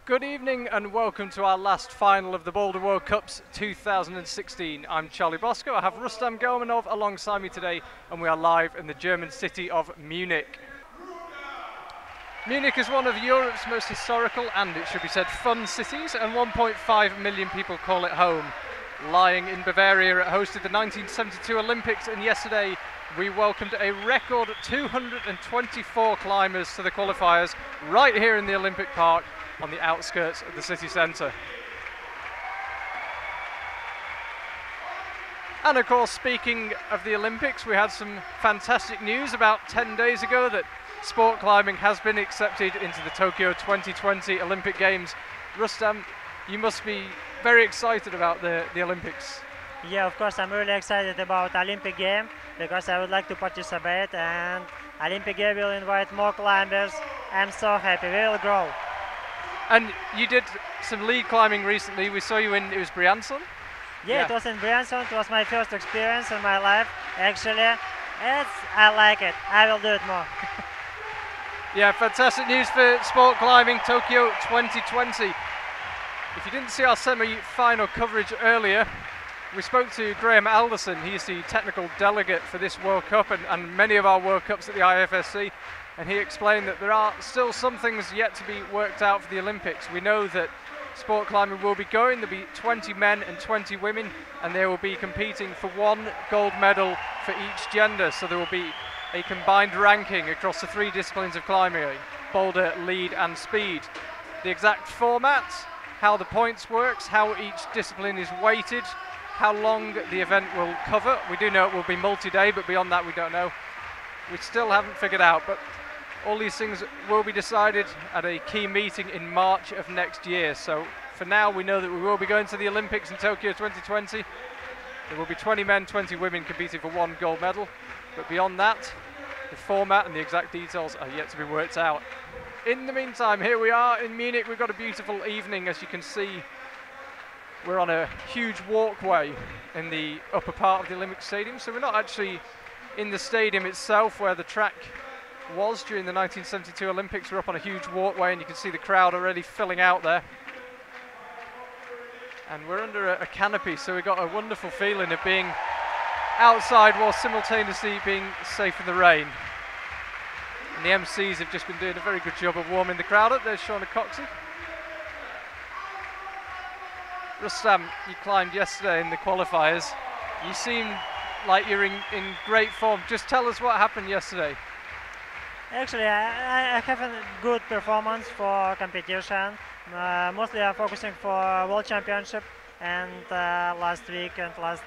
Good evening and welcome to our last final of the Boulder World Cups 2016. I'm Charlie Bosco. I have Rustam Gelmanov alongside me today and we are live in the German city of Munich. Munich is one of Europe's most historical and, it should be said, fun cities, and 1.5 million people call it home. Lying in Bavaria, it hosted the 1972 Olympics, and yesterday we welcomed a record 224 climbers to the qualifiers right here in the Olympic Park on the outskirts of the city centre. And of course, speaking of the Olympics, we had some fantastic news about 10 days ago that sport climbing has been accepted into the Tokyo 2020 Olympic Games. Rustam, you must be very excited about the Olympics. Yeah, of course, I'm really excited about Olympic Game because I would like to participate, and Olympic Game will invite more climbers. I'm so happy, we will grow. And you did some lead climbing recently. We saw you in, it was Briançon? Yeah, it was in Briançon. It was my first experience in my life. Actually, I like it. I will do it more. Yeah, fantastic news for sport climbing, Tokyo 2020. If you didn't see our semi-final coverage earlier, we spoke to Graham Alderson. He's the technical delegate for this World Cup and many of our World Cups at the IFSC. And he explained that there are still some things yet to be worked out for the Olympics. We know that sport climbing will be going. There'll be 20 men and 20 women, and they will be competing for one gold medal for each gender. So there will be a combined ranking across the three disciplines of climbing: boulder, lead and speed. The exact format, how the points works, how each discipline is weighted, how long the event will cover. We do know it will be multi-day, but beyond that we don't know. We still haven't figured out, but all these things will be decided at a key meeting in March of next year. So for now we know that we will be going to the Olympics in Tokyo 2020. There will be 20 men, 20 women competing for one gold medal. But beyond that, the format and the exact details are yet to be worked out. In the meantime, here we are in Munich. We've got a beautiful evening. As you can see, we're on a huge walkway in the upper part of the Olympic Stadium. So we're not actually in the stadium itself where the track was during the 1972 Olympics. We're up on a huge walkway and you can see the crowd already filling out there. And we're under a canopy, so we've got a wonderful feeling of being outside while simultaneously being safe in the rain. And the MCs have just been doing a very good job of warming the crowd up. There's Shauna Coxey. Rustam, you climbed yesterday in the qualifiers. You seem like you're in great form. Just tell us what happened yesterday. Actually, I have a good performance for competition. Mostly I'm focusing for World Championship, and last week and last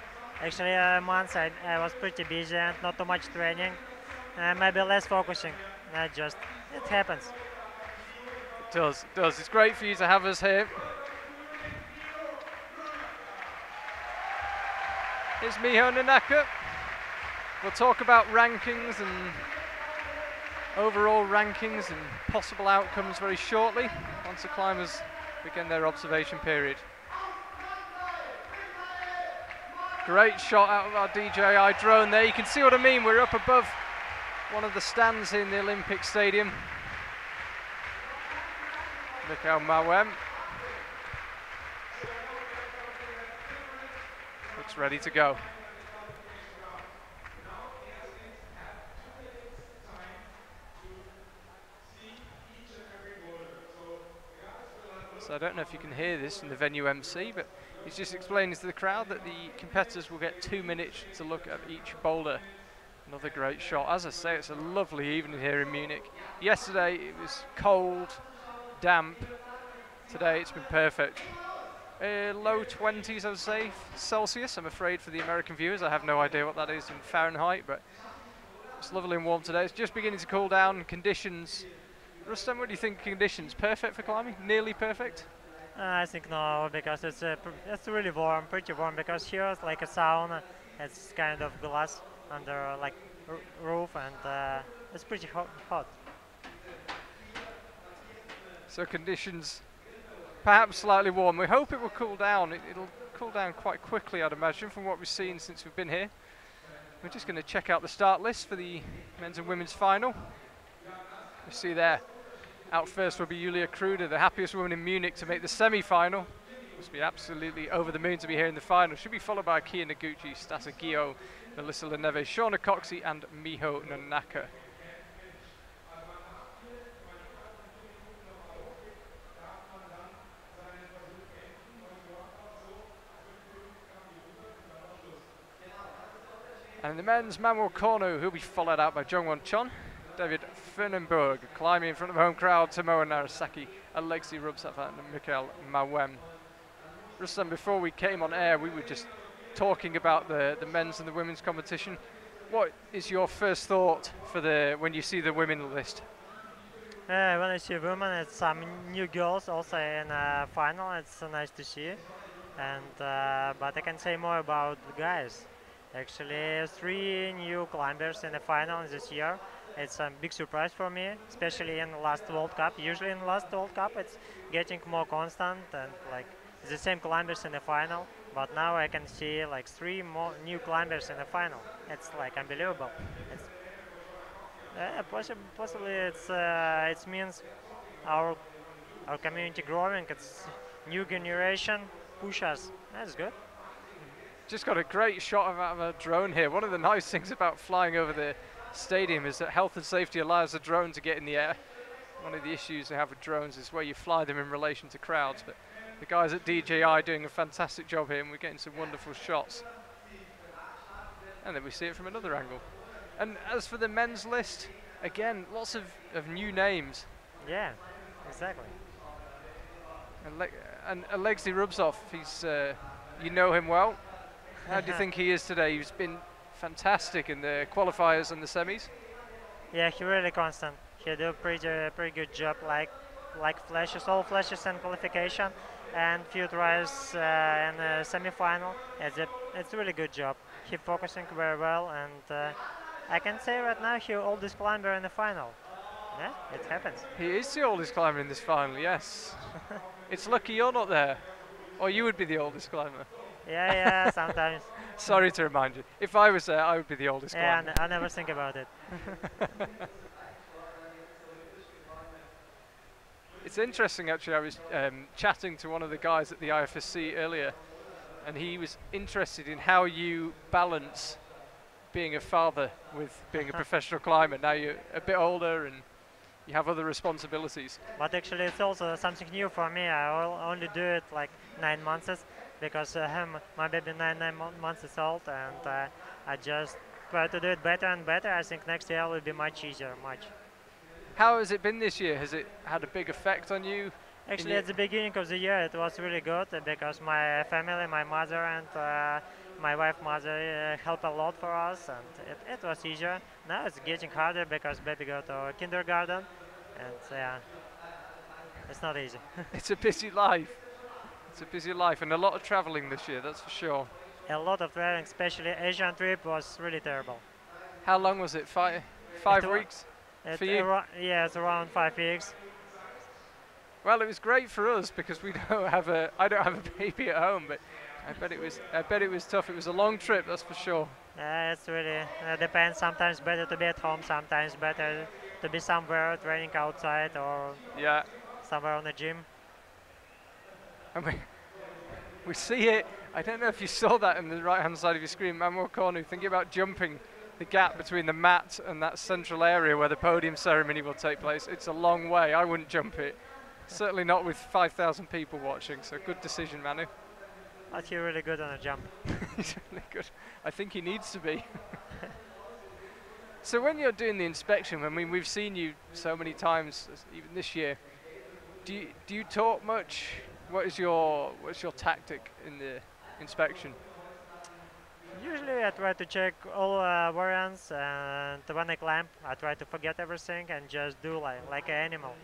months I was pretty busy and not too much training. Maybe less focusing. It happens. It does. It's great for you to have us here. Here's Miho Nanaka. We'll talk about rankings and overall rankings and possible outcomes very shortly once the climbers begin their observation period. Great shot out of our DJI drone there. You can see what I mean. We're up above one of the stands in the Olympic Stadium. Mikhail Mawem looks ready to go. So I don't know if you can hear this from the venue MC, but he's just explaining to the crowd that the competitors will get 2 minutes to look at each boulder. Another great shot. As I say, it's a lovely evening here in Munich. Yesterday it was cold, damp. Today it's been perfect. Low 20s, I would say, Celsius. I'm afraid for the American viewers, I have no idea what that is in Fahrenheit, but it's lovely and warm today. It's just beginning to cool down. Conditions. Rustam, what do you think conditions? Perfect for climbing? Nearly perfect? I think no, because it's really warm, pretty warm, because here it's like a sauna. It's kind of glass under like roof, and it's pretty hot. So conditions perhaps slightly warm. We hope it will cool down. It'll cool down quite quickly, I'd imagine, from what we've seen since we've been here. We're just going to check out the start list for the men's and women's final. You see there, out first will be Julia Kruder, the happiest woman in Munich to make the semi-final. Must be absolutely over the moon to be here in the final. Should be followed by Kia Noguchi, Stasa Gio, Melissa Leneve, Shauna Coxey and Miho Nonaka. And in the men's, Manuel Cornu, who'll be followed out by Jungwon Chon, David Fernenberg, climbing in front of the home crowd, Tomoa Narasaki, Alexei Rubtsov and Mikhail Mawem. Rustam, before we came on air, we were just talking about the men's and the women's competition. What is your first thought for when you see the women list? When I see women, it's some new girls also in final. It's nice to see, and but I can say more about the guys. Actually, 3 new climbers in the final this year. It's a big surprise for me, especially in the last World Cup. Usually in the last World Cup, it's getting more constant and like the same climbers in the final. But now I can see like 3 more new climbers in the final. It's like unbelievable. It's possibly it means our community growing. It's new generation push us. That's good. Just got a great shot of a drone here. One of the nice things about flying over the stadium is that health and safety allows the drone to get in the air. One of the issues they have with drones is where you fly them in relation to crowds, but the guys at DJI are doing a fantastic job here and we're getting some wonderful shots. And then we see it from another angle. And as for the men's list, again, lots of new names. Yeah, exactly. And Alexei Rubtsov, he's you know him well. How do you think he is today? He's been fantastic in the qualifiers and the semis. Yeah, he really constant. He do pretty good job, like flashes, all flashes in qualification, and few tries in the semi-final. It's a really good job. He focusing very well, and I can say right now he oldest climber in the final. Yeah, it happens. He is the oldest climber in this final. Yes. It's lucky you're not there, or you would be the oldest climber. Yeah, sometimes. Sorry to remind you. If I was there, I would be the oldest climber. Yeah, I never think about it. It's interesting, actually. I was chatting to one of the guys at the IFSC earlier, and he was interested in how you balance being a father with being a professional climber. Now you're a bit older and you have other responsibilities. But actually, it's also something new for me. I only do it like 9 months. Because my baby 9 months old, and I just try to do it better and better. I think next year will be much easier, much. How has it been this year? Has it had a big effect on you? Actually, at the beginning of the year, it was really good because my family, my mother and my wife, mother helped a lot for us, and it was easier. Now it's getting harder because baby go to kindergarten, and yeah, it's not easy. It's a busy life. It's a busy life and a lot of traveling this year, that's for sure. A lot of traveling, especially Asian trip was really terrible. How long was it? Five weeks for you? Yeah, it's around 5 weeks. Well, it was great for us because I don't have a baby at home, but I bet it was tough. It was a long trip, that's for sure. It's really depends. Sometimes better to be at home. Sometimes better to be somewhere training outside or somewhere on the gym. And we see it. I don't know if you saw that in the right-hand side of your screen. Manuel Cornu thinking about jumping the gap between the mat and that central area where the podium ceremony will take place. It's a long way. I wouldn't jump it. Certainly not with 5,000 people watching. So good decision, Manu. But you're really good on a jump. He's really good. I think he needs to be. So when you're doing the inspection, I mean, we've seen you so many times, even this year. Do you talk much? What's your tactic in the inspection? Usually I try to check all variants, and when I climb I try to forget everything and just do like an animal.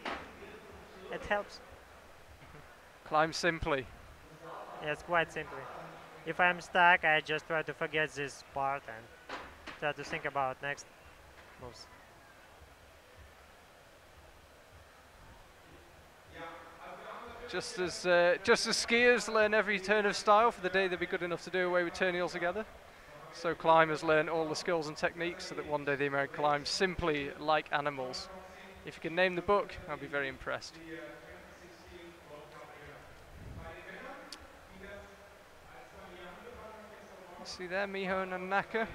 It helps. Climb simply. Yes, quite simply. If I'm stuck, I just try to forget this part and try to think about next moves. Just as skiers learn every turn of style for the day they'll be good enough to do away with turning altogether. so climbers learn all the skills and techniques so that one day they may climb simply like animals. If you can name the book, I'll be very impressed. See there, Miho Nanaka.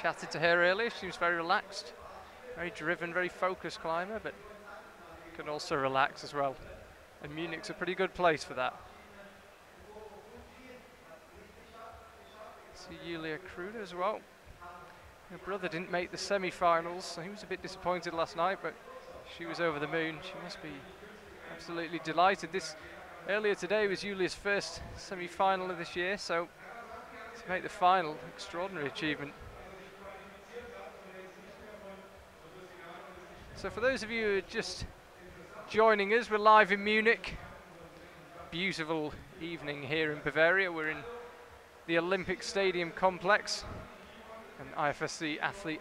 Chatted to her earlier, she was very relaxed, very driven, very focused climber, but can also relax as well. And Munich's a pretty good place for that. See Julia Kruder as well. Her brother didn't make the semi-finals, so he was a bit disappointed last night, but she was over the moon. She must be absolutely delighted. Earlier today was Julia's first semi-final of this year, so to make the final, extraordinary achievement. So for those of you who are just joining us, we're live in Munich. Beautiful evening here in Bavaria. We're in the Olympic Stadium complex. And IFSC athlete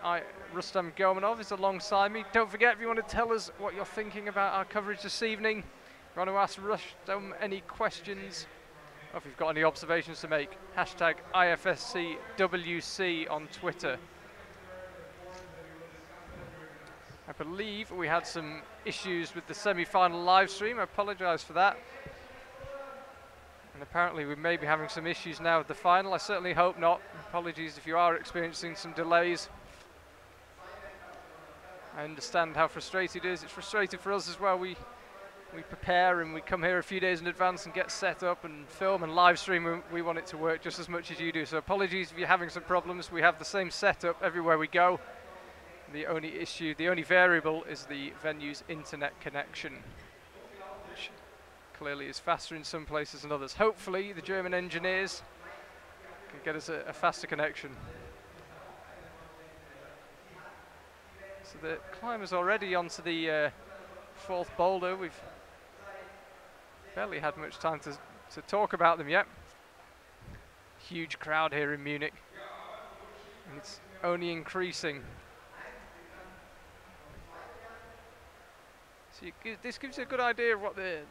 Rustam Gomanov is alongside me. Don't forget, if you want to tell us what you're thinking about our coverage this evening, if you want to ask Rustam any questions, or if you've got any observations to make, hashtag IFSCWC on Twitter. I believe we had some issues with the semi-final live stream. I apologise for that. And apparently we may be having some issues now with the final. I certainly hope not. Apologies if you are experiencing some delays. I understand how frustrated it is. It's frustrating for us as well. We prepare and we come here a few days in advance and get set up and film and live stream. We want it to work just as much as you do. So apologies if you're having some problems. We have the same setup everywhere we go. The only issue, the only variable is the venue's internet connection, which clearly is faster in some places than others. Hopefully the German engineers can get us a faster connection. So the climbers already onto the fourth boulder. We've barely had much time to talk about them yet. Huge crowd here in Munich, and it's only increasing. So this gives you a good idea of what the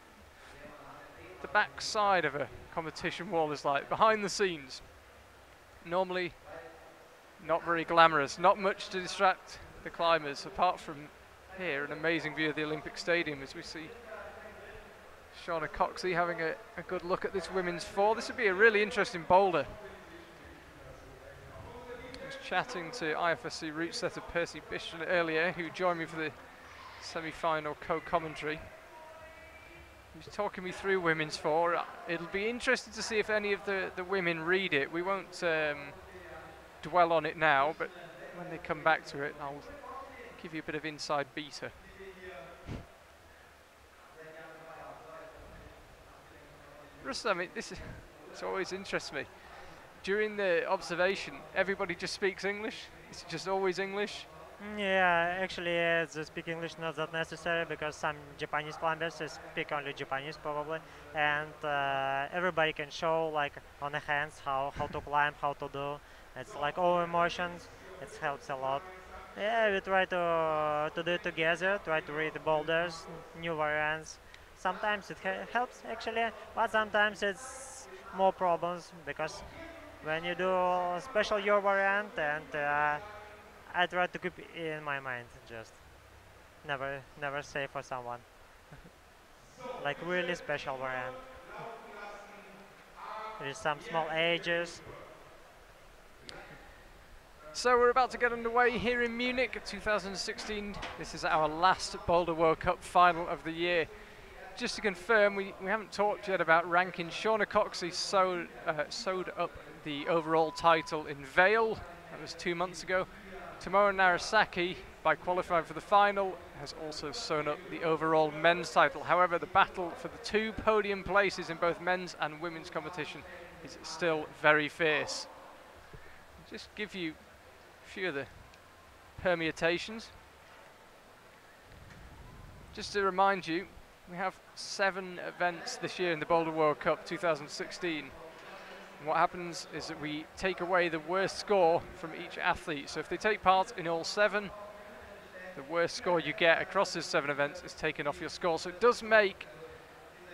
back side of a competition wall is like, behind the scenes. Normally not very glamorous, not much to distract the climbers, apart from here, an amazing view of the Olympic Stadium as we see Shauna Coxey having a good look at this women's four. This would be a really interesting boulder. I was chatting to IFSC route setter Percy Bishop earlier, who joined me for the semi-final co-commentary. He's talking me through women's four. It'll be interesting to see if any of the women read it. We won't dwell on it now, but when they come back to it, I'll give you a bit of inside beta. Rustam, it's always interests me. During the observation, everybody just speaks English? Is it just always English? Yeah, actually they speak English not that necessary, because some Japanese climbers speak only Japanese probably, and everybody can show like on the hands how to climb, how to do. It's like all emotions. It helps a lot. Yeah, we try to do it together, try to read the boulders, new variants. Sometimes it helps actually, but sometimes it's more problems, because when you do special your variant, and I try to keep it in my mind, just never say for someone. Like really special variant. With some small ages. So we're about to get underway here in Munich 2016. This is our last Boulder World Cup final of the year. Just to confirm, we haven't talked yet about rankings. Shauna Coxey sewed up the overall title in Vail. That was 2 months ago. Tomoe Narasaki, by qualifying for the final, has also sewn up the overall men's title. However, the battle for the 2 podium places in both men's and women's competition is still very fierce. I'll just give you a few of the permutations. Just to remind you, we have 7 events this year in the Boulder World Cup 2016. And what happens is that we take away the worst score from each athlete. So if they take part in all 7, the worst score you get across those 7 events is taken off your score. So it does make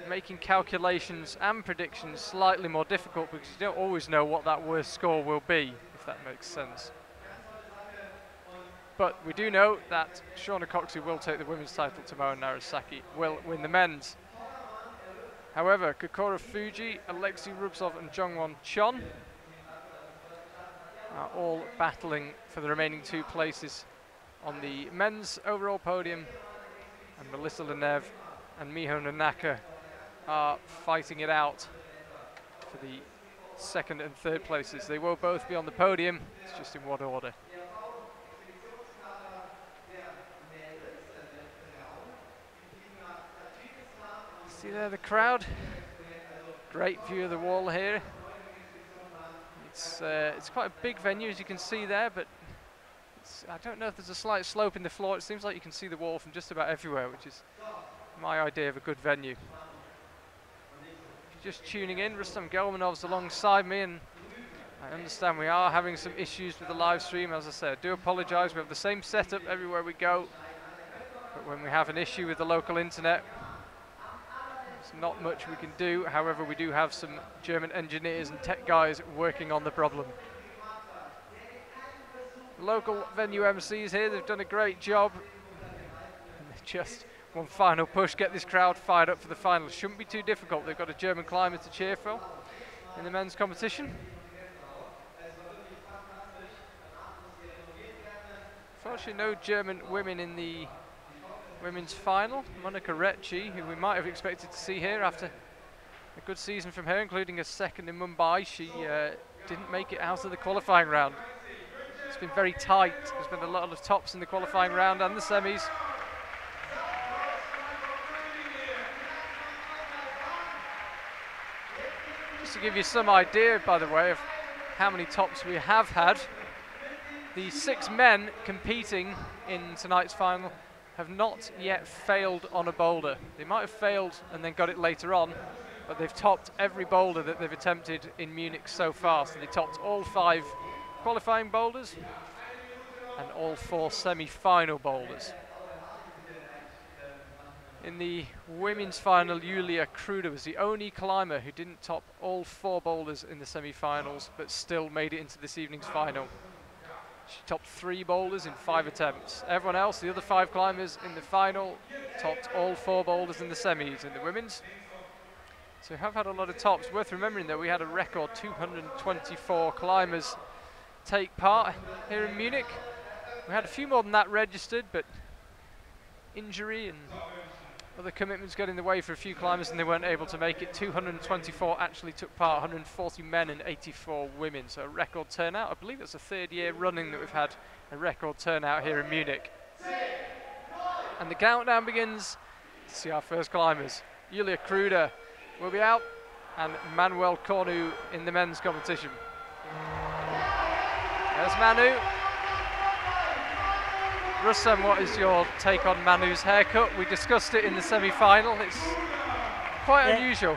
making calculations and predictions slightly more difficult because you don't always know what that worst score will be, if that makes sense. But we do know that Shauna Coxey will take the women's title tomorrow and Narasaki will win the men's. However, Kokoro Fuji, Alexei Rubtsov and Jongwon Chon are all battling for the remaining 2 places on the men's overall podium, and Melissa Lenev and Miho Nanaka are fighting it out for the 2nd and 3rd places. They will both be on the podium, it's just in what order. See there the crowd, great view of the wall here. It's quite a big venue, as you can see there, but I don't know if there's a slight slope in the floor. It seems like you can see the wall from just about everywhere, which is my idea of a good venue. If you're just tuning in, Rustam Gelmanov's alongside me, and I understand we are having some issues with the live stream. As I said, I do apologise. We have the same setup everywhere we go, but when we have an issue with the local internet, there's not much we can do. However, we do have some German engineers and tech guys working on the problem. Local venue MCs here, they've done a great job. And just one final push, get this crowd fired up for the final. Shouldn't be too difficult. They've got a German climber to cheer for in the men's competition. Unfortunately, no German women in the women's final. Monica Recci, who we might have expected to see here after a good season from her, including a 2nd in Mumbai, she didn't make it out of the qualifying round. It's been very tight. There's been a lot of tops in the qualifying round and the semis. Just to give you some idea, by the way, of how many tops we have had, the 6 men competing in tonight's final have not yet failed on a boulder. They might have failed and then got it later on, but they've topped every boulder that they've attempted in Munich so far. So they topped all 5 qualifying boulders and all 4 semi-final boulders. In the women's final, Julia Kruder was the only climber who didn't top all 4 boulders in the semi-finals, but still made it into this evening's final. She topped 3 boulders in 5 attempts. Everyone else, the other 5 climbers in the final, topped all 4 boulders in the semis in the women's. So we have had a lot of tops. Worth remembering that we had a record 224 climbers take part here in Munich. We had a few more than that registered, but injury and other commitments got in the way for a few climbers and they weren't able to make it. 224 actually took part, 140 men and 84 women, so a record turnout. I believe it's the 3rd year running that we've had a record turnout here in Munich. And the countdown begins to see our first climbers. Julia Kruder will be out, and Manuel Cornu in the men's competition. There's Manu. Rustam, what is your take on Manu's haircut? We discussed it in the semi-final. It's quite unusual.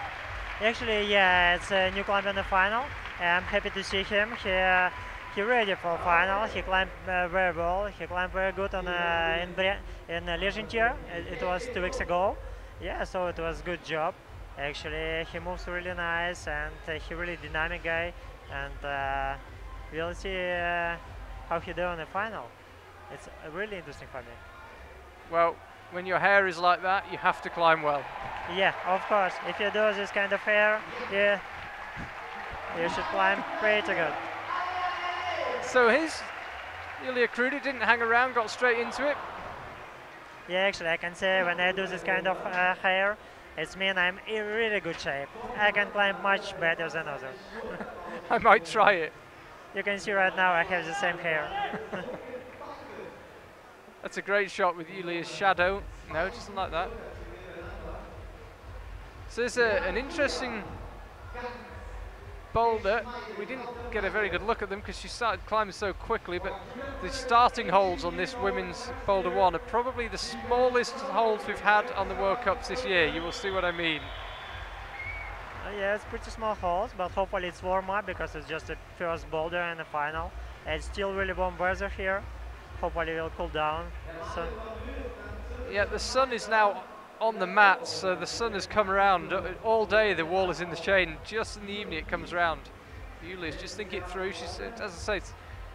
Actually, yeah, it's a new climber in the final. I'm happy to see him. He ready for final. He climbed very well. He climbed very good on in Legendary. It was 2 weeks ago. Yeah, so it was good job. Actually, he moves really nice and he really dynamic guy. And we'll see how he do in the final. It's really interesting for me. Well, when your hair is like that, you have to climb well. Yeah, of course. If you do this kind of hair, yeah, you should climb pretty good. So Julia Kruder didn't hang around, got straight into it. Yeah, actually, I can say when I do this kind of hair, it means I'm in really good shape. I can climb much better than others. I might try it. You can see right now I have the same hair. That's a great shot with Julia's shadow. No, it doesn't like that. So there's an interesting boulder. We didn't get a very good look at them because she started climbing so quickly, but the starting holes on this women's boulder 1 are probably the smallest holes we've had on the World Cups this year. You will see what I mean. Yeah, it's pretty small holes, but hopefully it's warm up because it's just the first boulder in the final. It's still really warm weather here. Hopefully it will cool down soon. Yeah, the sun is now on the mats, so the sun has come around. All day the wall is in the shade, and just in the evening it comes around. Julia's just thinking it through. She said, as I say,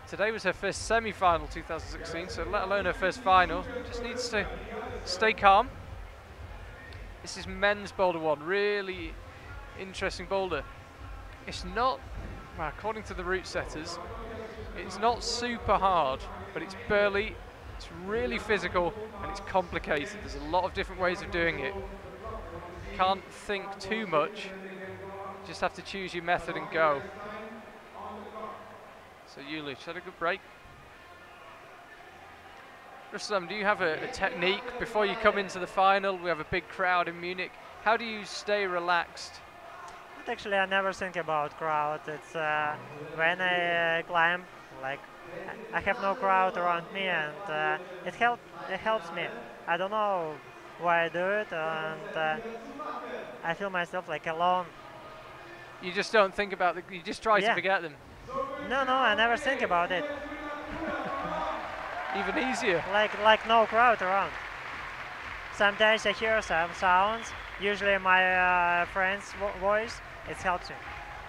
today was her first semi-final 2016, so let alone her first final. Just needs to stay calm. This is men's boulder 1, really interesting boulder. It's not, well, according to the route setters, it's not super hard, but it's burly, it's really physical, and it's complicated. There's a lot of different ways of doing it. Can't think too much, just have to choose your method and go. So Yuli, she's had a good break. Rustam, do you have a technique before you come into the final? We have a big crowd in Munich. How do you stay relaxed? But actually, I never think about crowd. It's when I climb, like I have no crowd around me, and it helps me. I don't know why I do it, and I feel myself like alone. You just don't think about you just try to forget them. No, I never think about it. Even easier. Like no crowd around. Sometimes I hear some sounds, usually my friend's voice. It helps me.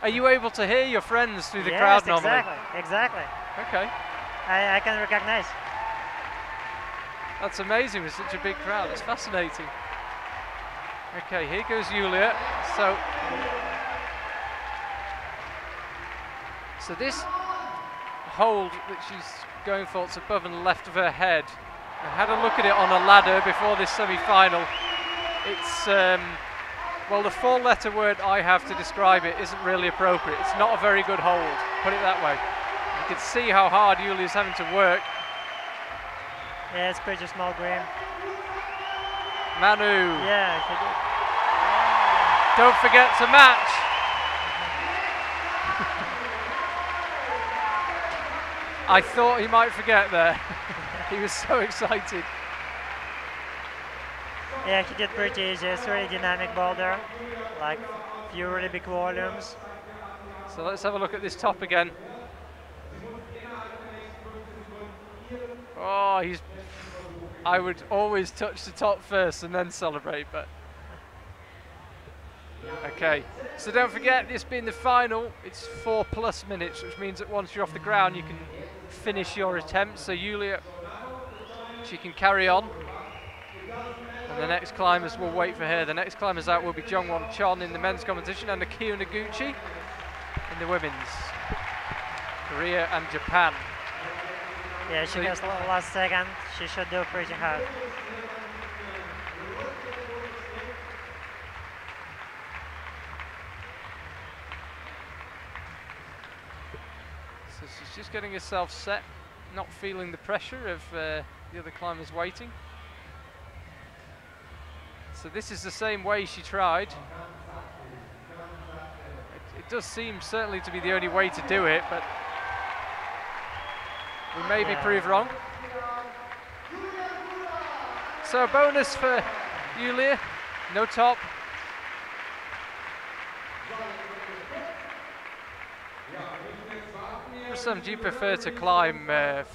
Are you able to hear your friends through the crowd normally? Exactly. Okay. I can recognize. That's amazing with such a big crowd. That's fascinating. Okay, here goes Julia. So this hold that she's going for, it's above and left of her head. I had a look at it on a ladder before this semi-final. It's, well, the 4-letter word I have to describe it isn't really appropriate. It's not a very good hold, put it that way. You can see how hard Julia's having to work. Yeah, it's pretty small green. Manu. Yeah, she did. Don't forget to match. I thought he might forget there. He was so excited. Yeah, he did pretty easy. It's really dynamic boulder, like few really big volumes. So let's have a look at this top again. Oh, I would always touch the top first and then celebrate, but okay. So don't forget, this being the final, it's 4+ minutes, which means that once you're off the ground, you can finish your attempt. So Julia, she can carry on, and the next climbers will wait for her. The next climbers out will be Jungwon Chon in the men's competition and Akio Noguchi in the women's. Korea and Japan. Yeah, she has last second. She should do pretty hard. So she's just getting herself set, not feeling the pressure of the other climbers waiting. So this is the same way she tried. It does seem certainly to be the only way to do it, but we may be proved wrong. So a bonus for Julia, no top. Rustam, do you prefer to climb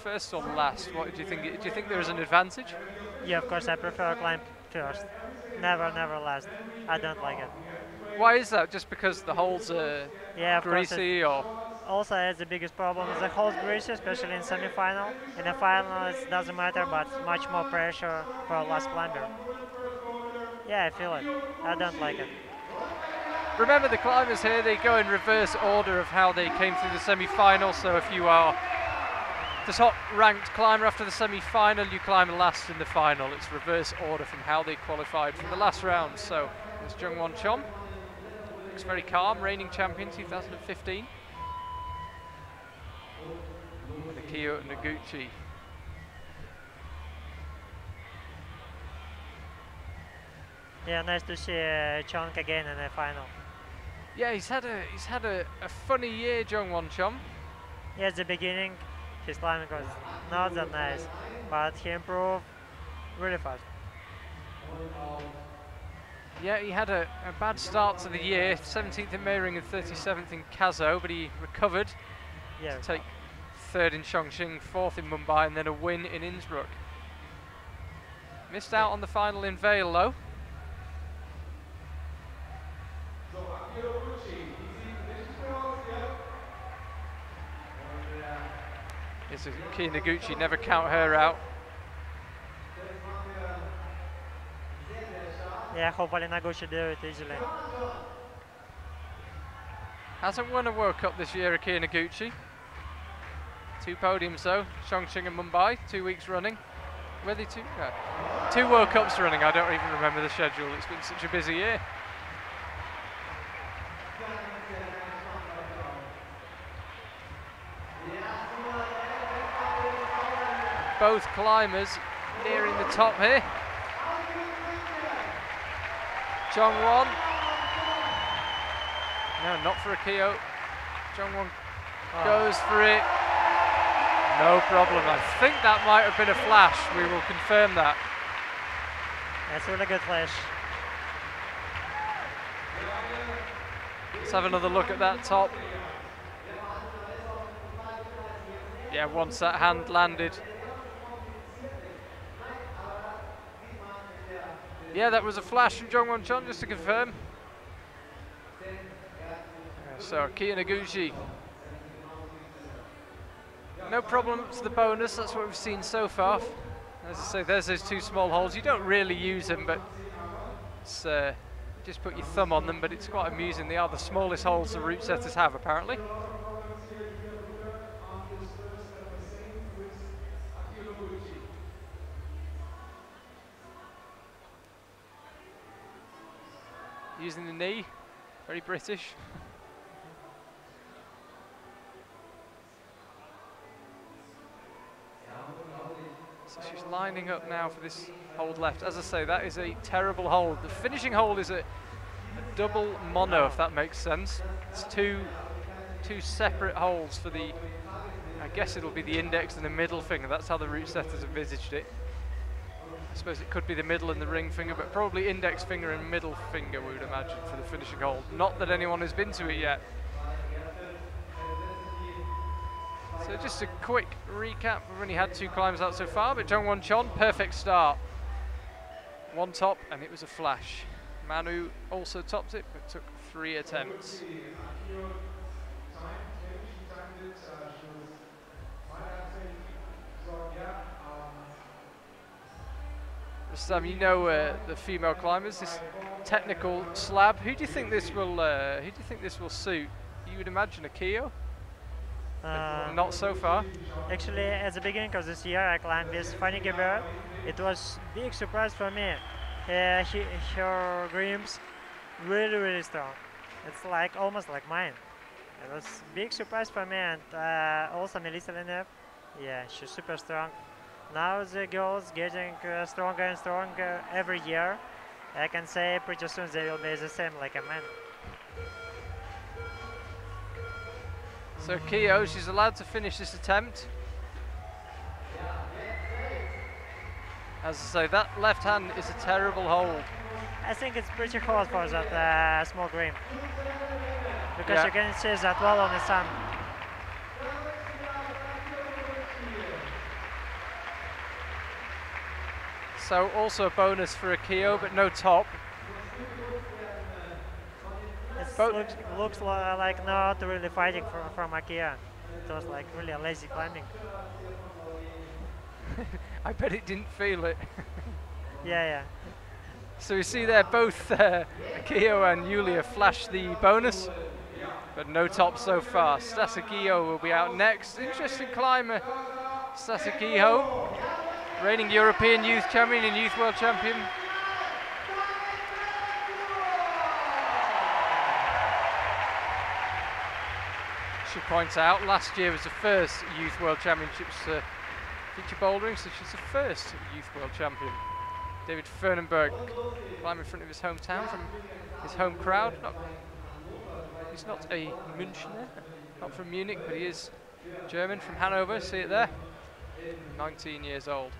first or last? What do you think? Do you think there is an advantage? Yeah, of course I prefer climb first. Never last. I don't like it. Why is that? Just because the holes are greasy, or? Also, it's the biggest problem. The holes greasy, especially in semi-final. In the final, it doesn't matter, but much more pressure for a last climber. Yeah, I feel it. I don't like it. Remember, the climbers here, they go in reverse order of how they came through the semi-final. So if you are the top ranked climber after the semi-final, you climb last in the final. It's reverse order from how they qualified from the last round. So there's Jungwon Chon. Looks very calm, reigning champion 2015. And Akio Noguchi. Yeah, nice to see Chon again in the final. Yeah, he's had a funny year, Jungwon Chon. Yeah, at the beginning, his climbing was not that nice, but he improved really fast. Yeah, he had a bad start to the year, 17th in Meiring and 37th in Kazo, but he recovered to take 3rd in Chongqing, 4th in Mumbai, and then a win in Innsbruck. Missed out on the final in Vale, though. It's Kia Noguchi, never count her out. Yeah, hopefully Noguchi do it easily. Hasn't won a World Cup this year, Kia Noguchi. 2 podiums though, Chongqing and Mumbai, 2 weeks running. Were they 2? No. 2 World Cups running, I don't even remember the schedule, it's been such a busy year. Both climbers nearing the top here. Zhongwan. No, not for Akio. Zhongwan goes for it. No problem. I think that might have been a flash. We will confirm that. That's a really good flash. Let's have another look at that top. Yeah, once that hand landed. Yeah, that was a flash from Zhongwan Chon, just to confirm. So, Kia Noguchi. No problem to the bonus, that's what we've seen so far. As I say, there's those 2 small holes. You don't really use them, but it's, just put your thumb on them, but it's quite amusing. They are the smallest holes the route setters have, apparently. Using the knee, very British. So she's lining up now for this hold left. As I say, that is a terrible hold. The finishing hold is a double mono, if that makes sense. It's two separate holes for the, I guess it'll be the index and the middle finger. That's how the route setters envisaged it. I suppose it could be the middle and the ring finger, but probably index finger and middle finger, we would imagine, for the finishing hold. Not that anyone has been to it yet. So just a quick recap. We've only had 2 climbs out so far, but Zhongwan Chon, perfect start. 1 top, and it was a flash. Manu also topped it, but took 3 attempts. Sam, you know the female climbers, this technical slab. Who do you think this will? Who do you think this will suit? You would imagine Akio. Not so far. Actually, at the beginning of this year, I climbed this funny gear. It was big surprise for me. Her grims really strong. It's like almost like mine. It was big surprise for me, and also Melissa Lenev. Yeah, she's super strong. Now the girls getting stronger and stronger every year. I can say pretty soon they will be the same like a man. So Kyo, she's allowed to finish this attempt. As I say, that left hand is a terrible hold. I think it's pretty hard for that small green. Because you can see that well on the sun. So also a bonus for Akio, but no top. It looks like not really fighting from Akio. It was like really a lazy climbing. I bet it didn't feel it. Yeah. So we see there both Akio and Yulia flash the bonus, but no top so far. Stasakio will be out next. Interesting climber, Stasakio. Reigning European Youth Champion and Youth World Champion. Should point out, last year was the first Youth World Championships feature bouldering, so she's the first Youth World Champion. David Fernenberg climbing in front of his hometown from his home crowd. He's not a Münchner, not from Munich, but he is German, from Hanover, see it there. 19 years old.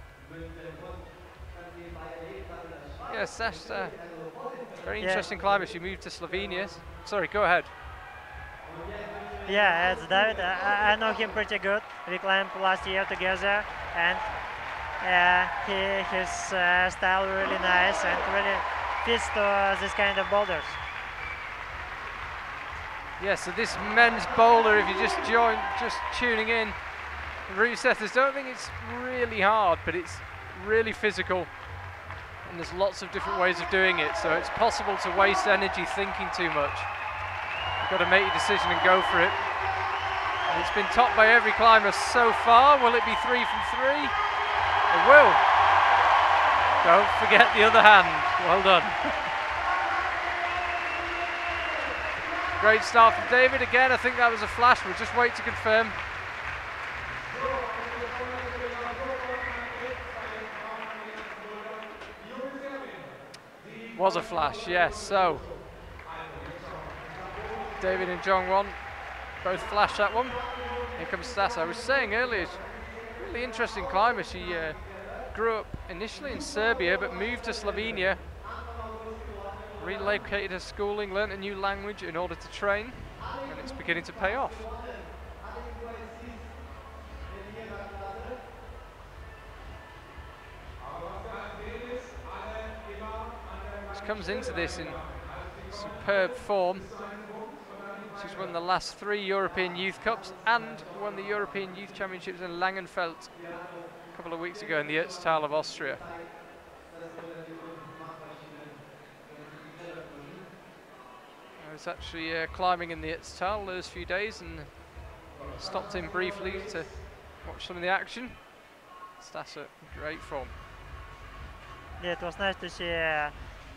Yes, that's very interesting climber. She moved to Slovenia. Sorry, go ahead. Yeah, it's David. I know him pretty good. We climbed last year together, and his style really nice and really fits to this kind of boulders. Yeah, so this men's boulder, if you just tuning in, route setters don't think it's really hard, but it's really physical, and there's lots of different ways of doing it, so it's possible to waste energy thinking too much. You've got to make your decision and go for it. And it's been topped by every climber so far. Will it be 3 from 3? It will. Don't forget the other hand. Well done. Great start from David. Again, I think that was a flash. We'll just wait to confirm. Was a flash, yes. So David and John won. Both flashed that one. Here comes Stas. I was saying earlier, really interesting climber. She grew up initially in Serbia, but moved to Slovenia. Relocated her schooling, learnt a new language in order to train, and it's beginning to pay off. She comes into this in superb form. She's won the last 3 European Youth Cups and won the European Youth Championships in Langenfeld a couple of weeks ago in the Ötztal of Austria. I was actually climbing in the Ötztal those few days and stopped in briefly to watch some of the action. Stas in great form. Yeah, it was nice to see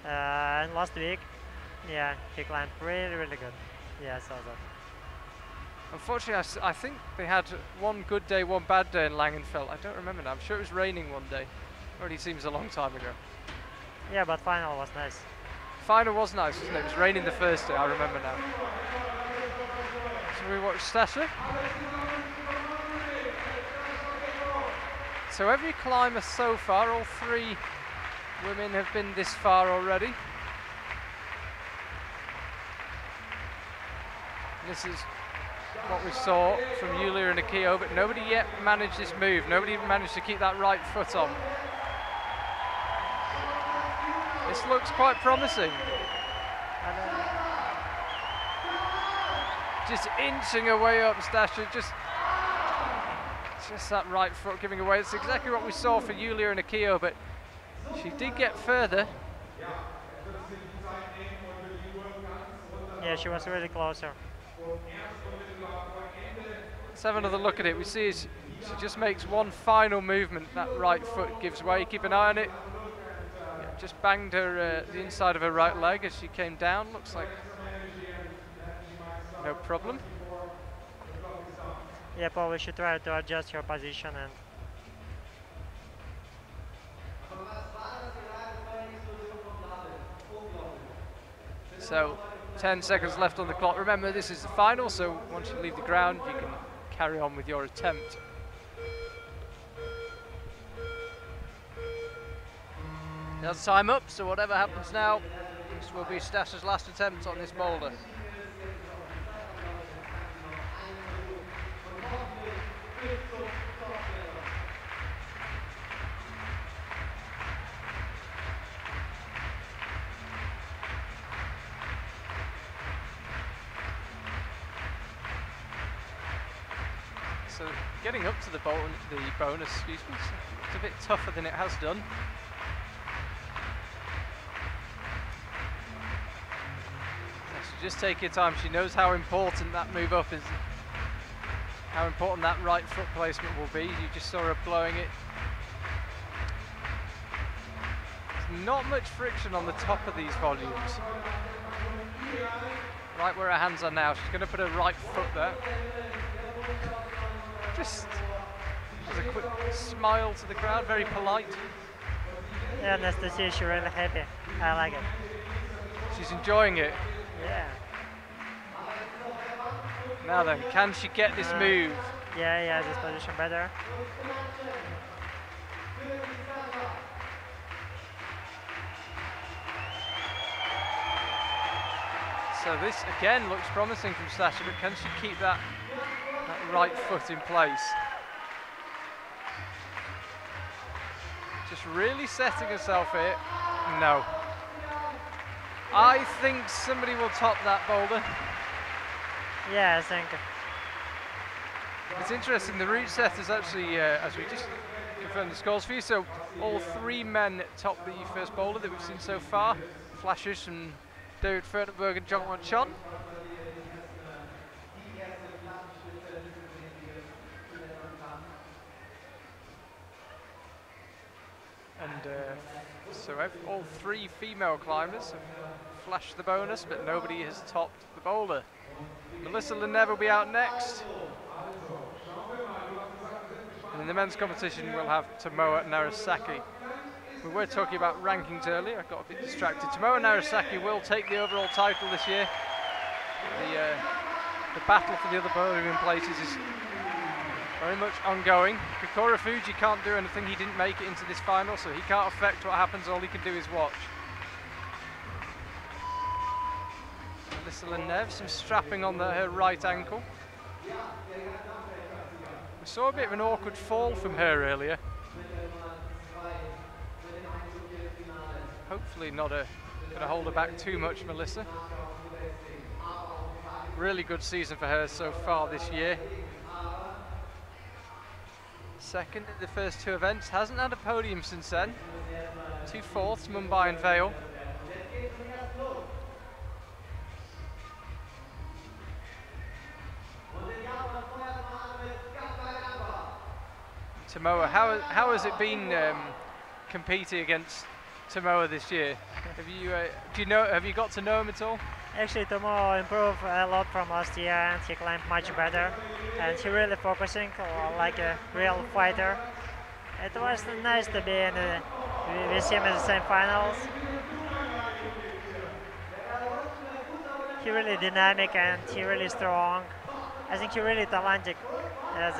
last week. Yeah, he climbed really good. Yeah, I saw that. Unfortunately, I think they had one good day, one bad day in Langenfeld. I don't remember now. I'm sure it was raining one day. Already seems a long time ago. Yeah, but final was nice. Final was nice, wasn't it? It was raining the first day, I remember now. So we watch Stasha. So every climber so far, all 3 women have been this far already. This is what we saw from Yulia and Akio, but nobody yet managed this move. Nobody even managed to keep that right foot on. This looks quite promising. Just inching her way up, Stasha. Just that right foot giving away. It's exactly what we saw for Yulia and Akio, but she did get further. Yeah, she was really closer. Let's have another look at it. We see she just makes one final movement. That right foot gives way. Keep an eye on it. Yeah, just banged her the inside of her right leg as she came down. Looks like no problem. Yeah, probably should try to adjust her position and. So 10 seconds left on the clock. Remember, this is the final, so once you leave the ground, you can carry on with your attempt. That's time up, so whatever happens now, this will be Stasha's last attempt on this boulder. So getting up to the bonus, excuse me, it's a bit tougher than it has done. So just take your time. She knows how important that move up is, how important that right foot placement will be. You just saw her blowing it. There's not much friction on the top of these volumes. Right where her hands are now. She's going to put her right foot there. Just as a quick smile to the crowd, very polite. Yeah, nice to see she's really happy. I like it. She's enjoying it. Yeah. Now then, can she get this move? Yeah, this position better. So this again looks promising from Stasha, but can she keep that right foot in place? Just really setting herself here. No. I think somebody will top that boulder. Yeah, I think. It's interesting, the route setters actually, as we just confirmed the scores for you, so all 3 men top the first boulder that we've seen so far. Flashes from David Furtenberg and John Chon. And so all 3 female climbers have flashed the bonus, but nobody has topped the boulder. Melissa Lenev will be out next. And in the men's competition, we'll have Tomoa Narasaki. We were talking about rankings earlier. I got a bit distracted. Tomoa Narasaki will take the overall title this year. The battle for the other bouldering places is very much ongoing. Kokoro Fuji can't do anything. He didn't make it into this final, so he can't affect what happens. All he can do is watch. Melissa Lenev, some strapping on her right ankle. We saw a bit of an awkward fall from her earlier. Hopefully not going to hold her back too much, Melissa. Really good season for her so far this year. Second in the first 2 events, hasn't had a podium since then. 2 fourths, Mumbai and Vale. Tomoa, how has it been competing against Tomoa this year? Have you have you got to know him at all? Actually, Tomoa improved a lot from last year, and he climbed much better. And he really focusing like a real fighter. It was nice to be with him in the semi-finals. He really dynamic and he really strong. I think he really talented, as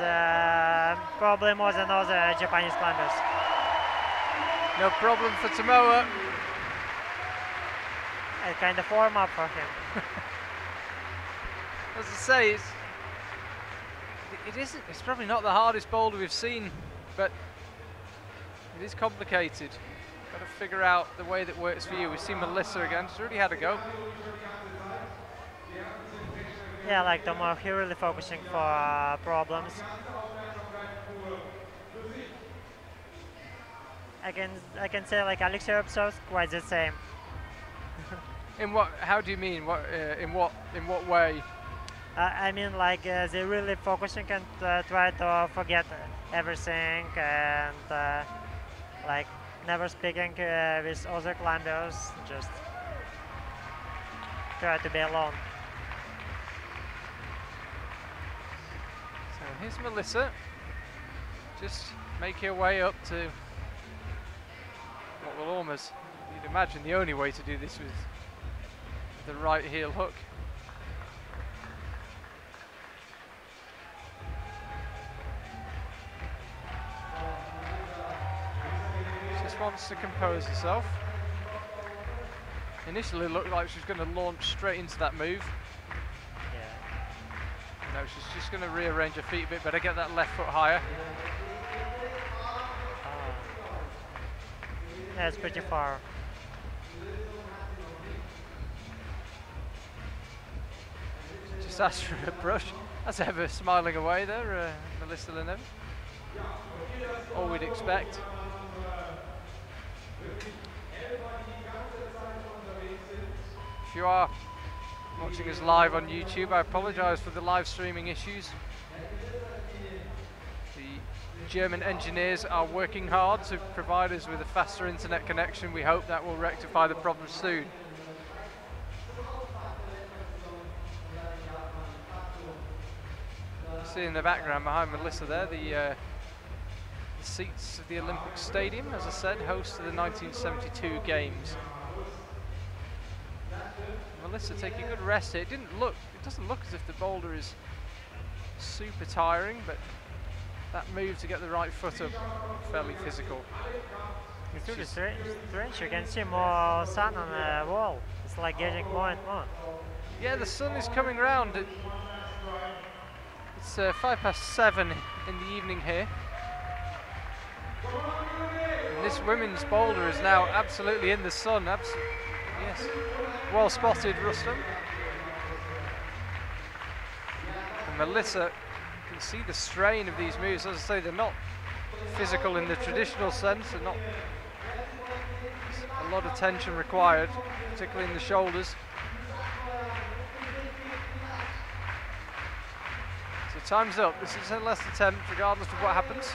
probably more than other Japanese climbers. No problem for Tomoa. A kind of warm up for him. As I say, it's probably not the hardest boulder we've seen, but it is complicated. Got to figure out the way that works for you. We've seen Melissa again. She's already had a go. Yeah, like Tomoa, he really focusing for problems. I can say like Alex Erbsov's quite the same. In what? How do you mean? What? In what way? I mean, like they're really focusing and try to forget everything and like never speaking with other climbers. Just try to be alone. So here's Melissa. Just make her way up to what will almost, you'd imagine, the only way to do this was the right heel hook. She just wants to compose herself. Initially looked like she was going to launch straight into that move. Yeah. No, she's just going to rearrange her feet a bit better, get that left foot higher. Yeah, it's pretty far. Just asked for a brush, as ever, smiling away there, Melissa Lenev. All we'd expect. If you are watching us live on YouTube, I apologise for the live streaming issues. The German engineers are working hard to provide us with a faster internet connection. We hope that will rectify the problem soon. See in the background behind Melissa there, the seats of the Olympic Stadium, as I said, host of the 1972 Games. Melissa taking a good rest here. It doesn't look as if the boulder is super tiring, but that move to get the right foot up, fairly physical. It's really strange. You can see more sun on the wall. It's like getting more and more. Yeah, the sun is coming round. It's 7:05 in the evening here. And this women's boulder is now absolutely in the sun. Yes, well spotted, Rustam. And Melissa can see the strain of these moves. As I say, they're not physical in the traditional sense. They're not. A lot of tension required, particularly in the shoulders. So time's up. This is her last attempt, regardless of what happens.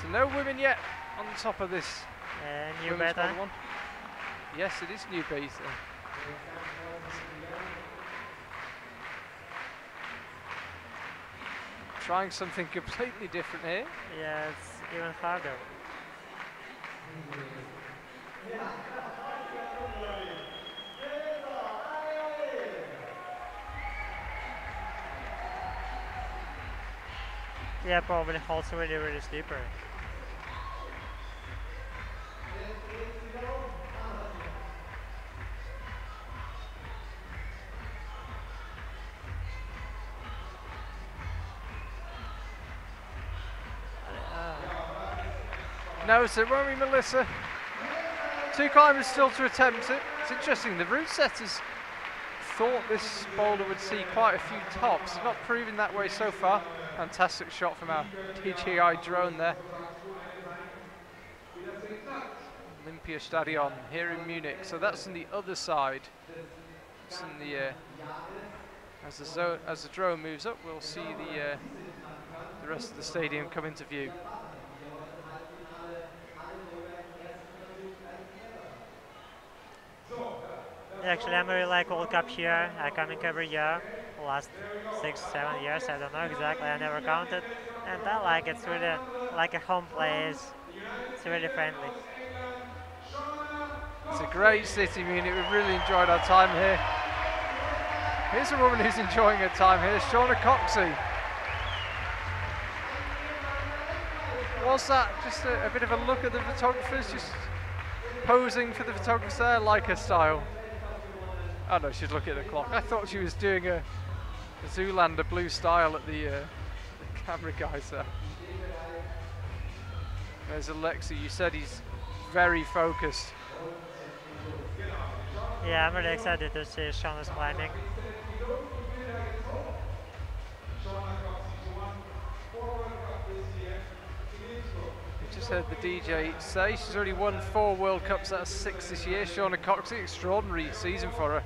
So no women yet on the top of this. New beta. One. Yes, it is new beta. Trying something completely different here. Yeah, it's even harder. Yeah, probably holds really, really slippery. No, so it won't be Melissa. 2 climbers still to attempt it. It's interesting, the route setters thought this boulder would see quite a few tops. It's not proving that way so far. Fantastic shot from our DJI drone there. Olympiastadion here in Munich. So that's on the other side. It's in the as the drone moves up, we'll see the rest of the stadium come into view. Actually, I'm really like World Cup here. I come in every year, last 6-7 years, I don't know exactly, I never counted. And I like it. It's really like a home place. It's really friendly. It's a great city, Munich. We've really enjoyed our time here. Here's a woman who's enjoying her time here, Shauna Coxey. Was that just a bit of a look at the photographers, just posing for the photographers there? I like her style. Oh no, she's looking at the clock. I thought she was doing a Zoolander blue style at the camera guys there. There's Alexei. You said he's very focused. Yeah, I'm really excited to see Shauna's climbing. We just heard the DJ say she's already won 4 World Cups out of 6 this year. Shauna Coxey, extraordinary season for her.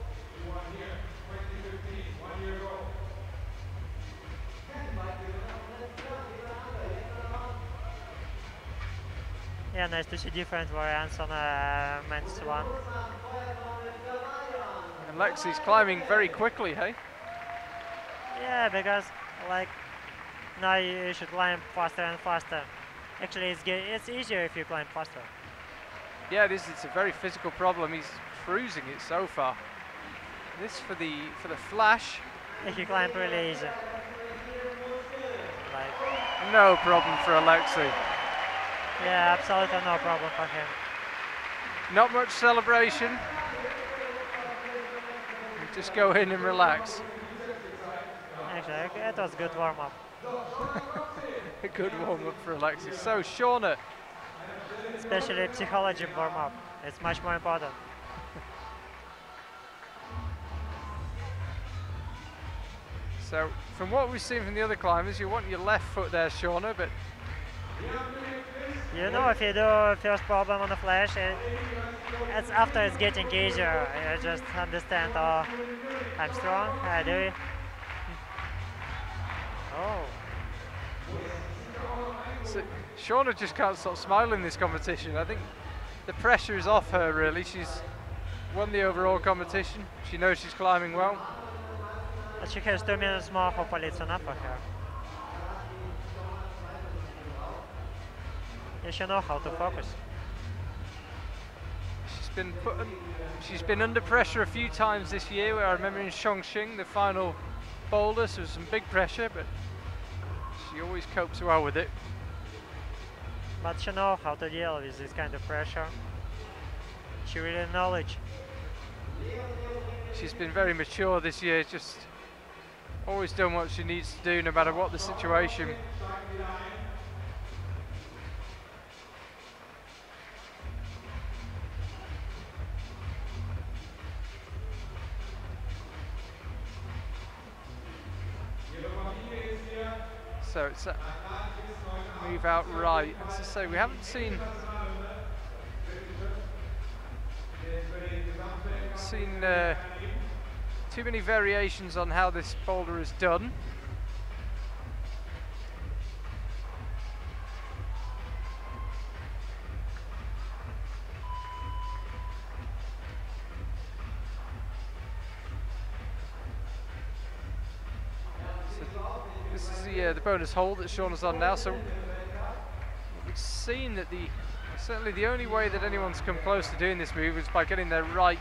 Yeah, nice to see different variants on men's one. And Lexi's climbing very quickly, hey? Yeah, because like now you should climb faster and faster. Actually, it's easier if you climb faster. Yeah, it is. It's a very physical problem. He's cruising it so far. This for the flash. If you climb really easy. Like no problem for Alexei. Yeah, absolutely no problem for him. Not much celebration. You just go in and relax. Actually, it was a good warm-up. A good warm-up for Alexei. So, Shauna. Especially psychology warm-up. It's much more important. So, from what we've seen from the other climbers, you want your left foot there, Shauna, but you know, if you do first problem on the flash, it's after it's getting easier. You just understand, oh, I'm strong, I do it. Oh. So, Shauna just can't stop smiling in this competition. I think the pressure is off her, really. She's won the overall competition. She knows she's climbing well. But she has 2 minutes more, hopefully it's enough for her. You should know how to focus. She's been under pressure a few times this year. I remember in Chongqing, the final boulder, so there was some big pressure, but she always copes well with it. But she knows how to deal with this kind of pressure. She really knowledge. She's been very mature this year, just always done what she needs to do no matter what the situation. So it's a move out right. As I say, we haven't seen too many variations on how this boulder is done. This is the bonus hole that Sean is on now. So we've seen that certainly the only way that anyone's come close to doing this move is by getting their right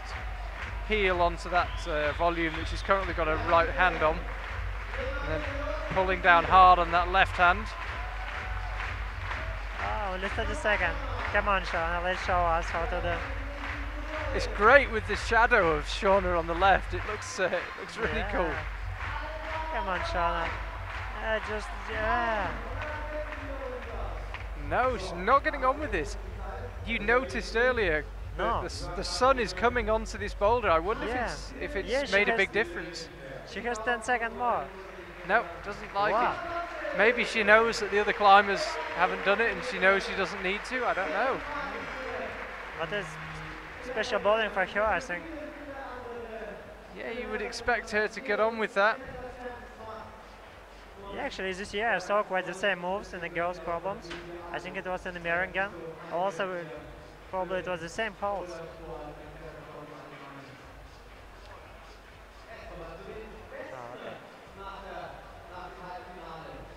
heel onto that volume that she's currently got her right hand on, and then pulling down hard on that left hand. Oh, just a second. Come on, Shauna, let's show us how to do. It's great with the shadow of Shauna on the left. It looks really cool. Come on, Shauna. No, she's not getting on with this. You noticed earlier the sun is coming onto this boulder. I wonder if it's made a big difference. She has 10 seconds more. No, doesn't like it. Maybe she knows that the other climbers haven't done it and she knows she doesn't need to. I don't know. But it's special bouldering for her, I think. Yeah, you would expect her to get on with that. Yeah, actually this year I saw quite the same moves in the girls' problems. I think it was in the American. Also, probably it was the same holes.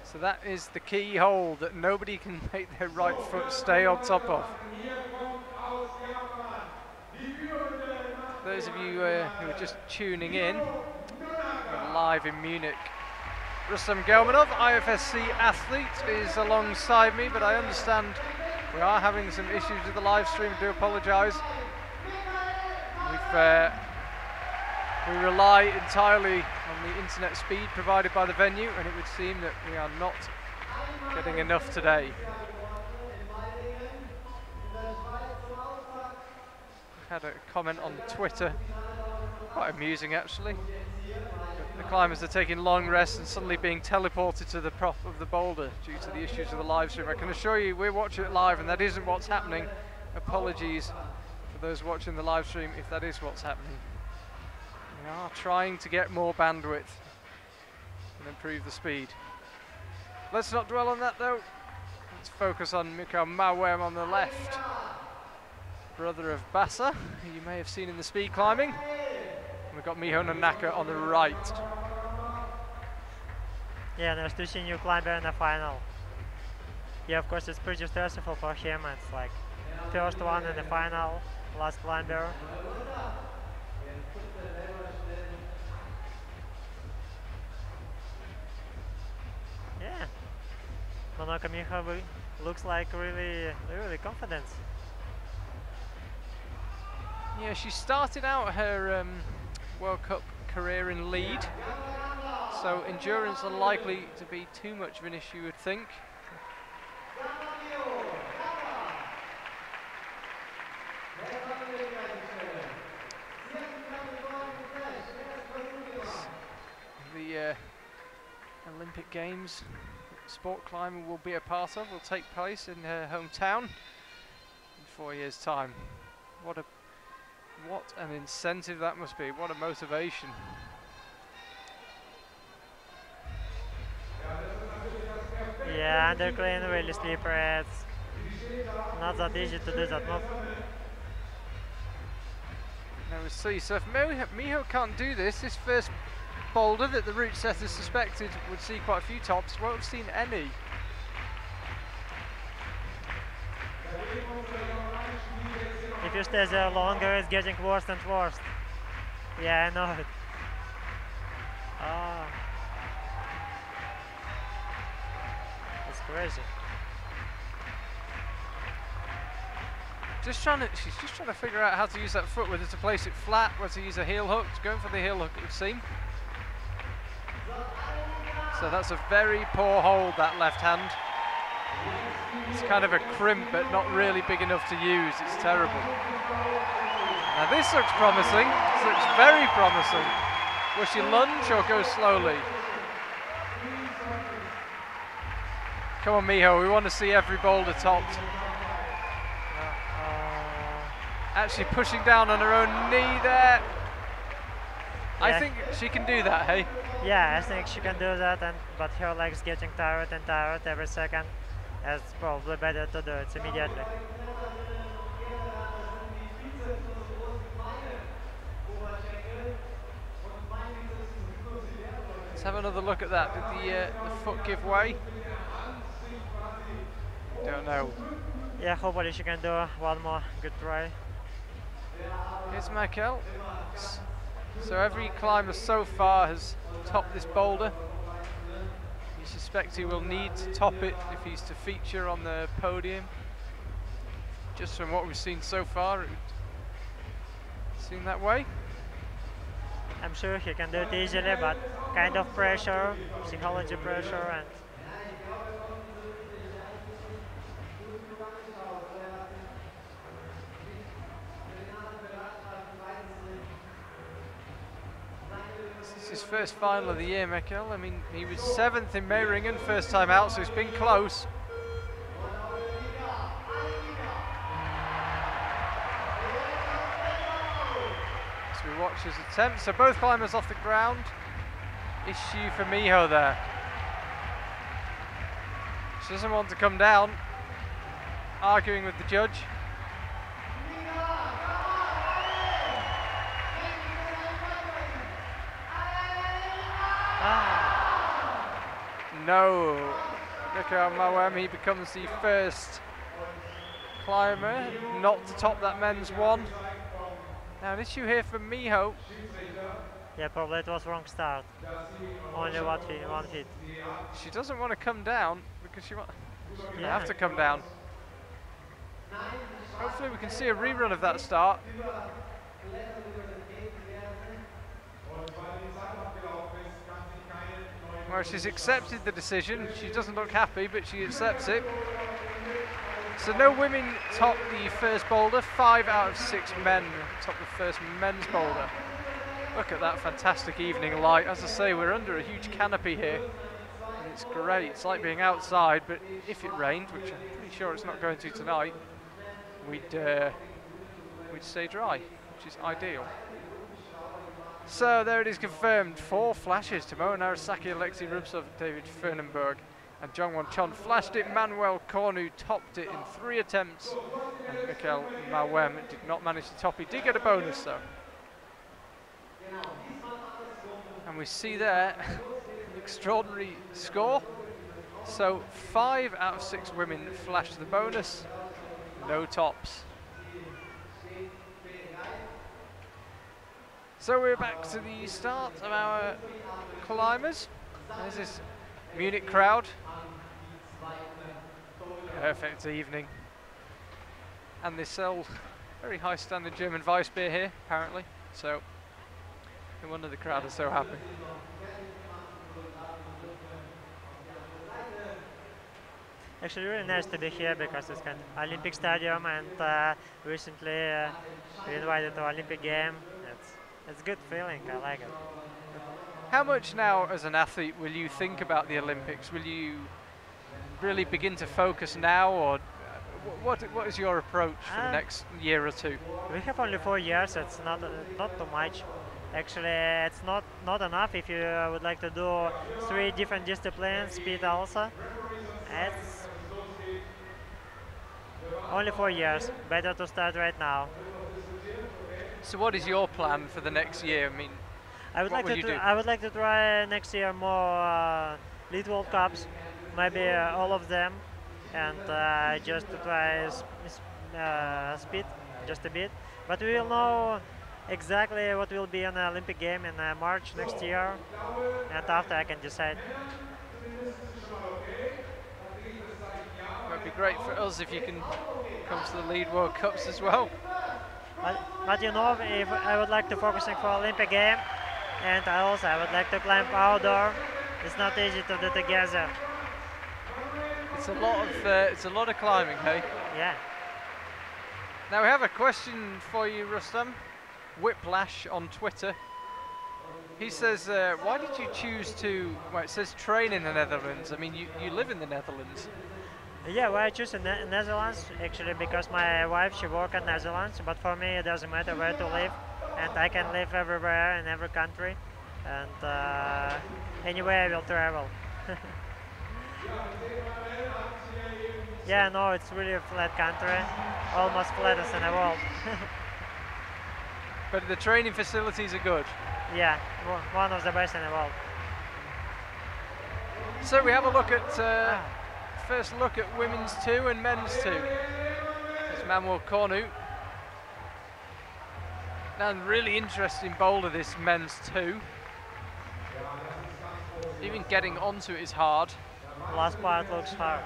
So that is the key hole that nobody can make their right foot stay on top of. Those of you who are just tuning in, we're live in Munich. Rustam Gelmanov, IFSC athlete, is alongside me, but I understand we are having some issues with the live stream. I do apologise. We rely entirely on the internet speed provided by the venue, and it would seem that we are not getting enough today. I had a comment on Twitter, quite amusing actually. The climbers are taking long rests and suddenly being teleported to the prop of the boulder due to the issues of the live stream. I can assure you we're watching it live and that isn't what's happening. Apologies for those watching the live stream if that is what's happening. We are trying to get more bandwidth and improve the speed. Let's not dwell on that though. Let's focus on Mikhail Mawem on the left. Brother of Bassa, who you may have seen in the speed climbing. We've got Miho Nanaka on the right. Yeah, there's two senior climber in the final. Yeah, of course it's pretty stressful for him. It's like first one in the final, last climber. Yeah, Monoka Miho looks like really confident. Yeah, she started out her World Cup career in lead, so endurance unlikely to be too much of an issue, you would think. The Olympic Games sport climbing will be a part of will take place in her hometown in 4 years' time. What an incentive that must be, what a motivation. Yeah, underclean really slippery, it's not that easy to do that move. Now we'll see, so if Miho can't do this first boulder that the route setters suspected would see quite a few tops, won't have seen any. If you stay there longer, it's getting worse and worse. Yeah, I know it. Oh. It's crazy. She's just trying to figure out how to use that foot, whether to place it flat, whether to use a heel hook. She's going for the heel hook, it would seem. So that's a very poor hold, that left hand. It's kind of a crimp, but not really big enough to use. It's terrible. Now this looks promising. This looks very promising. Will she lunge or go slowly? Come on, Miho, we want to see every boulder topped. Actually pushing down on her own knee there. Yeah. I think she can do that, hey? Yeah, I think she can do that, but her legs getting tired and tired every second. It's probably better to do it immediately. Let's have another look at that. Did the foot give way? Don't know. Yeah, hopefully she can do one more good try. Here's Michael. So every climber so far has topped this boulder. You suspect he will need to top it if he's to feature on the podium. Just from what we've seen so far, it seemed that way. I'm sure he can do it easily, but kind of pressure, psychology pressure, and his first final of the year, Mikkel. I mean, he was 7th in Meiringen, first time out, so he's been close. So we watch his attempt. So both climbers off the ground. Issue for Miho there. She doesn't want to come down. Arguing with the judge. No, look at Mawem, he becomes the first climber not to top that men's one. Now an issue here for Miho. Yeah, probably it was wrong start. Only one hit. She doesn't want to come down because she have to come down. Hopefully we can see a rerun of that start. Well, she's accepted the decision. She doesn't look happy, but she accepts it. So no women top the first boulder. 5 out of 6 men top the first men's boulder. Look at that fantastic evening light. As I say, we're under a huge canopy here. And it's great. It's like being outside, but if it rained, which I'm pretty sure it's not going to tonight, we'd stay dry, which is ideal. So there it is confirmed. 4 flashes. Tomoe Narasaki, Alexei Rubtsov, David Fernenberg and Jongwon Chon flashed it. Manuel Cornu topped it in 3 attempts. And Mikkel Mawem did not manage to top. He did get a bonus though. And we see there an extraordinary score. So 5 out of 6 women flashed the bonus. No tops. So we're back to the start of our climbers. There's this Munich crowd. Perfect evening. And they sell very high standard German Weissbier here, apparently. So no wonder the crowd is so happy. Actually, really nice to be here because it's kind of Olympic stadium, and recently we invited to Olympic game. It's a good feeling. I like it. How much now, as an athlete, will you think about the Olympics? Will you really begin to focus now, or what is your approach for the next year or two? We have only 4 years. It's not too much. Actually, it's not enough if you would like to do 3 different disciplines, speed also. It's only 4 years. Better to start right now. So what is your plan for the next year? I mean, I would like to try next year more Lead World Cups, maybe all of them, and just to try speed just a bit. But we will know exactly what will be an Olympic game in March next year, and after I can decide. It would be great for us if you can come to the Lead World Cups as well. But you know, if I would like to focusing for Olympic game, and I would like to climb outdoor. It's not easy to do together. It's a lot of climbing, hey? Yeah. Now we have a question for you, Rustam. Whiplash on Twitter. He says, why did you choose to, well, it says train in the Netherlands. I mean, you live in the Netherlands. Yeah, well, I choose the Netherlands actually because my wife, she works in Netherlands, but for me it doesn't matter where to live, and I can live everywhere in every country, and anywhere I will travel. Yeah, no, it's really a flat country, almost flattest in the world. But the training facilities are good. Yeah, one of the best in the world. So we have a look at first look at women's 2 and men's 2. It's Manuel Cornu. Now, really interesting boulder, this men's 2. Even getting onto it is hard. Last part looks hard.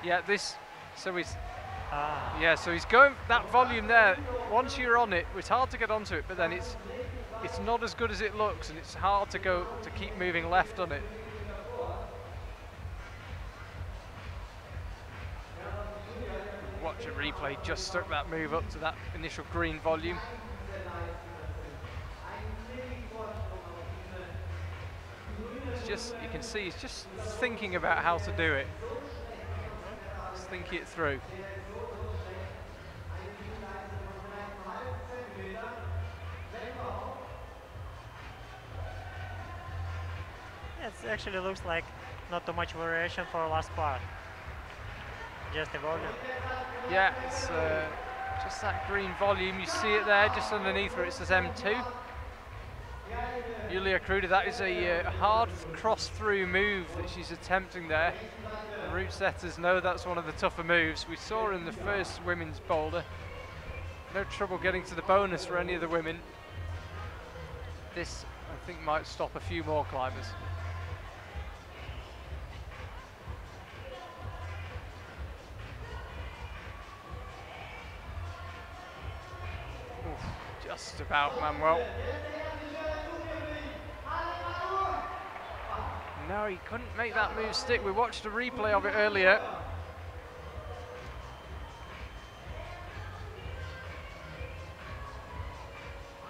Yeah, so he's going that volume there. Once you're on it, it's hard to get onto it, but then it's not as good as it looks, and it's hard to keep moving left on it. Watch a replay, just stuck that move up to that initial green volume. It's just, you can see he's just thinking about how to do it. Just think it through. It actually looks like not too much variation for last part. Just the volume. Yeah, it's just that green volume. You see it there, just underneath where it says M2. Julia Kruder, that is a hard cross-through move that she's attempting there. The route setters know that's one of the tougher moves. We saw in the first women's boulder. No trouble getting to the bonus for any of the women. This, I think, might stop a few more climbers. Just about, Manuel. No, he couldn't make that move stick. We watched a replay of it earlier.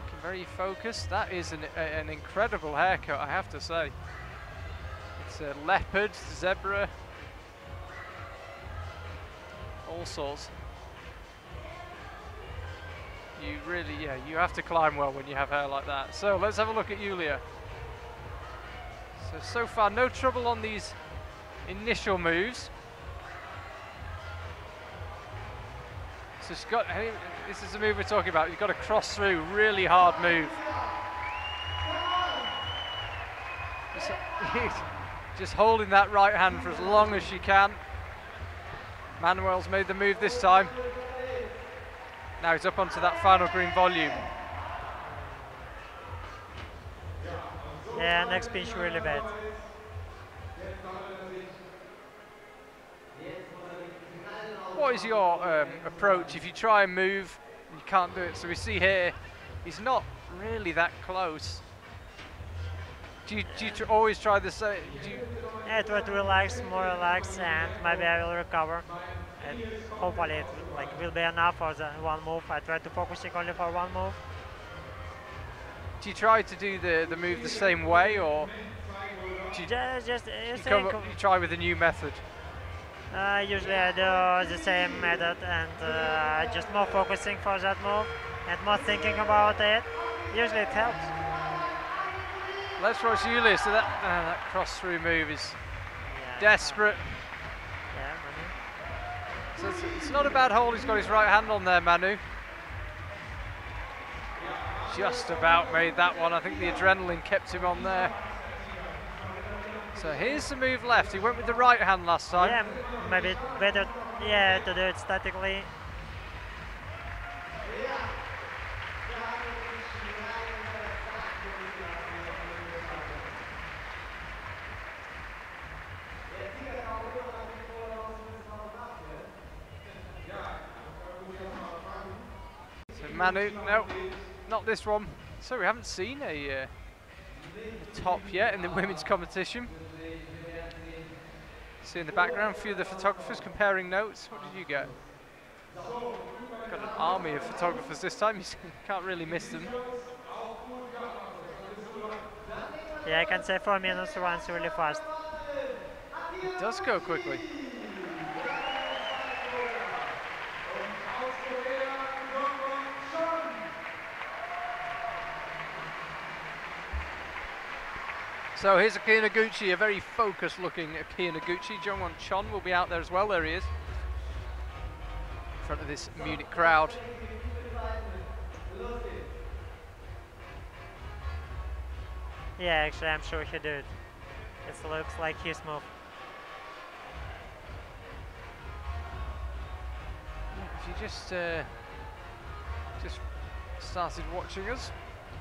Looking very focused. That is an incredible haircut, I have to say. It's a leopard, zebra, all sorts. You really, you have to climb well when you have hair like that. So let's have a look at Julia. So far, no trouble on these initial moves. So she's got, this is the move we're talking about. You've got to cross through, really hard move. Just holding that right hand for as long as she can. Manuel's made the move this time. Now he's up onto that final green volume. Yeah, next pinch really bad. What is your approach if you try and move and you can't do it? So we see here, he's not really that close. Do you always try the same? Yeah, try to relax, more relax, and maybe I will recover. And hopefully it will be enough for the one move. I try to focus only for one move. Do you try to do the move the same way, or do you try with a new method? Usually I do the same method, and just more focusing for that move and more thinking about it. Usually it helps. Let's watch Julia. So that cross-through move is desperate. Yeah, So it's not a bad hold. He's got his right hand on there, Manu. Just about made that one. I think the adrenaline kept him on there. So here's the move left. He went with the right hand last time. Yeah, maybe better, to do it statically. So Manu, no, not this one. So we haven't seen a top yet in the women's competition. See in the background a few of the photographers comparing notes. What did you get? Got an army of photographers this time. You can't really miss them. Yeah, I can say 4 minutes runs really fast. It does go quickly. So here's Aki Noguchi, a very focused looking Aki Noguchi. Jungwon Chon will be out there as well. There he is, in front of this Munich crowd. Yeah, actually I'm sure he did. It looks like his move. If you just started watching us,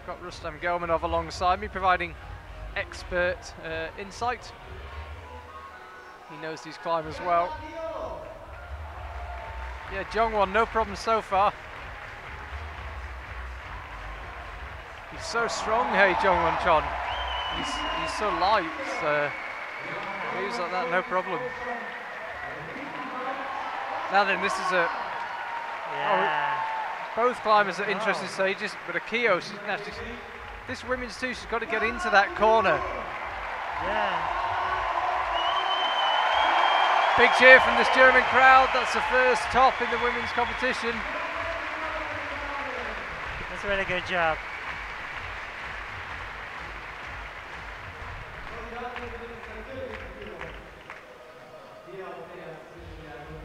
I've got Rustam Gelmanov alongside me, providing expert insight. He knows these climbers well. Yeah, Jungwon, no problem so far. He's so strong, hey, Jungwon Chon. He's so light. Moves like that, no problem. Now then, this is a... Yeah. Both climbers at interesting stages, but Akio, this women's too, she's got to get into that corner. Yeah. Big cheer from this German crowd. That's the first top in the women's competition. That's a really good job.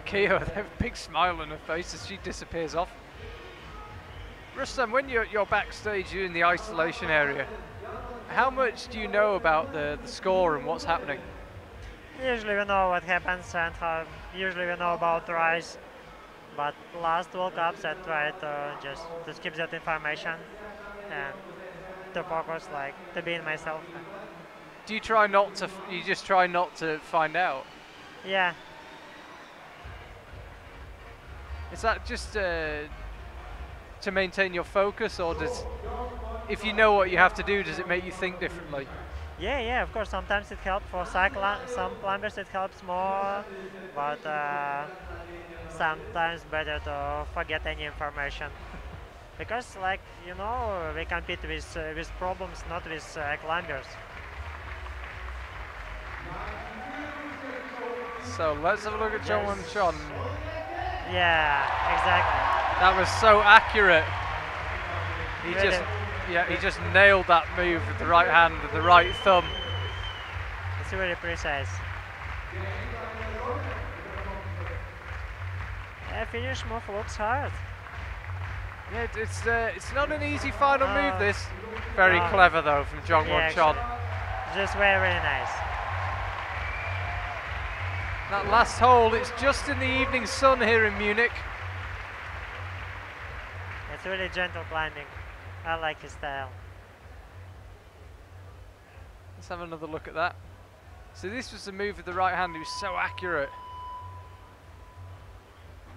Akio, they have a big smile on her face as she disappears off. Rustam, when you're backstage, you're in the isolation area, how much do you know about the score and what's happening? Usually we know what happens and usually we know about the rise, but last World Cups I try to just to skip that information and to focus, like to be in myself. Do you try not to? You just try not to find out? Yeah. Is that just to maintain your focus, or does, if you know what you have to do, does it make you think differently? Yeah, of course. Sometimes it helps for some climbers. It helps more, but sometimes better to forget any information because, like you know, we compete with problems, not with climbers. So let's have a look at Jungwon Chon. Yeah, exactly. That was so accurate. He Really? just nailed that move with the right hand, with the right thumb. It's really precise. Yeah, finish move looks hard. Yeah, it's not an easy final move. This very clever though from Jungwon Chon. Just very nice. That last hole, it's just in the evening sun here in Munich. It's really gentle climbing. I like his style. Let's have another look at that. So this was the move with the right hand. He was so accurate.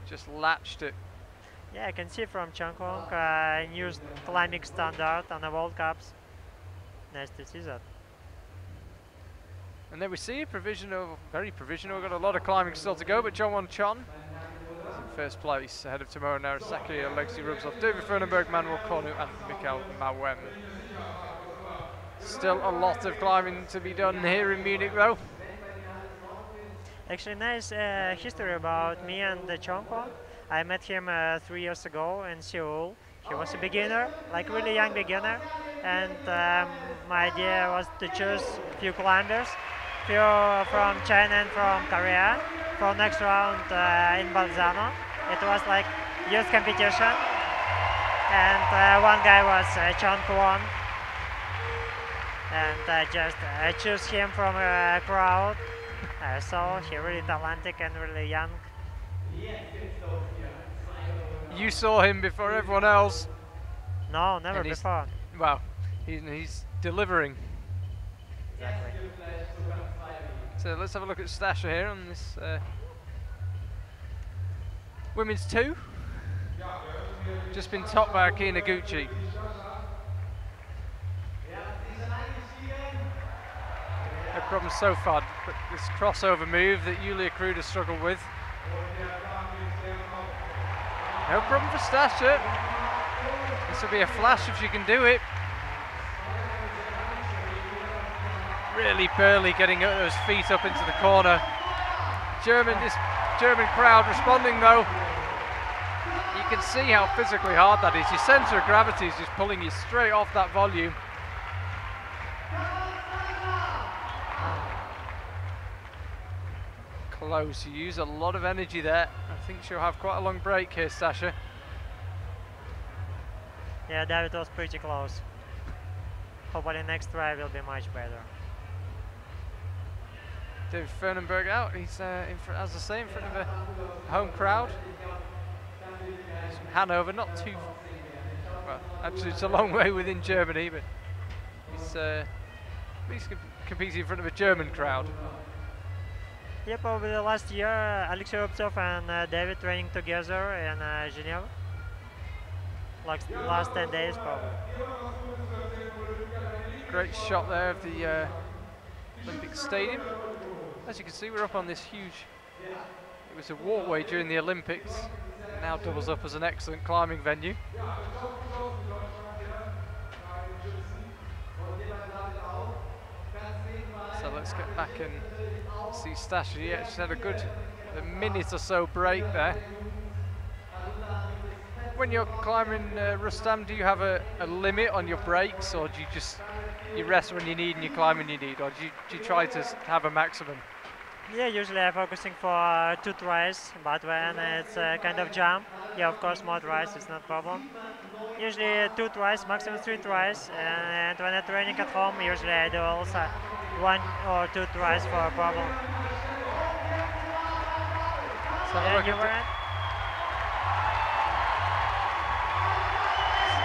Just latched it. Yeah, I can see from Chungkwon new climbing standard on the World Cups. Nice to see that. And then we see a provisional, very provisional. We've got a lot of climbing still to go, but Jungwon Chon is in first place ahead of Tomoe Narasaki, Alexei Rubzov, David Fernenberg, Manuel Cornu, and Mikkel Mawem. Still a lot of climbing to be done here in Munich, though. Actually, nice history about me and Chungkwon. I met him 3 years ago in Seoul. He was a beginner, like really young beginner, and my idea was to choose few climbers, few from China and from Korea for next round in Bolzano. It was like youth competition, and one guy was Chungkwon, and I choose him from a crowd. I saw he really talented and really young. You saw him before everyone else. No, never before. Well, he's delivering. Exactly. So let's have a look at Stasha here on this women's 2. Just been topped by Aki Noguchi. No problem so far, but this crossover move that Yulia Kruder struggled with. No problem for Stasha. This will be a flash if she can do it. really barely getting those feet up into the corner. This German crowd responding though. You can see how physically hard that is. Your centre of gravity is just pulling you straight off that volume. Close, you use a lot of energy there. I think she'll have quite a long break here, Stasha. Yeah, David was pretty close. Hopefully next try will be much better. David Fernenberg out. He's as I say, in front of a home crowd. He's from Hanover, not too well. Actually, it's a long way within Germany, but he's competing in front of a German crowd. Yeah, probably the last year, Alexei Rubtsov and David training together in Geneva. Like last 10 days, probably. Great shot there of the Olympic Stadium. As you can see, we're up on this huge, it was a walkway during the Olympics, it now doubles up as an excellent climbing venue. So let's get back and see Stasha. Yeah, she's had a minute or so break there. When you're climbing Rustam, do you have a limit on your breaks, or do you rest when you need and you climb when you need, or do you try to have a maximum? Yeah, usually I'm focusing for 2 tries, but when it's a kind of jump, yeah, of course more tries is not a problem. Usually 2 tries, maximum 3 tries, and when I'm training at home, usually I do also 1 or 2 tries for a problem.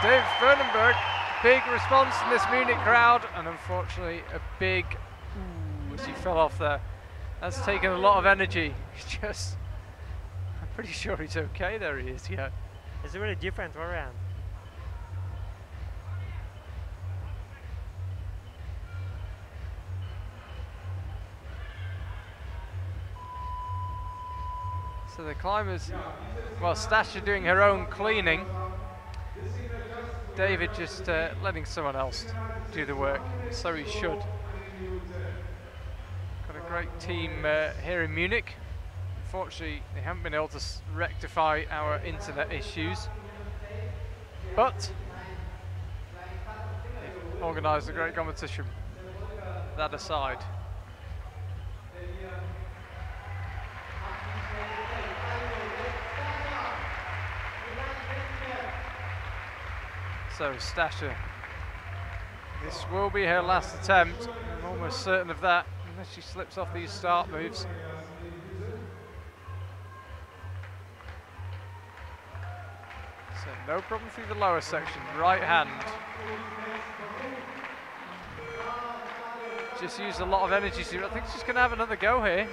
Dave Fernenberg, big response from this Munich crowd, and unfortunately a big ooh as he fell off there. That's taken a lot of energy. I'm pretty sure he's okay. There he is, yeah. It's a really different variant. So the climbers, well, Stasha doing her own cleaning. David just letting someone else do the work, so he should. Got a great team here in Munich. Unfortunately, they haven't been able to rectify our internet issues, but they've organised a great competition. That aside. So Stasha, this will be her last attempt. I'm almost certain of that, unless she slips off these start moves. So no problem through the lower section, right hand. Just used a lot of energy, so I think she's going to have another go here.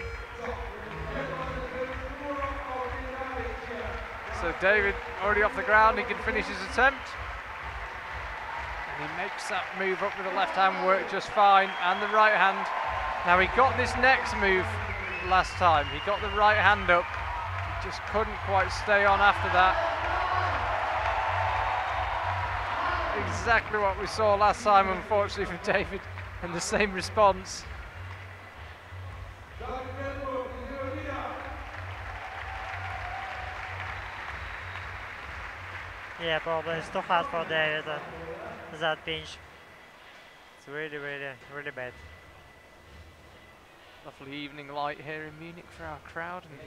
So David already off the ground, he can finish his attempt. He makes that move up with the left hand work just fine, and the right hand. Now he got this next move last time. He got the right hand up. He just couldn't quite stay on after that. Exactly what we saw last time, unfortunately, for David, and the same response. Yeah, probably it's too hard for David. That pinch. It's really, really, really bad. Lovely evening light here in Munich for our crowd, and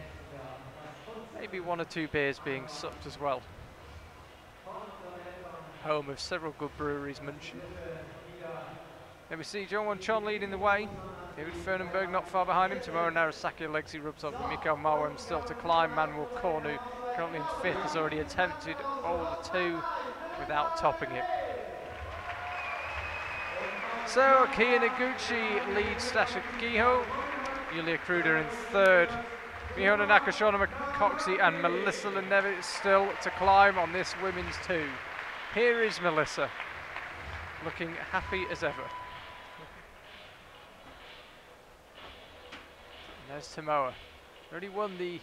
maybe 1 or 2 beers being supped as well. Home of several good breweries, Munchen. Then we see John Won-Chon leading the way. David Fernenberg not far behind him. Tomorrow Narasaki, Alexei Rubtsov, and Mikko Mawem still to climb. Manuel Cornu currently in 5th, has already attempted all the 2 without topping it. So Kia Noguchi leads Stasha Giho, Yulia Kruder in 3rd, Mihona Nakashona McCoxey and Melissa Lenevitz still to climb on this women's 2. Here is Melissa, looking happy as ever. And there's Tomoa, already won the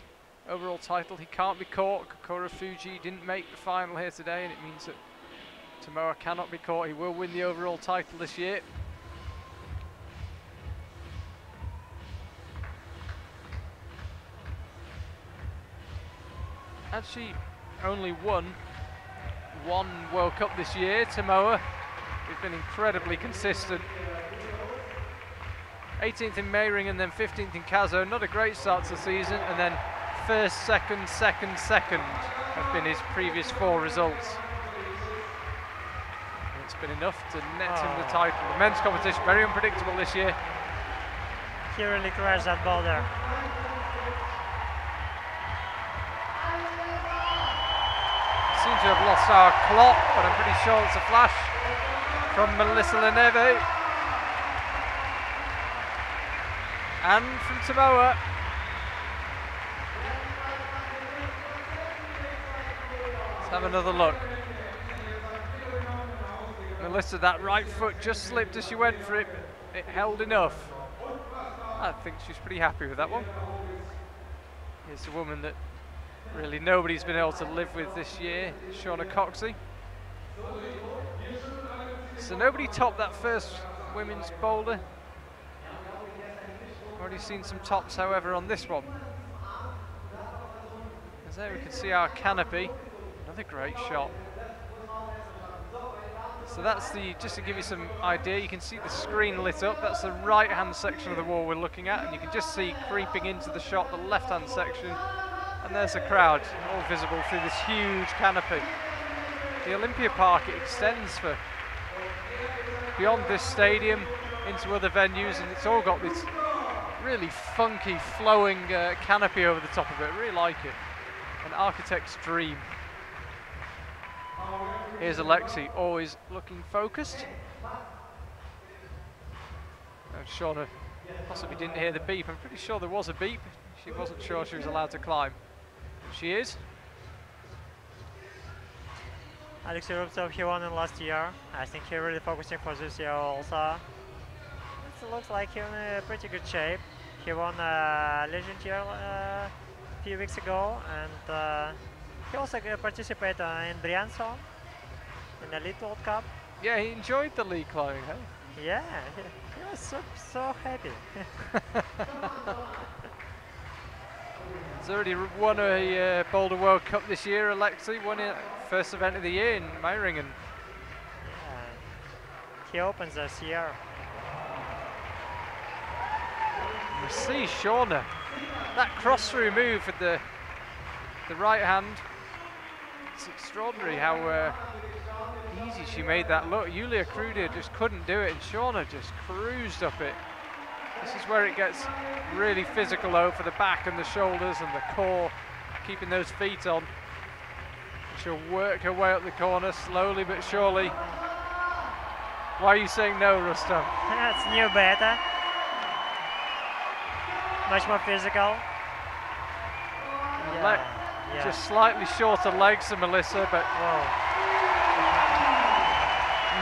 overall title. He can't be caught. Kokoro Fuji didn't make the final here today, and it means that Tomoa cannot be caught. He will win the overall title this year. actually only won one World Cup this year, Timoa. He's been incredibly consistent. 18th in Meiringen and then 15th in Kazo. Not a great start to the season, and then first, second, second, second have been his previous 4 results. And it's been enough to net him the title. The men's competition, very unpredictable this year. He really crashed that boulder. Seems to have lost our clock, but I'm pretty sure it's a flash from Melissa Leneve. And from Timoa. Let's have another look. Melissa, that right foot just slipped as she went for it. It held enough. I think she's pretty happy with that one. Here's a woman that really nobody's been able to live with this year, Shauna Coxey. So nobody topped that first women's boulder. Already seen some tops, however, on this one. As there we can see our canopy. Another great shot. So that's the, just to give you some idea, you can see the screen lit up. That's the right-hand section of the wall we're looking at, and you can just see creeping into the shot the left-hand section. And there's a crowd, all visible through this huge canopy. The Olympia Park, it extends for beyond this stadium into other venues, and it's all got this really funky, flowing canopy over the top of it. I really like it. An architect's dream. Here's Alexei, always looking focused. And Shauna possibly didn't hear the beep. I'm pretty sure there was a beep. She wasn't sure she was allowed to climb. She is. Alexei Rubtsov, he won in last year. I think he's really focusing for this year also. It looks like he's in a pretty good shape. He won a Legend year a few weeks ago, and he also participated in Briançon in the Elite World Cup. Yeah, he enjoyed the lead climbing, hey? Yeah, he was so happy. He's already won a Boulder World Cup this year, Alexei. Won it first event of the year in Meiringen. Yeah, he opens this year. You see Shauna, that cross-through move with the right hand. It's extraordinary how easy she made that look. Julia Kruder just couldn't do it, and Shauna just cruised up it. This is where it gets really physical though, for the back and the shoulders and the core, keeping those feet on. She'll work her way up the corner slowly but surely. Why are you saying no, Rustam? That's new beta. Much more physical. Yeah. Just slightly shorter legs than Melissa, but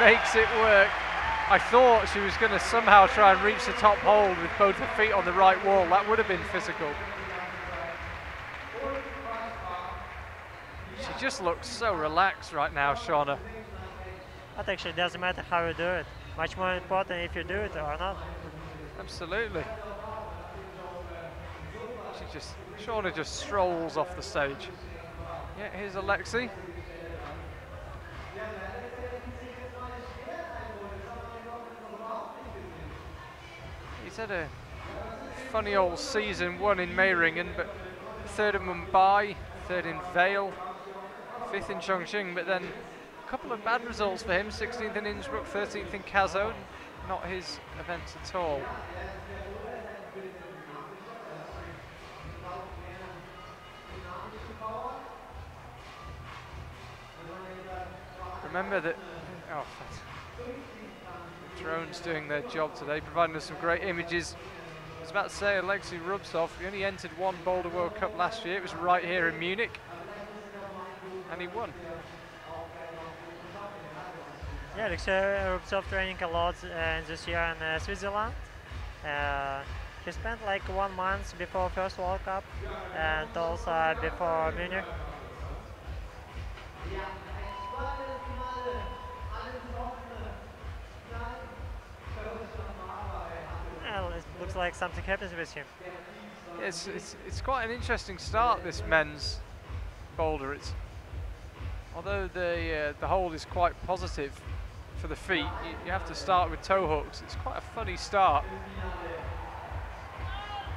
makes it work. I thought she was going to somehow try and reach the top hold with both her feet on the right wall. That would have been physical. She just looks so relaxed right now, Shauna. But actually, it doesn't matter how you do it. Much more important if you do it or not. Absolutely. Shauna just strolls off the stage. Yeah, here's Alexei. He's had a funny old season, one in Meiringen, but third in Mumbai, third in Vale, fifth in Chongqing, but then a couple of bad results for him, 16th in Innsbruck, 13th in Kazo, not his event at all. Remember that, the drones doing their job today, providing us some great images. I was about to say, Alexei Rubtsov, he only entered one Boulder World Cup last year. It was right here in Munich, and he won. Yeah, Alexei Rubtsov training a lot this year in Switzerland. He spent like 1 month before first World Cup and also before Munich. Well, it looks like something happens with him. It's quite an interesting start, this men's boulder. It's although the hold is quite positive for the feet, you have to start with toe hooks. It's quite a funny start.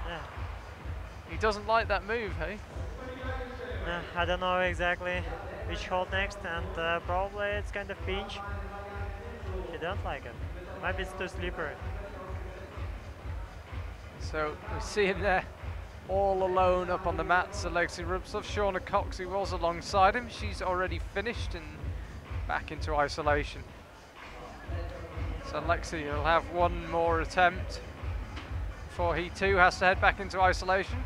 Yeah. He doesn't like that move, hey? No, I don't know exactly which hold next, and probably it's kind of pinch. He don't like it. Maybe it's too slippery. So we see him there all alone up on the mats. Alexei Rubtsov. Shauna Cox, who was alongside him, she's already finished and back into isolation. So Alexei will have one more attempt before he too has to head back into isolation.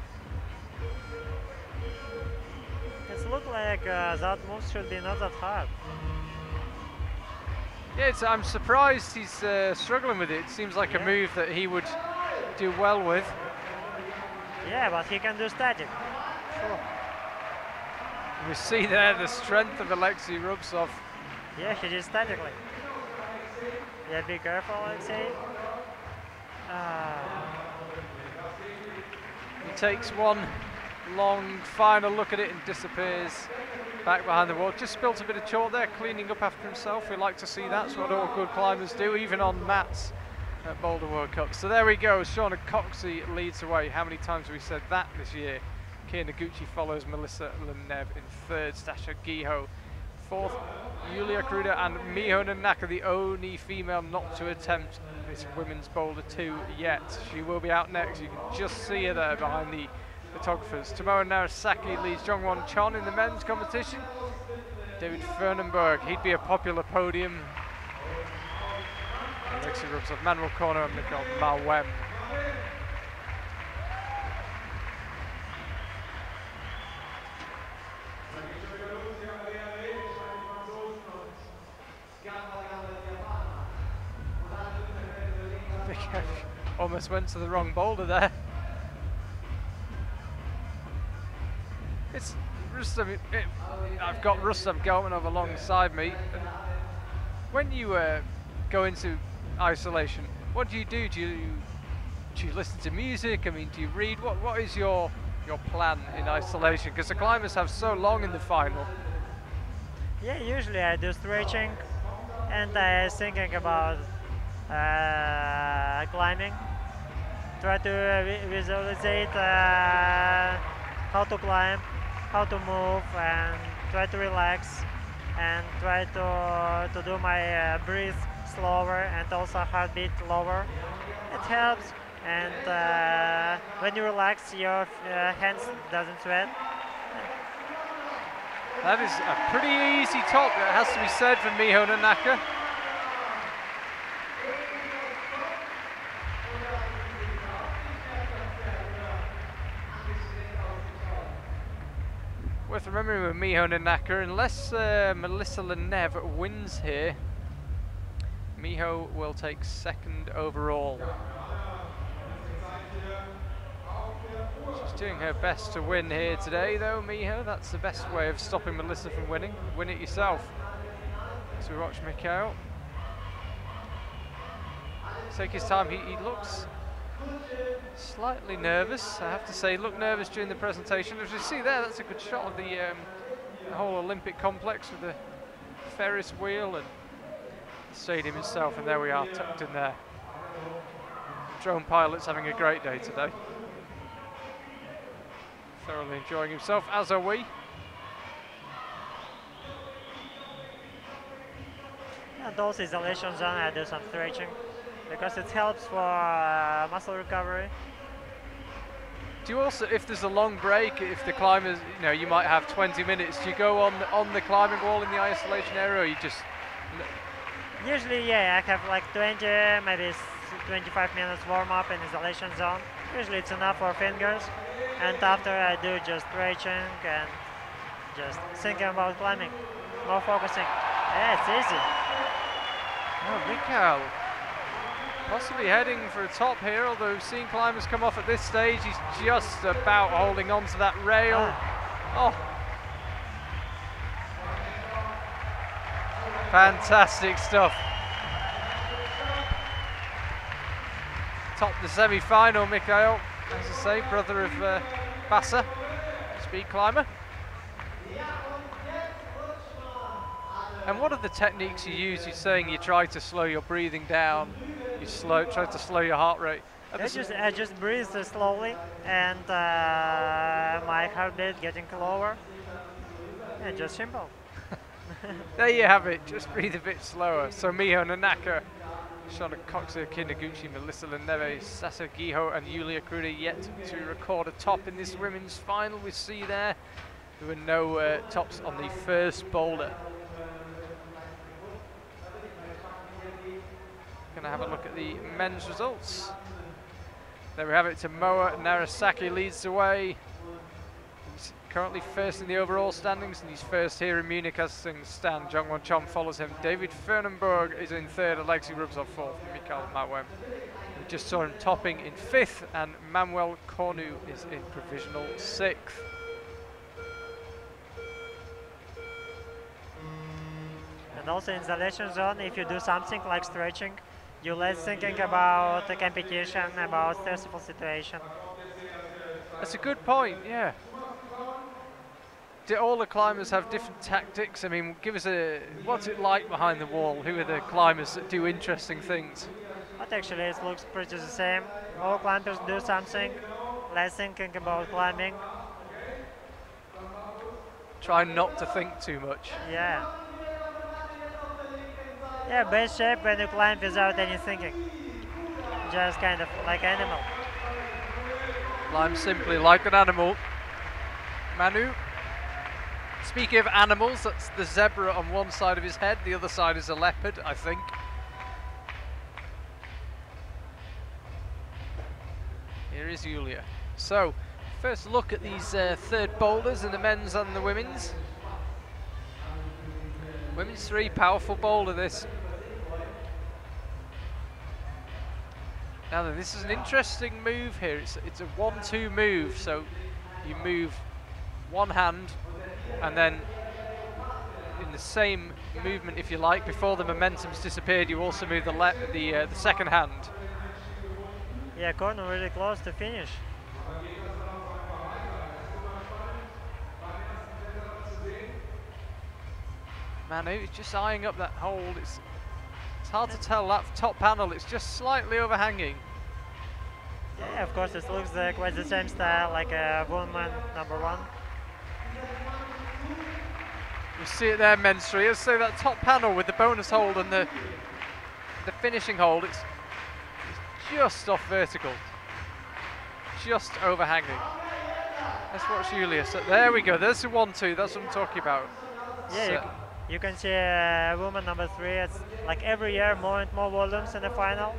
It looks like that move should be not that hard. Yeah, I'm surprised he's struggling with it. It seems like a move that he would do well with. Yeah, but he can do static. Sure. We see there the strength of Alexei Rubtsov. Yeah, he did statically. Yeah, be careful, Alexei. He takes one long final look at it and disappears back behind the wall. Just spilt a bit of chalk there, cleaning up after himself. We like to see that's what all good climbers do, even on mats at Boulder World Cup. So there we go, Shauna Coxey leads away. How many times have we said that this year? Kia Noguchi follows Melissa Lenev in third, Stasha Giho fourth, Yulia Kruder and Miho Nanaka, the only female not to attempt this women's boulder 2 yet. She will be out next. You can just see her there behind the photographers. Tomoe Narasaki leads Jongwon Chon in the men's competition. David Fernenberg, he'd be a popular podium. Alexei Rubtsov, Manuel Corner and Mikhail Mawem. Almost went to the wrong boulder there. It's Rustam. I've got Rustam Galmanov alongside me. When you go into isolation, what do you do? Do you listen to music? I mean, do you read? What is your plan in isolation? Because the climbers have so long in the final. Yeah, usually I do stretching, and I thinking about climbing. Try to visualize how to climb, how to move, and try to relax, and try to do my breath slower and also heartbeat lower. It helps, and when you relax, your hands doesn't sweat. That is a pretty easy top, it has to be said, for Miho Nanaka. Worth remembering with Miho Nanaka, unless Melissa Lenev wins here, Miho will take second overall. She's doing her best to win here today though, Miho. That's the best way of stopping Melissa from winning. Win it yourself. So we watch Mikhail. Take his time, he looks slightly nervous, I have to say. Looked nervous during the presentation. As you see there, that's a good shot of the whole Olympic complex with the Ferris wheel and the stadium itself, and there we are, tucked in there. Drone pilot's having a great day today. Thoroughly enjoying himself, as are we. And those isolation zone, I do some stretching because it helps for muscle recovery. Do you also, if there's a long break, if the climbers, you might have 20 minutes, do you go on the climbing wall in the isolation area, or you just? Usually, yeah, I have like 20, maybe 25 minutes warm up in isolation zone. Usually it's enough for fingers, and after I do just stretching and just thinking about climbing, more focusing. Yeah, it's easy. Oh, Mikhail possibly heading for a top here, although we've seen climbers come off at this stage. He's just about holding on to that rail. Oh, fantastic stuff. Top the semi-final, Mikhail, as I say, brother of Bassa, speed climber. And what are the techniques you use? You're saying you try to slow your breathing down, you try to slow your heart rate. I just breathe slowly, and my heartbeat getting lower. And just simple. There you have it, just breathe a bit slower. So Miho Nanaka, Shona Coxer, Kinaguchi, Melissa Leneve, Sasa Giho and Yulia Kruder yet to record a top in this women's final. We see there were no tops on the first boulder. Going to have a look at the men's results. There we have it. Tomoa Narasaki leads the way. He's currently first in the overall standings, and he's first here in Munich as Stan. Jongwon Chom follows him. David Fernenberg is in third, Alexei Rubzov fourth, Mikhail Mawem. We just saw him topping in fifth, and Manuel Cornu is in provisional sixth. And also in the lesson zone, if you do something like stretching, you're less thinking about the competition, about stressful situation. That's a good point, yeah. Do all the climbers have different tactics? I mean, give us what's it like behind the wall? Who are the climbers that do interesting things? But actually it looks pretty the same. All climbers do something, less thinking about climbing. Try not to think too much. Yeah. Yeah, best shape when you climb without any thinking. Just kind of like animal. Climb simply like an animal. Manu. Speaking of animals, that's the zebra on one side of his head, the other side is a leopard, I think. Here is Yulia. So, first look at these third boulders in the men's and the women's. Women's 3, powerful boulder this. Now then, this is an interesting move here. It's a 1-2 move, so you move one hand and then in the same movement, if you like, before the momentum's disappeared, you also move the second hand. Yeah, corner really close to finish. Manu is just eyeing up that hold. It's hard to tell. That top panel, it's just slightly overhanging. Yeah, of course, it looks quite the same style like a woman number 1. You see it there, men's 3. So that top panel with the bonus hold and the finishing hold, it's just off vertical, just overhanging. Let's watch Julia. So there we go. There's the 1-2. That's what I'm talking about. Yeah, So you can see woman number 3. It's like every year more and more volumes in the final.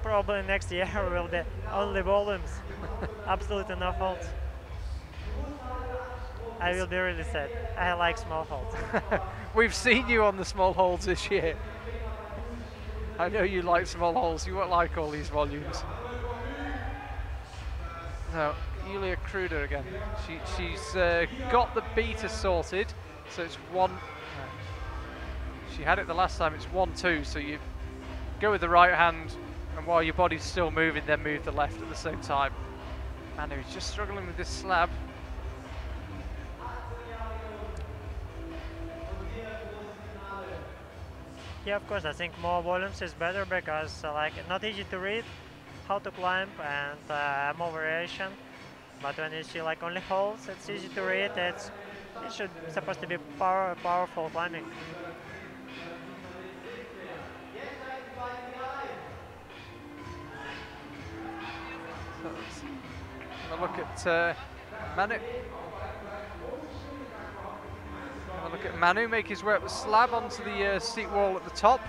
Probably next year will be only volumes. Absolutely no holds. I will be really sad. I like small holds. We've seen you on the small holds this year. I know you like small holds. You won't like all these volumes. Now, Yulia Kruder again. She's got the beta sorted, so it's 1. She had it the last time. It's 1-2. So you go with the right hand, and while your body's still moving, then move the left at the same time. Manu is just struggling with this slab. Yeah, of course, I think more volumes is better because like not easy to read how to climb and more variation. But when you see like only holes, it's easy to read. It should supposed to be powerful climbing. So let's have a look at Manu. Have a look at Manu make his way up the slab onto the seat wall at the top.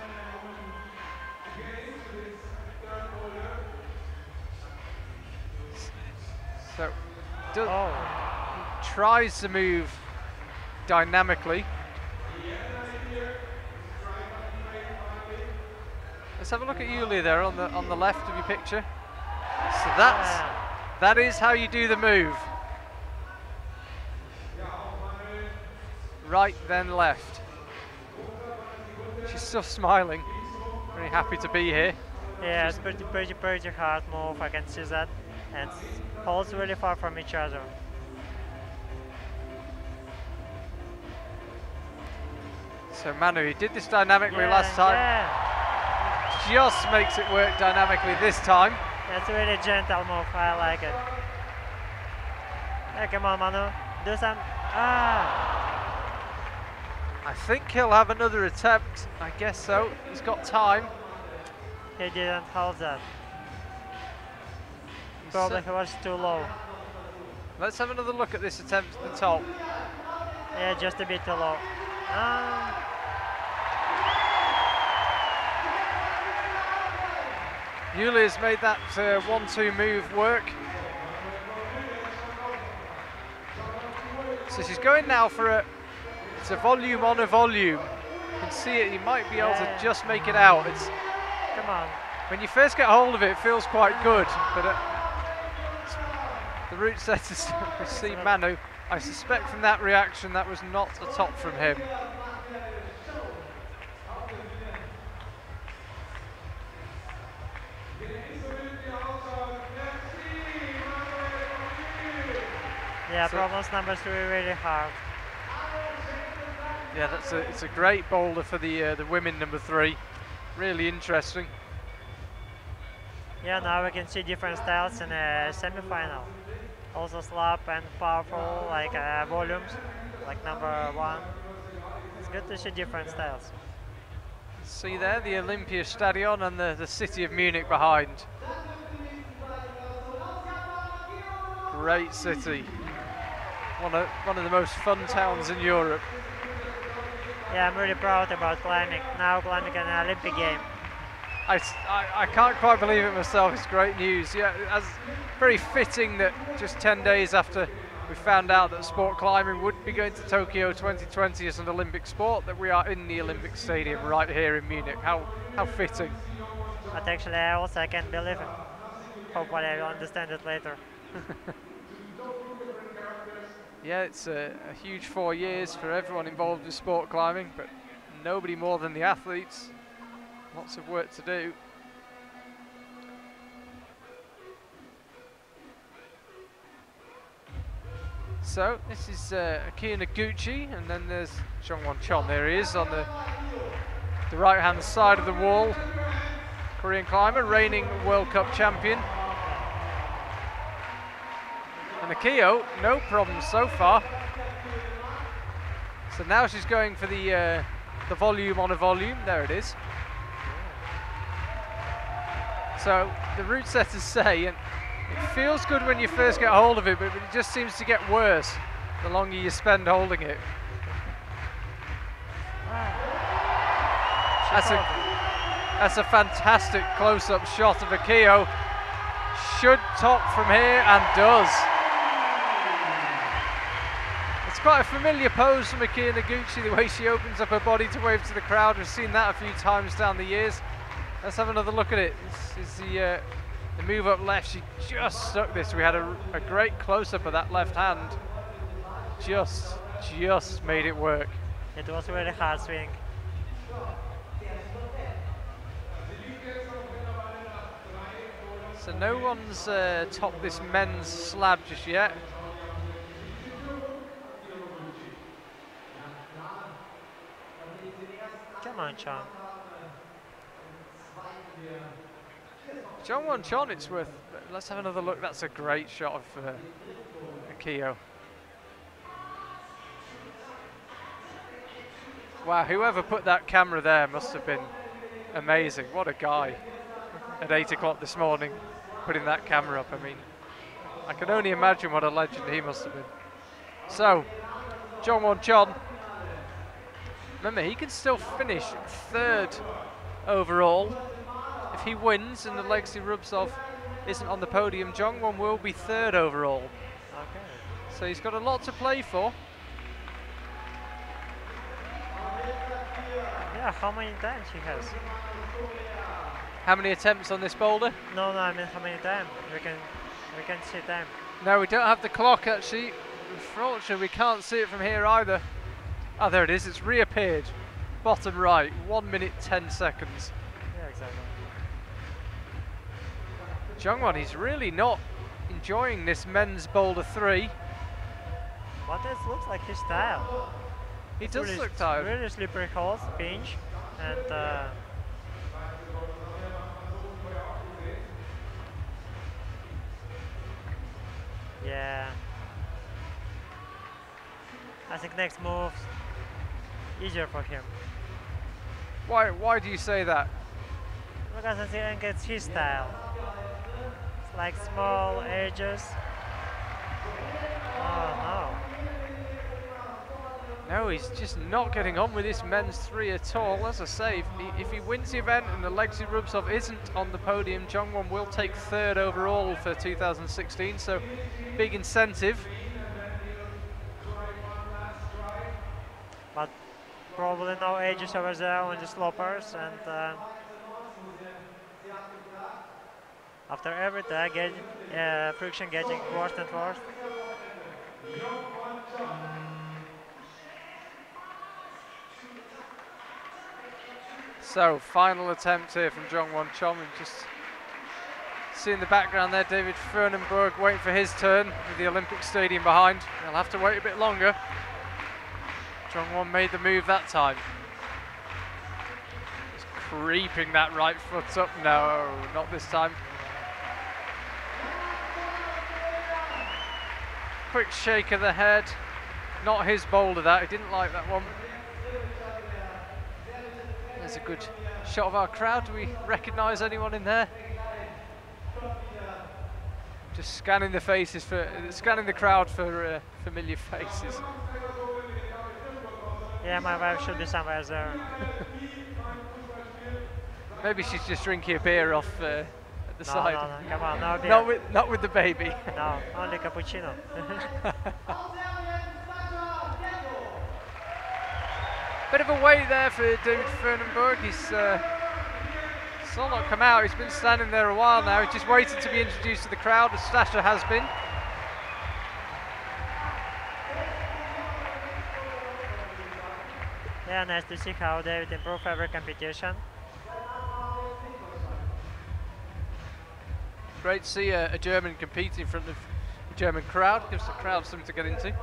So, tries to move dynamically. Let's have a look at Yulia there on the left of your picture. So that is how you do the move. Right, then left. She's still smiling, very happy to be here. Yeah, it's pretty hard move, I can see that. And holds really far from each other. So Manu, he did this dynamically last time. Just makes it work dynamically this time. That's a really gentle move. I like it. Hey, come on, Manu. Do some. I think he'll have another attempt. I guess so. He's got time. He didn't hold that. Probably he was too low. Let's have another look at this attempt at the top. Yeah, just a bit too low. Yulia's made that 1-2 move work. So she's going now for it's a volume on a volume. You can see it, you might be able to just make it out. Come on. When you first get hold of it, it feels quite good, but the root setters receive Manu. I suspect from that reaction that was not a top from him. Yeah, problems number 3 really hard. Yeah, it's a great boulder for the women number 3. Really interesting. Yeah, now we can see different styles in a semi-final. Also slap and powerful, like volumes, like number 1. It's good to see different styles. See there, the Olympia Stadion and the city of Munich behind. Great city. One of the most fun towns in Europe. Yeah, I'm really proud about climbing. Now climbing an Olympic game. I can't quite believe it myself. It's great news. Yeah, it's very fitting that just 10 days after we found out that sport climbing would be going to Tokyo 2020 as an Olympic sport, that we are in the Olympic Stadium right here in Munich. How fitting. But actually, I can't believe it. Hopefully, I will understand it later. Yeah, it's a huge 4 years for everyone involved in sport climbing, but nobody more than the athletes. Lots of work to do. So this is Akio Noguchi, and then there's Jongwon Chon. There he is on the right-hand side of the wall. Korean climber, reigning World Cup champion. And Akio, no problem so far. So now she's going for the volume on a volume. There it is. So the root setters say, and it feels good when you first get hold of it, but it just seems to get worse the longer you spend holding it. That's a fantastic close-up shot of Akio. Should top from here, and does. It's quite a familiar pose from Akio Noguchi, the way she opens up her body to wave to the crowd. We've seen that a few times down the years. Let's have another look at it. This is the move up left. She just stuck this. We had a great close-up of that left hand. Just made it work. It was a really hard swing. So no one's topped this men's slab just yet. Come on, Chon. Jongwon Chon, it's worth. Let's have another look. That's a great shot of Akio. Wow, whoever put that camera there must have been amazing. What a guy at 8 o'clock this morning putting that camera up. I mean, I can only imagine what a legend he must have been. So, Jongwon Chon, remember, he can still finish 3rd overall. If he wins and the legacy Rubtsov isn't on the podium, Jongwon will be 3rd overall. Okay. So he's got a lot to play for. Yeah, how many times he has? How many attempts on this boulder? No, I mean how many times? We can see time. No, we don't have the clock actually. Unfortunately, we can't see it from here either. Oh, there it is. It's reappeared. Bottom right, 1 minute 10 seconds. Yeah, exactly. Jongwon, he's really not enjoying this men's boulder 3. But it looks like his style. He does look tired. Really slippery holes, pinch, and yeah. I think next move's easier for him. Why do you say that? Because I think it's his style. It's like small edges. Oh no. No, he's just not getting on with this men's 3 at all. As I say, if he wins the event and the legs he rubs off isn't on the podium, Jongwon will take 3rd overall for 2016, so big incentive. But probably no edges over there on the slopers, and after every tag, friction getting worse and worse. So, final attempt here from Jongwon Chom. And just see in the background there, David Fernenberg waiting for his turn with the Olympic Stadium behind. He'll have to wait a bit longer. Jongwon made the move that time. Just creeping that right foot up. No, not this time. Quick shake of the head. Not his boulder that, he didn't like that one. There's a good shot of our crowd. Do we recognise anyone in there? Just scanning the faces scanning the crowd for familiar faces. Yeah, my wife should be somewhere there. Maybe she's just drinking a beer off at the side. No, come on, no beer. Not with the baby. No, only cappuccino. Bit of a wait there for David Fernenberg. He's still not come out. He's been standing there a while now. He's just waiting to be introduced to the crowd, as Stasha has been. Yeah, nice to see how David improves every competition. Great to see a German compete in front of the German crowd. Gives the crowd something to get into.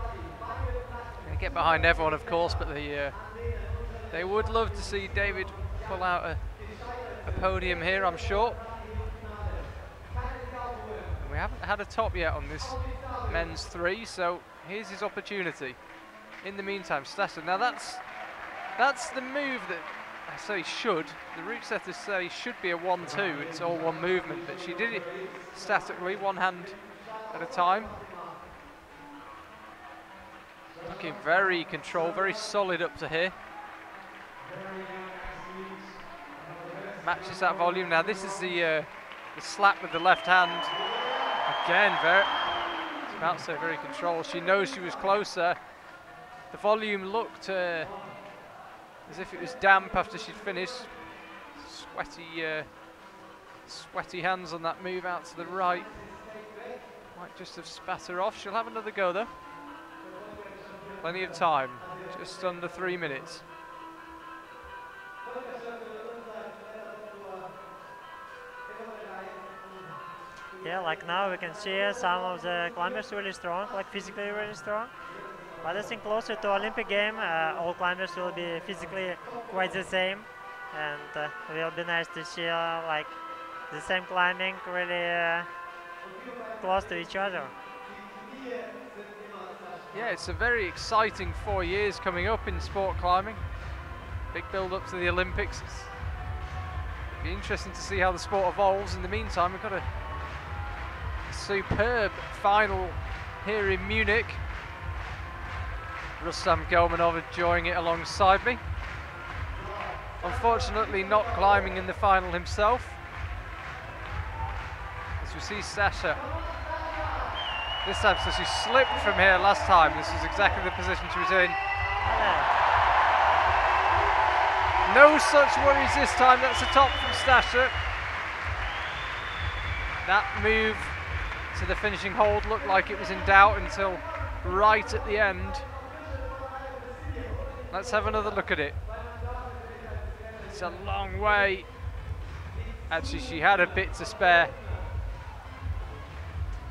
They get behind everyone, of course, but they would love to see David pull out a podium here, I'm sure. We haven't had a top yet on this men's 3, so here's his opportunity. In the meantime, Stasha. Now that's the move that I say should. The route setters say should be a 1-2. It's all one movement, but she did it statically, one hand at a time. Looking very controlled, very solid up to here. Matches that volume. Now this is the slap with the left hand. Again, I was about to say very controlled. She knows she was closer. The volume looked as if it was damp after she'd finished. Sweaty hands on that move out to the right. Might just have spat her off. She'll have another go though. Plenty of time, just under 3 minutes. Yeah, like now we can see some of the climbers really strong, like physically really strong. But I think closer to Olympic game, all climbers will be physically quite the same, and it will be nice to see like the same climbing really close to each other. Yeah, it's a very exciting 4 years coming up in sport climbing. Big build up to the Olympics. It'll be interesting to see how the sport evolves. In the meantime, we've got a superb final here in Munich. Rustam Gelmanov enjoying it alongside me. Unfortunately not climbing in the final himself. As we see Stasha. This time, so she slipped from here last time. This is exactly the position she was in. No such worries this time. That's a top from Stasha. That move to the finishing hold looked like it was in doubt until right at the end. Let's have another look at it. It's a long way. Actually, she had a bit to spare.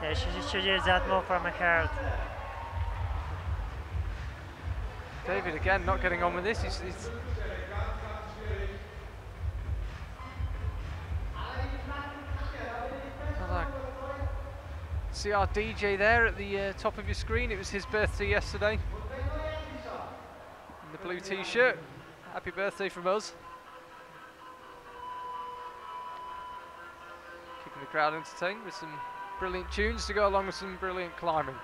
Yeah, she did that move from her heart. David again not getting on with this. He's see our DJ there at the top of your screen. It was his birthday yesterday. In the blue t-shirt. Happy birthday from us. Keeping the crowd entertained with some brilliant tunes to go along with some brilliant climbing.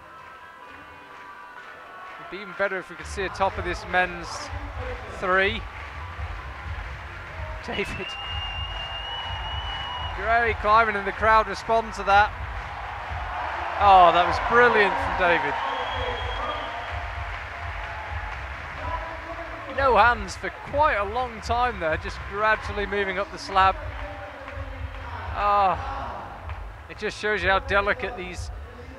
It'd be even better if we could see a top of this men's 3. David. Great climbing, and the crowd respond to that. Oh, that was brilliant from David. No hands for quite a long time there, just gradually moving up the slab. Oh, it just shows you how delicate these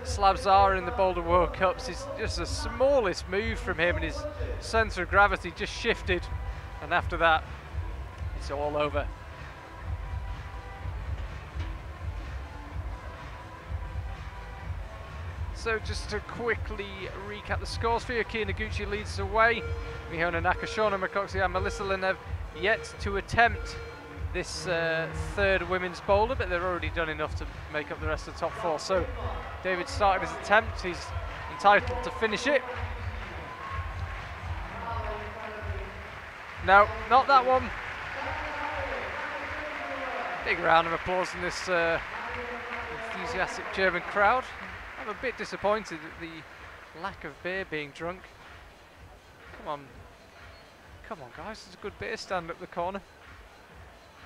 slabs are in the Boulder World Cups. It's just the smallest move from him, and his centre of gravity just shifted, and after that, it's all over. So just to quickly recap the scores for you, Kia Noguchi leads the way. Mihona Nakashona, Makoksi and Melissa Lenev yet to attempt this third women's boulder, but they've already done enough to make up the rest of the top 4. So David started his attempt, he's entitled to finish it. No, not that one. Big round of applause from this enthusiastic German crowd. I'm a bit disappointed at the lack of beer being drunk. Come on guys, there's a good beer stand up the corner.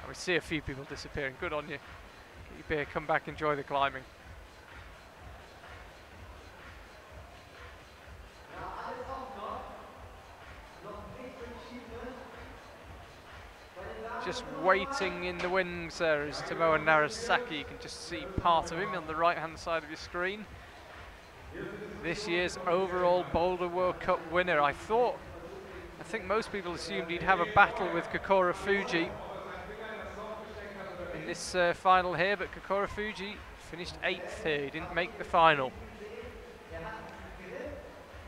Oh, we see a few people disappearing, good on you. Get your beer, come back, enjoy the climbing. Just waiting in the wings there is Tomoa Narasaki. You can just see part of him on the right hand side of your screen. This year's overall Boulder World Cup winner. I think most people assumed he'd have a battle with Kokoro Fuji in this final here, but Kokoro Fuji finished 8th here. He didn't make the final.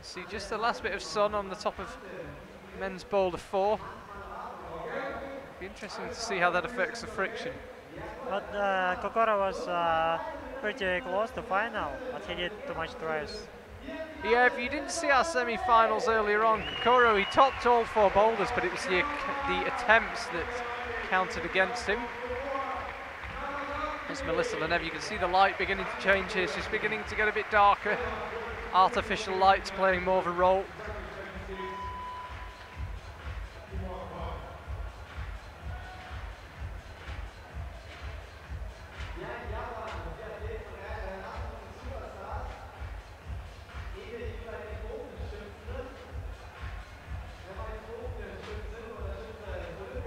See just the last bit of sun on the top of men's Boulder 4. Be interesting to see how that affects the friction. But Kokoro was pretty close to final, but he did too much tries. Yeah, if you didn't see our semi-finals earlier on, Kokoro, he topped all 4 boulders, but it was the attempts that counted against him. There's Melissa Lenev. You can see the light beginning to change here. She's beginning to get a bit darker. Artificial lights playing more of a role.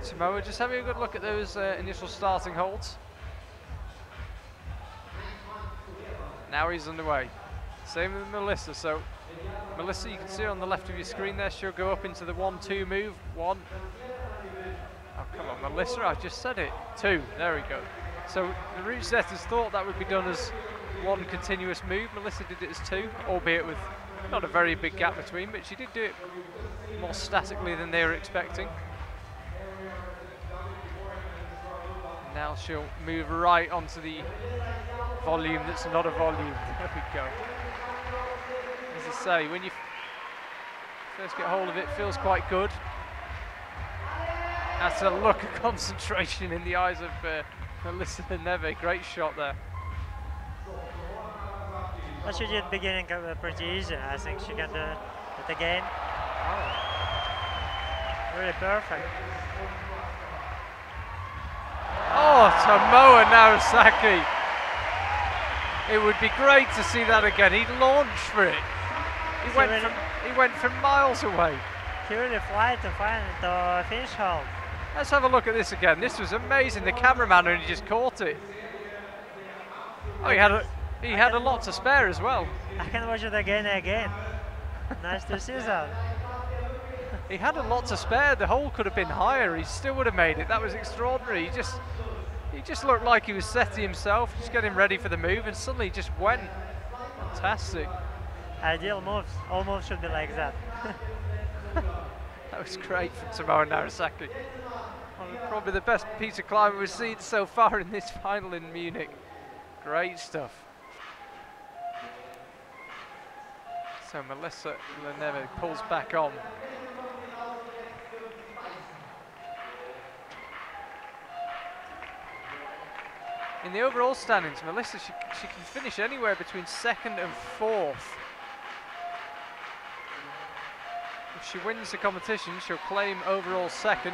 Tomoa just having a good look at those initial starting holds. Now he's underway. Same with Melissa. So Melissa, you can see her on the left of your screen there. She'll go up into the 1-2 move. 1. Oh, come on, Melissa, I just said it. 2. There we go. So the route setters thought that would be done as 1 continuous move. Melissa did it as 2, albeit with not a very big gap between, but she did do it more statically than they were expecting. Now she'll move right onto the volume that's not a volume. There we go. As I say, when you first get hold of it, it feels quite good. That's a look of concentration in the eyes of Melissa Neve. Great shot there. But she did beginning pretty easy. I think she can do it again. Oh. Really perfect. Oh, Tomoa Narasaki. It would be great to see that again. He launched for it. He went from miles away. He really fly to find the finish hold. Let's have a look at this again. This was amazing. The cameraman only just caught it. Oh, he had a lot to spare as well. I can watch it again and again. Nice to see that. He had a lot to spare. The hole could have been higher. He still would have made it. That was extraordinary. He just looked like he was setting himself, just getting ready for the move, and suddenly he just went. Fantastic. Ideal moves. All moves should be like that. That was great from Tomoe Narasaki. Probably the best piece of climbing we've seen so far in this final in Munich. Great stuff. So Melissa Leneve pulls back on. In the overall standings, Melissa, she can finish anywhere between 2nd and 4th. If she wins the competition, she'll claim overall 2nd,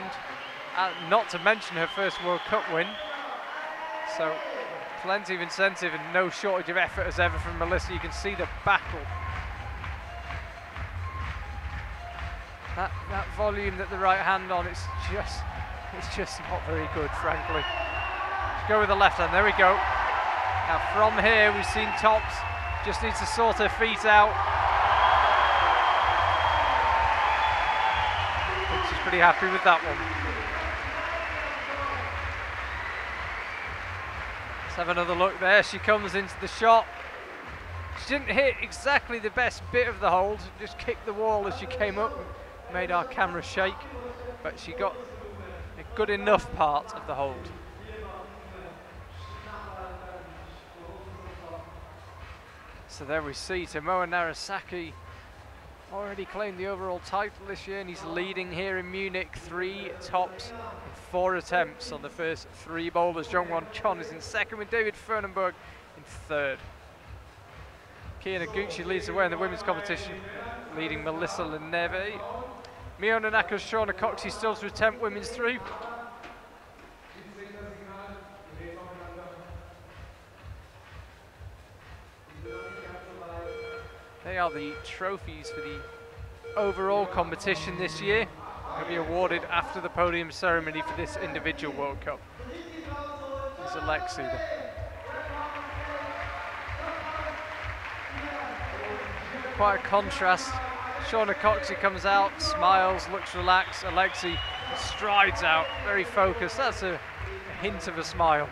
not to mention her first World Cup win. So plenty of incentive and no shortage of effort as ever from Melissa. You can see the battle. That volume that the right hand on, it's just not very good, frankly. Go with the left hand, there we go. Now from here we've seen Tops, just needs to sort her feet out. I think she's pretty happy with that one. Let's have another look there, she comes into the shot. She didn't hit exactly the best bit of the hold, just kicked the wall as she came up, made our camera shake, but she got a good enough part of the hold. So there we see Tomoe Narasaki already claimed the overall title this year, and he's leading here in Munich. 3 tops and 4 attempts on the first 3 boulders. Jongwon Chon is in 2nd with David Fernenberg in 3rd. Kia Noguchi leads the way in the women's competition, leading Melissa Leneve. Mio Nanaka's Shauna Coxey still to attempt women's through. They are the trophies for the overall competition this year. They'll be awarded after the podium ceremony for this individual World Cup. There's Alexi. Quite a contrast. Shauna Coxey comes out, smiles, looks relaxed. Alexi strides out, very focused. That's a hint of a smile.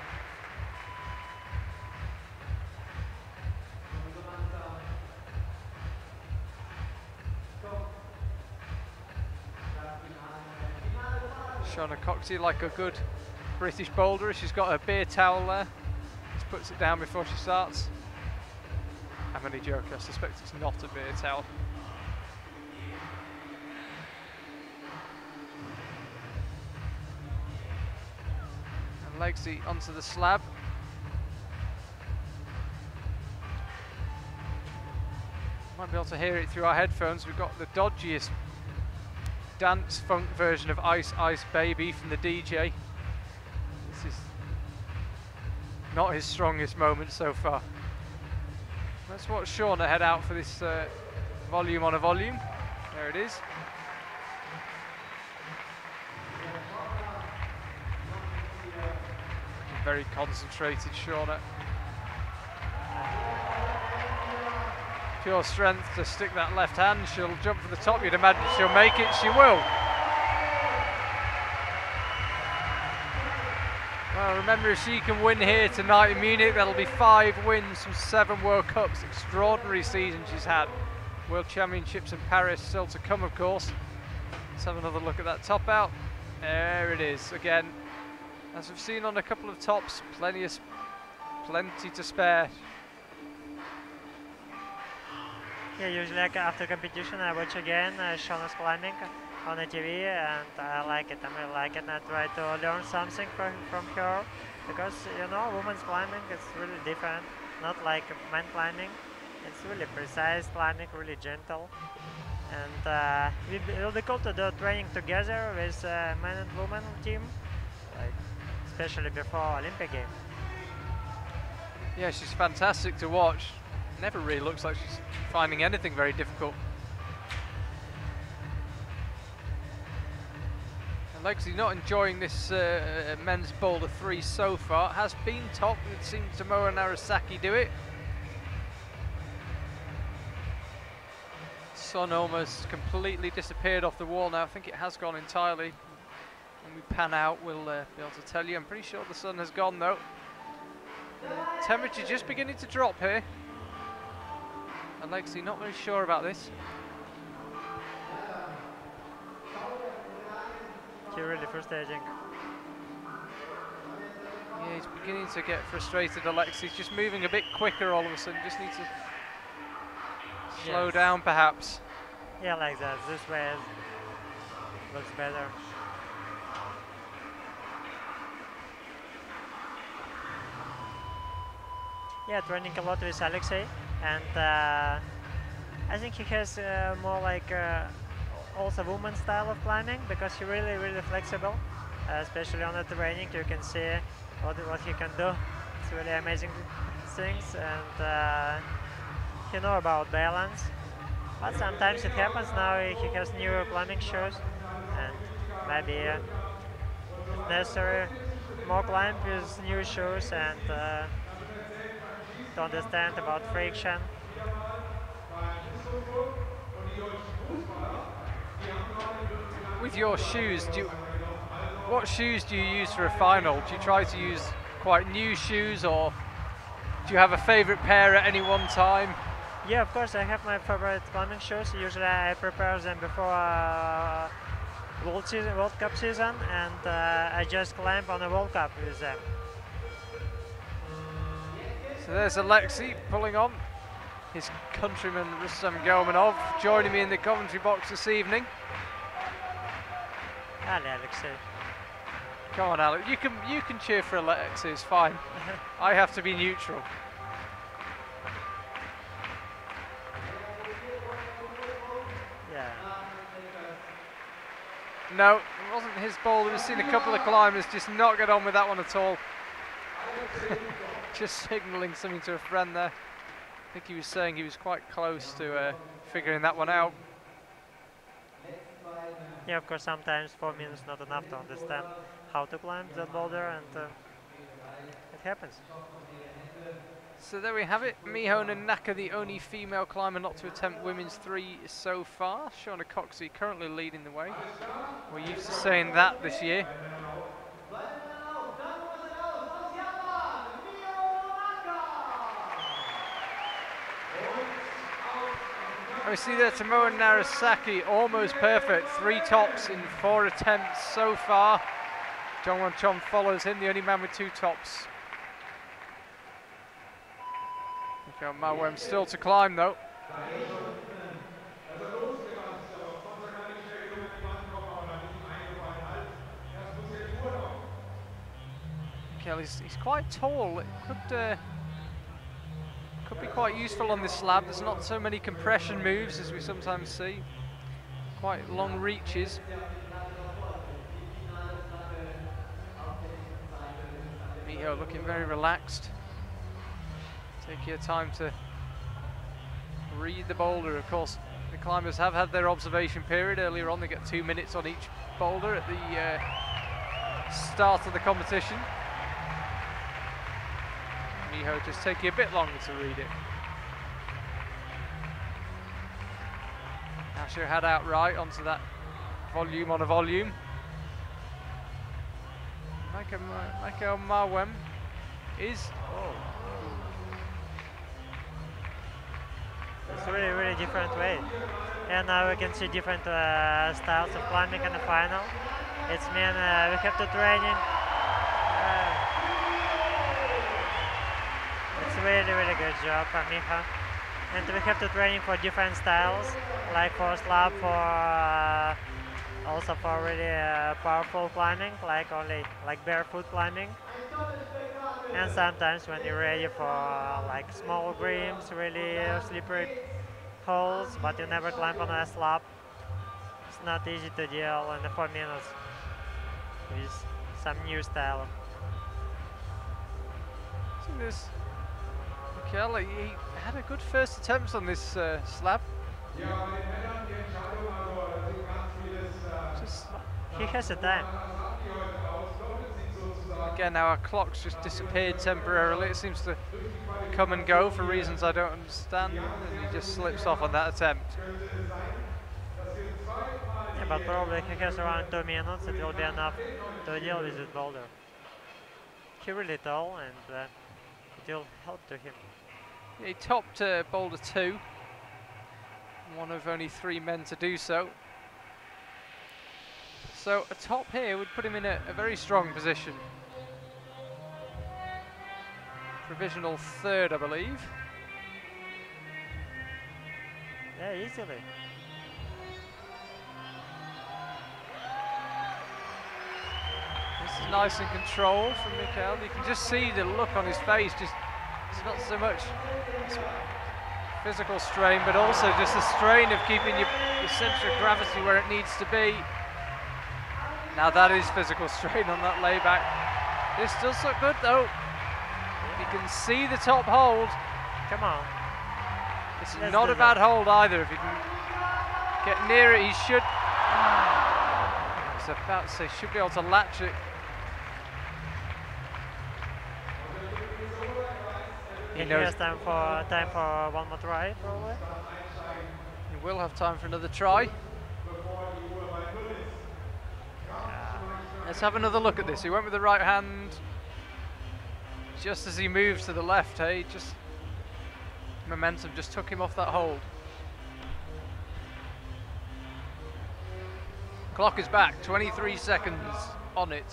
Shauna Coxey, like a good British boulderer, she's got her beer towel there. Just puts it down before she starts. I'm only joking, I suspect it's not a beer towel. And Legsy onto the slab. Might be able to hear it through our headphones. We've got the dodgiest dance funk version of Ice Ice Baby from the DJ. This is not his strongest moment so far. Let's watch Shauna head out for this volume on a volume. There it is. Very concentrated Shauna. Pure strength to stick that left hand. She'll jump for the top. You'd imagine she'll make it. She will. Well, remember, if she can win here tonight in Munich, that'll be 5 wins from 7 World Cups. Extraordinary season she's had. World Championships in Paris still to come, of course. Let's have another look at that top out. There it is again. As we've seen on a couple of tops, plenty to spare. Yeah, usually after competition I watch again Shauna's climbing on the TV, and I like it. I really like it, and I try to learn something from her, because you know, women's climbing is really different, not like men climbing. It's really precise climbing, really gentle, and it will be cool to do training together with men and women team, like especially before Olympic Games. Yeah, she's fantastic to watch. Never really looks like she's finding anything very difficult. And Legacy not enjoying this men's boulder 3 so far. Has been top. It seems Tomoe Narasaki do it. Sun almost completely disappeared off the wall now. I think it has gone entirely. When we pan out, we'll be able to tell you. I'm pretty sure the sun has gone though. Temperature just beginning to drop here. And Legacy not very sure about this. really frustrating. Yeah, he's beginning to get frustrated, Alexei. He's just moving a bit quicker all of a sudden. Just needs to slow down, perhaps. Yeah, like that. This way looks better. Yeah, training a lot with Alexei, and I think he has more like also woman style of climbing, because he really flexible, especially on the training. You can see what he can do. It's really amazing things, and he know about balance. But sometimes it happens. Now he has new climbing shoes, and maybe it's necessary more climb with new shoes and to understand about friction. With your shoes, what shoes do you use for a final? Do you try to use quite new shoes, or do you have a favorite pair at any one time? Yeah, of course, I have my favorite climbing shoes. Usually I prepare them before World Cup season, and I just climb on a World Cup with them. So there's Alexei pulling on. His countryman Rustam Gomanov joining me in the commentary box this evening. Allez, Alexei. Come on, Alex. You can cheer for Alexei. It's fine. I have to be neutral. Yeah. No, it wasn't his ball. We've seen a couple of climbers just not get on with that one at all. Just signalling something to a friend there. I think he was saying he was quite close to figuring that one out. Yeah, of course, sometimes 4 minutes not enough to understand how to climb that boulder, and it happens. So there we have it. Mihonen Naka, the only female climber not to attempt women's 3 so far. Shauna Coxey currently leading the way. We're used to saying that this year. We see there Tomoe Narasaki, almost perfect. 3 tops in 4 attempts so far. Jongwon Chon follows him, the only man with 2 tops. Okay, Mawem still to climb though. Okay, he's quite tall. It could be quite useful on this slab. There's not so many compression moves as we sometimes see. Quite long reaches. Miho looking very relaxed. Take your time to read the boulder. Of course, the climbers have had their observation period earlier on. They get 2 minutes on each boulder at the start of the competition. Miho just taking a bit longer to read it. Asher had out right onto that volume on a volume. Michael Mawem is... Oh. It's really different way. And now we can see different styles of climbing in the final. It's mean we have to training. It's really good job from Miha. And we have to training for different styles, like for slab, for also for really powerful climbing, like only like barefoot climbing. And sometimes when you're ready for like small grims, really slippery holes, but you never climb on a slab, it's not easy to deal in the 4 minutes with some new style. So this Kelly, he had a good first attempt on this slab. Just he has a time. Again, now our clock's just disappeared temporarily. It seems to come and go for reasons I don't understand, and he just slips off on that attempt. Yeah, but probably he has around 2 minutes. It will be enough to deal with this boulder. He's really tall, and it will help to him. Yeah, he topped boulder 2, one of only 3 men to do so. So a top here would put him in a very strong position. Provisional third, I believe. Yeah, easily. This is nice and controlled from Mikael. You can just see the look on his face. Just it's not so much physical strain, but also just the strain of keeping your center of gravity where it needs to be. Now that is physical strain on that layback. This does look good though. You can see the top hold. Come on. It's not a bad hold either. If you can get near it, he should. I was about to say, should be able to latch it. He has time for one more try, probably. He will have time for another try. Let's have another look at this. He went with the right hand just as he moves to the left, hey? Just momentum just took him off that hold. Clock is back, 23 seconds on it.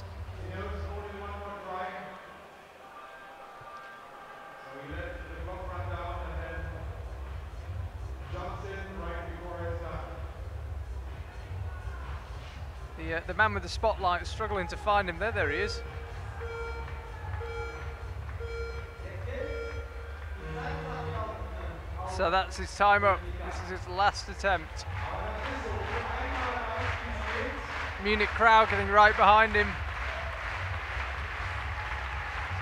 The man with the spotlight is struggling to find him. There he is. So that's his time up. This is his last attempt. Munich crowd getting right behind him.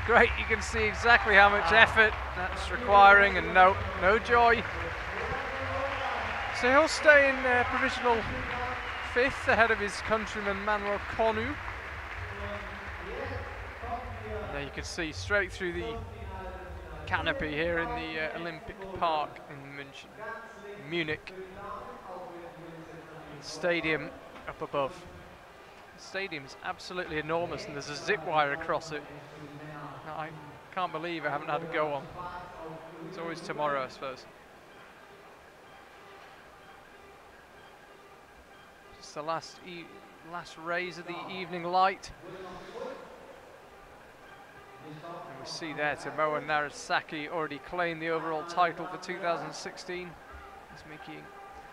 Great, you can see exactly how much effort that's requiring, and no joy. So he'll stay in provisional fifth ahead of his countryman Manuel Cornu. There you can see straight through the canopy here in the Olympic Park in Munich. And the stadium up above. The stadium is absolutely enormous and there's a zip wire across it. Now, I can't believe I haven't had a go on. It's always tomorrow, I suppose. Just the last rays of the evening light. And we see there Tomoa Narasaki already claimed the overall title for 2016. He's making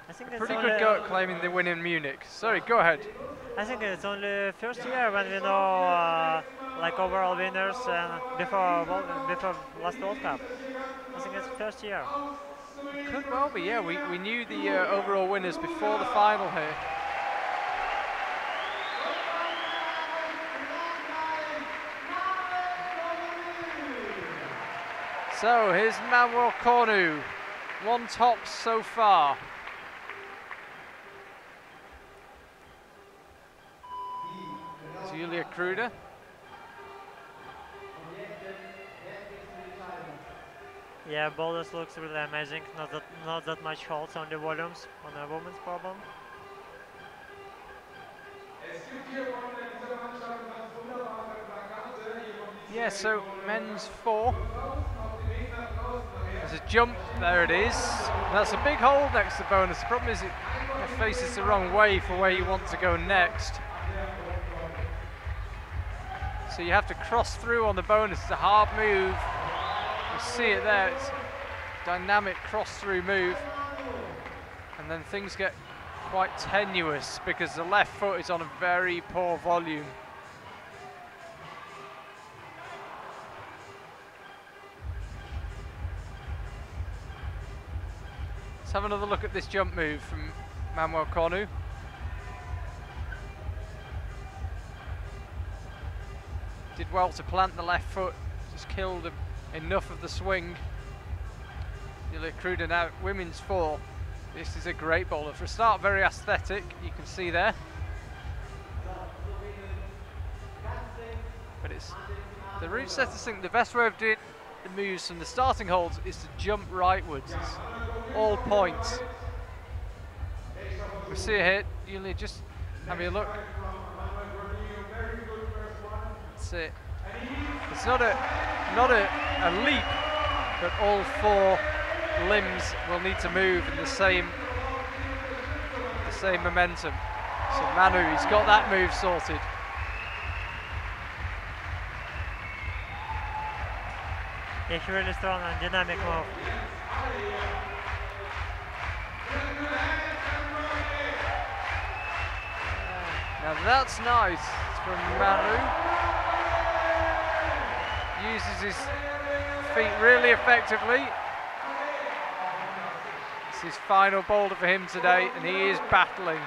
a pretty good go at claiming the win in Munich. Sorry, go ahead. I think it's only first year when we know like overall winners before last World Cup. I think it's first year. It could well be, yeah. We knew the overall winners before the final here. So here's Manuel Cornu, one top so far. Julia Kruder. Yeah, boulders looks really amazing. Not that much holds on the volumes on a woman's problem. Yeah, so men's 4. There's a jump, there it is. That's a big hole next to bonus. The problem is it faces the wrong way for where you want to go next. So you have to cross through on the bonus. It's a hard move. You see it there. It's a dynamic cross-through move. And then things get quite tenuous because the left foot is on a very poor volume. Let's have another look at this jump move from Manuel Cornu. Did well to plant the left foot, just killed enough of the swing. Julia Kruder now women's 4. This is a great bowler. For a start, very aesthetic, you can see there. But it's the route setters think the best way of doing the moves from the starting holds is to jump rightwards. It's all points. We see it here. Julia just having a look. That's it. It's not a leap, but all 4 limbs will need to move in the same momentum. So Manu, he's got that move sorted. Yeah, he's really strong and dynamic move. Now that's nice from Manu. Uses his feet really effectively. It's his final boulder for him today, and he is battling.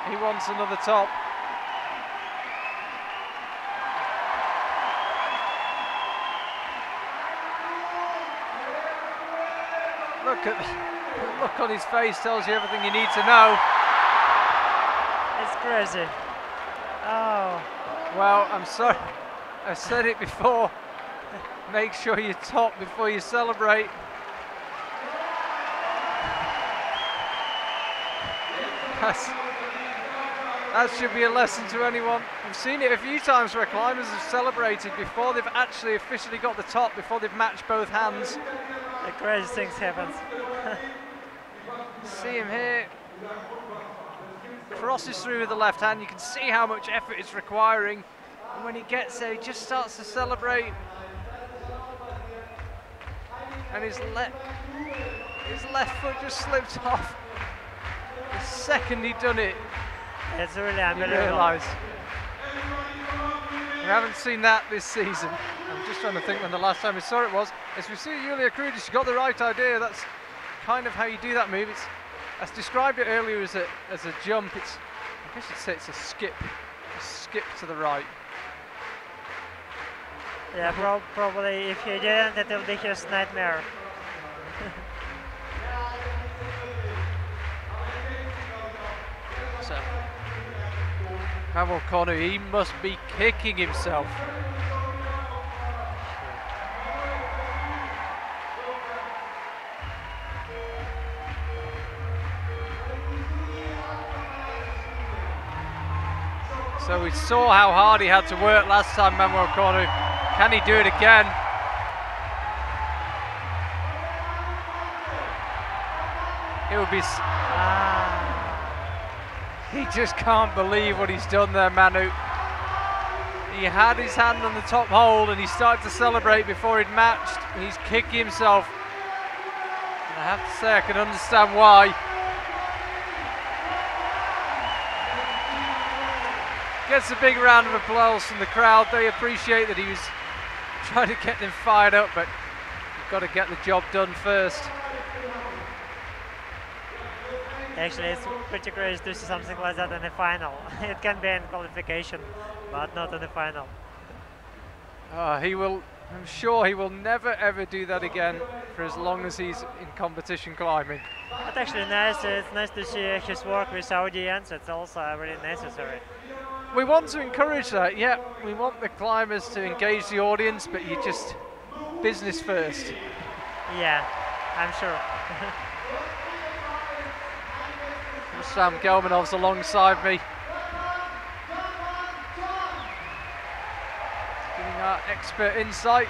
He wants another top. Look at the look on his face, tells you everything you need to know. It's crazy. Oh. Well, I'm sorry. I've said it before. Make sure you top before you celebrate. That should be a lesson to anyone. We've seen it a few times where climbers have celebrated before they've actually officially got the top, before they've matched both hands. The crazy things happen. See him here. Crosses through with the left hand. You can see how much effort it's requiring. And when he gets there, he just starts to celebrate. And his left foot just slipped off. The second he'd done it, It's really you unbelievable. realise. We haven't seen that this season. I'm just trying to think when the last time we saw it was. As we see Julia Krudis, she got the right idea. That's kind of how you do that move. I described it earlier as a jump. I guess you'd say it's a skip to the right. Yeah, probably if he didn't, it will be his nightmare. So, Pavel Konu, he must be kicking himself. So we saw how hard he had to work last time, Manuel Konu. Can he do it again? It would be... He just can't believe what he's done there, Manu. He had his hand on the top hold and he started to celebrate before he'd matched. He's kicking himself. And I have to say I can understand why. Gets a big round of applause from the crowd. They appreciate that he was trying to get them fired up, but you've got to get the job done first. Actually, it's pretty crazy to see something like that in the final. It can be in qualification, but not in the final. I'm sure he will never ever do that again for as long as he's in competition climbing. But actually nice, it's nice to see his work with audience. It's also really necessary. We want to encourage that, yeah. We want the climbers to engage the audience, but you just business first. Yeah, I'm sure. Sam Gelmanov's alongside me. Giving our expert insight.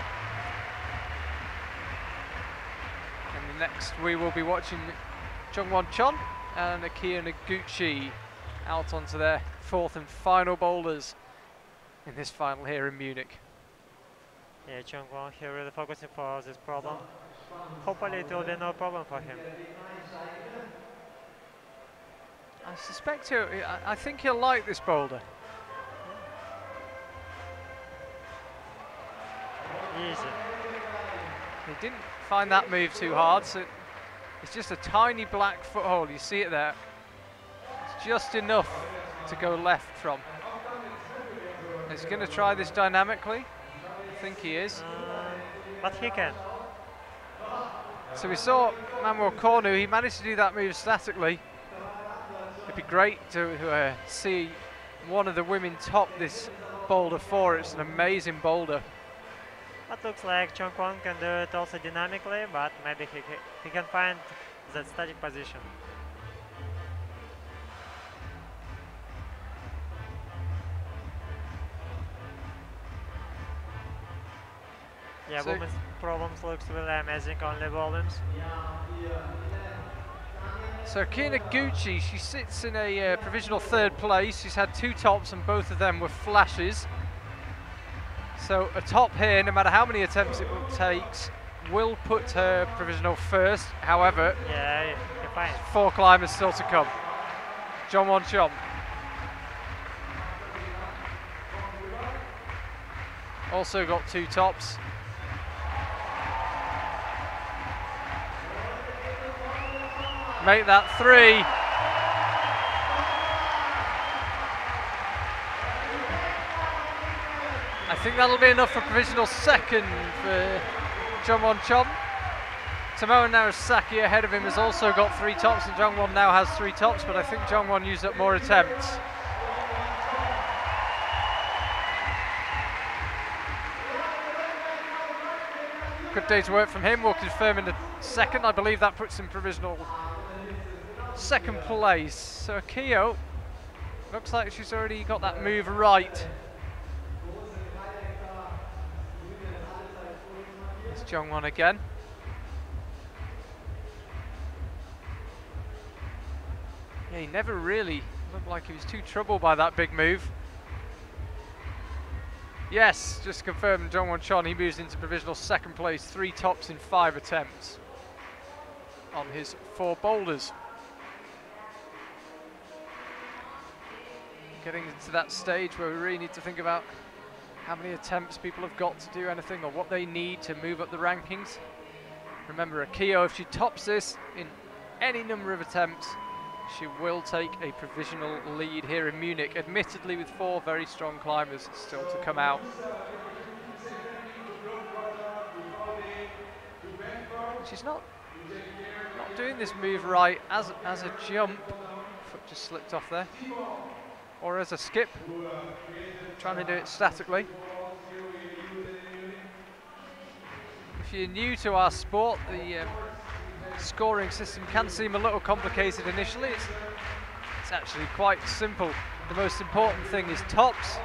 And next we will be watching Jungwon Chon and Akia Noguchi out onto their fourth and final boulders in this final here in Munich. Yeah, Jungwon here really focusing for this problem. Hopefully it will be no problem for him. I suspect I think he'll like this boulder. Easy. He didn't find that move too hard, so it's just a tiny black foothold. You see it there. It's just enough to go left from. Is he going to try this dynamically? I think he is. But he can. So we saw Manuel Cornu, he managed to do that move statically. It'd be great to see one of the women top this boulder for. It's an amazing boulder. But looks like Jungwon can do it also dynamically, but maybe he can find that static position. Yeah, So women's problems looks really amazing on the volumes. So Kinaguchi, she sits in a provisional 3rd place. She's had 2 tops and both of them were flashes. So a top here, no matter how many attempts it takes, will put her provisional 1st. However, Yeah, you're fine. 4 climbers still to come. Jongwon Chom. Also got 2 tops. Make that 3. I think that'll be enough for provisional 2nd for Jongwon Chom. Tomoe Narasaki ahead of him has also got 3 tops, and Jongwon now has 3 tops, but I think Jongwon used up more attempts. Good day's work from him. We'll confirm in the 2nd. I believe that puts him provisional 2nd place. So Akio looks like she's already got that move right. It's Jongwon again. Yeah, he never really looked like he was too troubled by that big move. Yes, just confirmed Jongwon Chon, he moves into provisional 2nd place, 3 tops in 5 attempts on his 4 boulders. Getting into that stage where we really need to think about how many attempts people have got to do anything or what they need to move up the rankings. Remember, Akio, if she tops this in any number of attempts, she will take a provisional lead here in Munich, admittedly with 4 very strong climbers still to come out. She's not doing this move right as a jump. Foot just slipped off there. Or as a skip. Trying to do it statically. If you're new to our sport, the scoring system can seem a little complicated initially. It's actually quite simple. The most important thing is tops.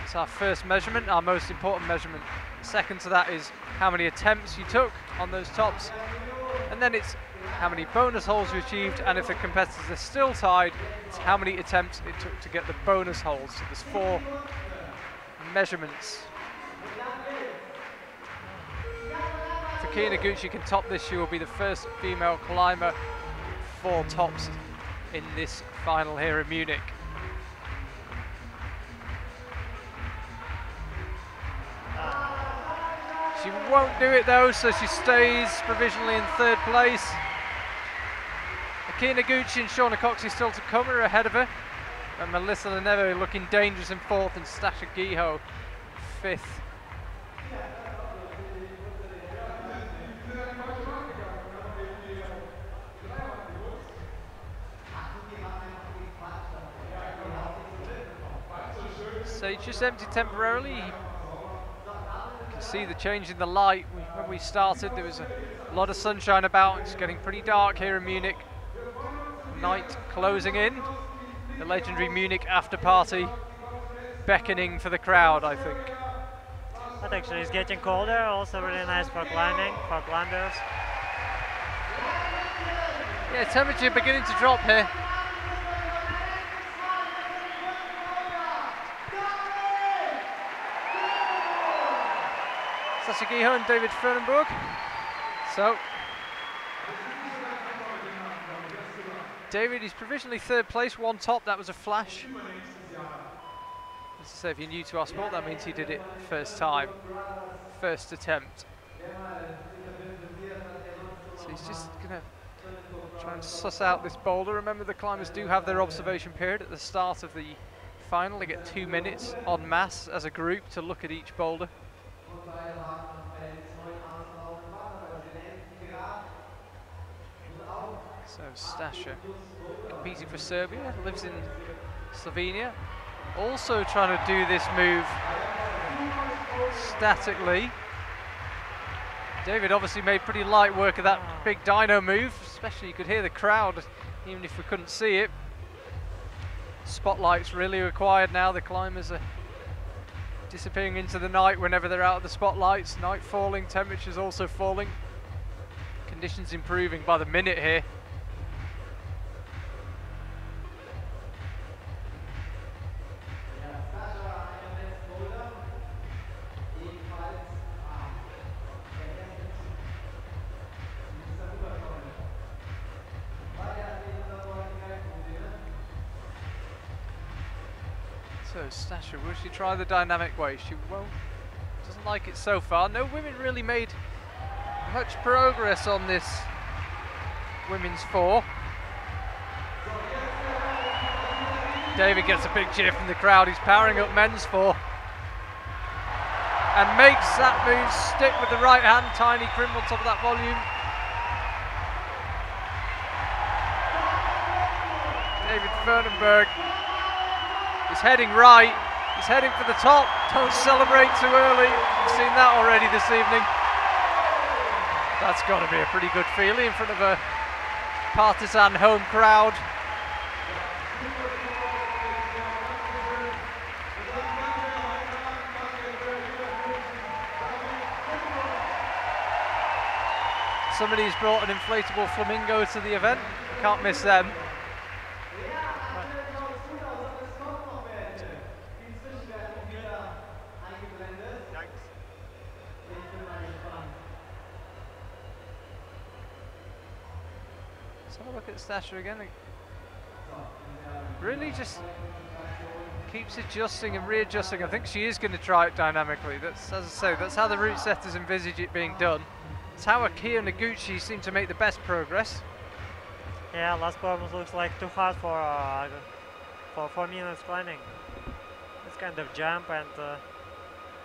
It's our first measurement, our most important measurement. Second to that is how many attempts you took on those tops. And then it's how many bonus holes you achieved, and if the competitors are still tied, it's how many attempts it took to get the bonus holes. So there's 4 measurements. If Kinaguchi can top this, she will be the first female climber 4 tops in this final here in Munich. She won't do it though, so she stays provisionally in 3rd place. Kinaguchi and Shauna Coxey still to come, are ahead of her. And Melissa Leneve looking dangerous in 4th, and Stasha Giho 5th. Stage just empty temporarily. You can see the change in the light. When we started, there was a lot of sunshine about. It's getting pretty dark here in Munich. Night closing in. The legendary Munich after party beckoning for the crowd, I think. But actually it's getting colder, also really nice for climbing, for climbers. Yeah, temperature beginning to drop here. Sasha Giho and David Fernenberg. So David is provisionally 3rd place, 1 top, that was a flash. As I say, if you're new to our sport, that means he did it first time, first attempt. So he's just gonna try and suss out this boulder. Remember, the climbers do have their observation period at the start of the final. They get 2 minutes en masse as a group to look at each boulder. So Stasha, competing for Serbia, lives in Slovenia, also trying to do this move statically. David obviously made pretty light work of that big dyno move, especially you could hear the crowd even if we couldn't see it. Spotlight's really required now. The climbers are disappearing into the night whenever they're out of the spotlights. Night falling, temperatures also falling. Conditions improving by the minute here. though, Stasha. Will she try the dynamic way? She won't. Doesn't like it so far. No women really made much progress on this women's 4. David gets a big cheer from the crowd. He's powering up men's 4. And makes that move stick with the right hand. Tiny crimp on top of that volume. David Fernenberg is heading right. He's heading for the top. Don't celebrate too early. We've seen that already this evening. That's got to be a pretty good feeling in front of a partisan home crowd. Somebody's brought an inflatable flamingo to the event. Can't miss them. Let's have a look at Stasha again. Really just keeps adjusting and readjusting. I think she is going to try it dynamically. That's, as I say, that's how the route setters envisage it being done. It's how Akio Noguchi seemed to make the best progress. Yeah, last performance looks like too hard for 4 minutes climbing. It's kind of jump, and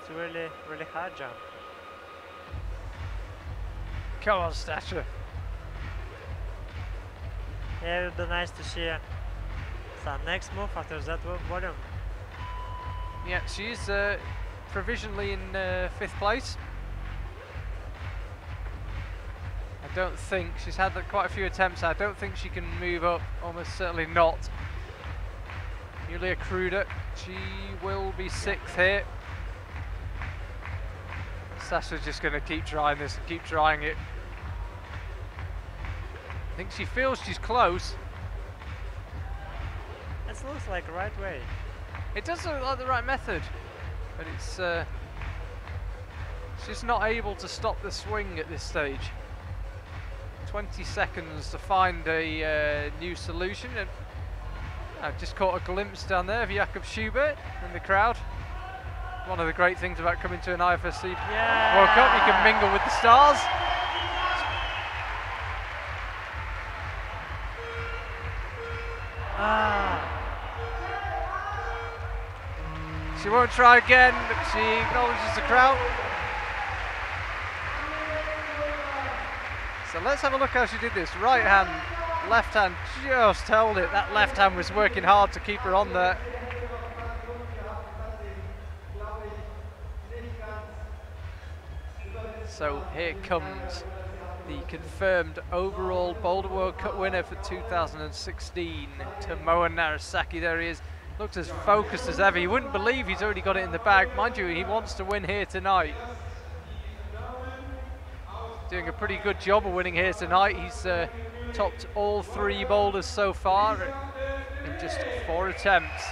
it's really hard jump. Come on, Stasha. Yeah, it would be nice to see some next move after that volume. Yeah, she's provisionally in 5th place. I don't think she's had quite a few attempts. I don't think she can move up. Almost certainly not. Julia Kruder, she will be 6th here. Sasha's just going to keep trying this and keep trying it. I think she feels she's close. It looks like the right way. It does look like the right method, but it's she's not able to stop the swing at this stage. 20 seconds to find a new solution, and I've just caught a glimpse down there of Jakob Schubert in the crowd. One of the great things about coming to an IFSC World Cup, you can mingle with the stars. She won't try again, but she acknowledges the crowd. So let's have a look how she did this. Right hand, left hand just held it. That left hand was working hard to keep her on there. So here comes the confirmed overall Boulder World Cup winner for 2016, Tomoa Narasaki. There he is. Looks as focused as ever. You wouldn't believe he's already got it in the bag. Mind you, he wants to win here tonight. Doing a pretty good job of winning here tonight. He's topped all 3 boulders so far in just 4 attempts.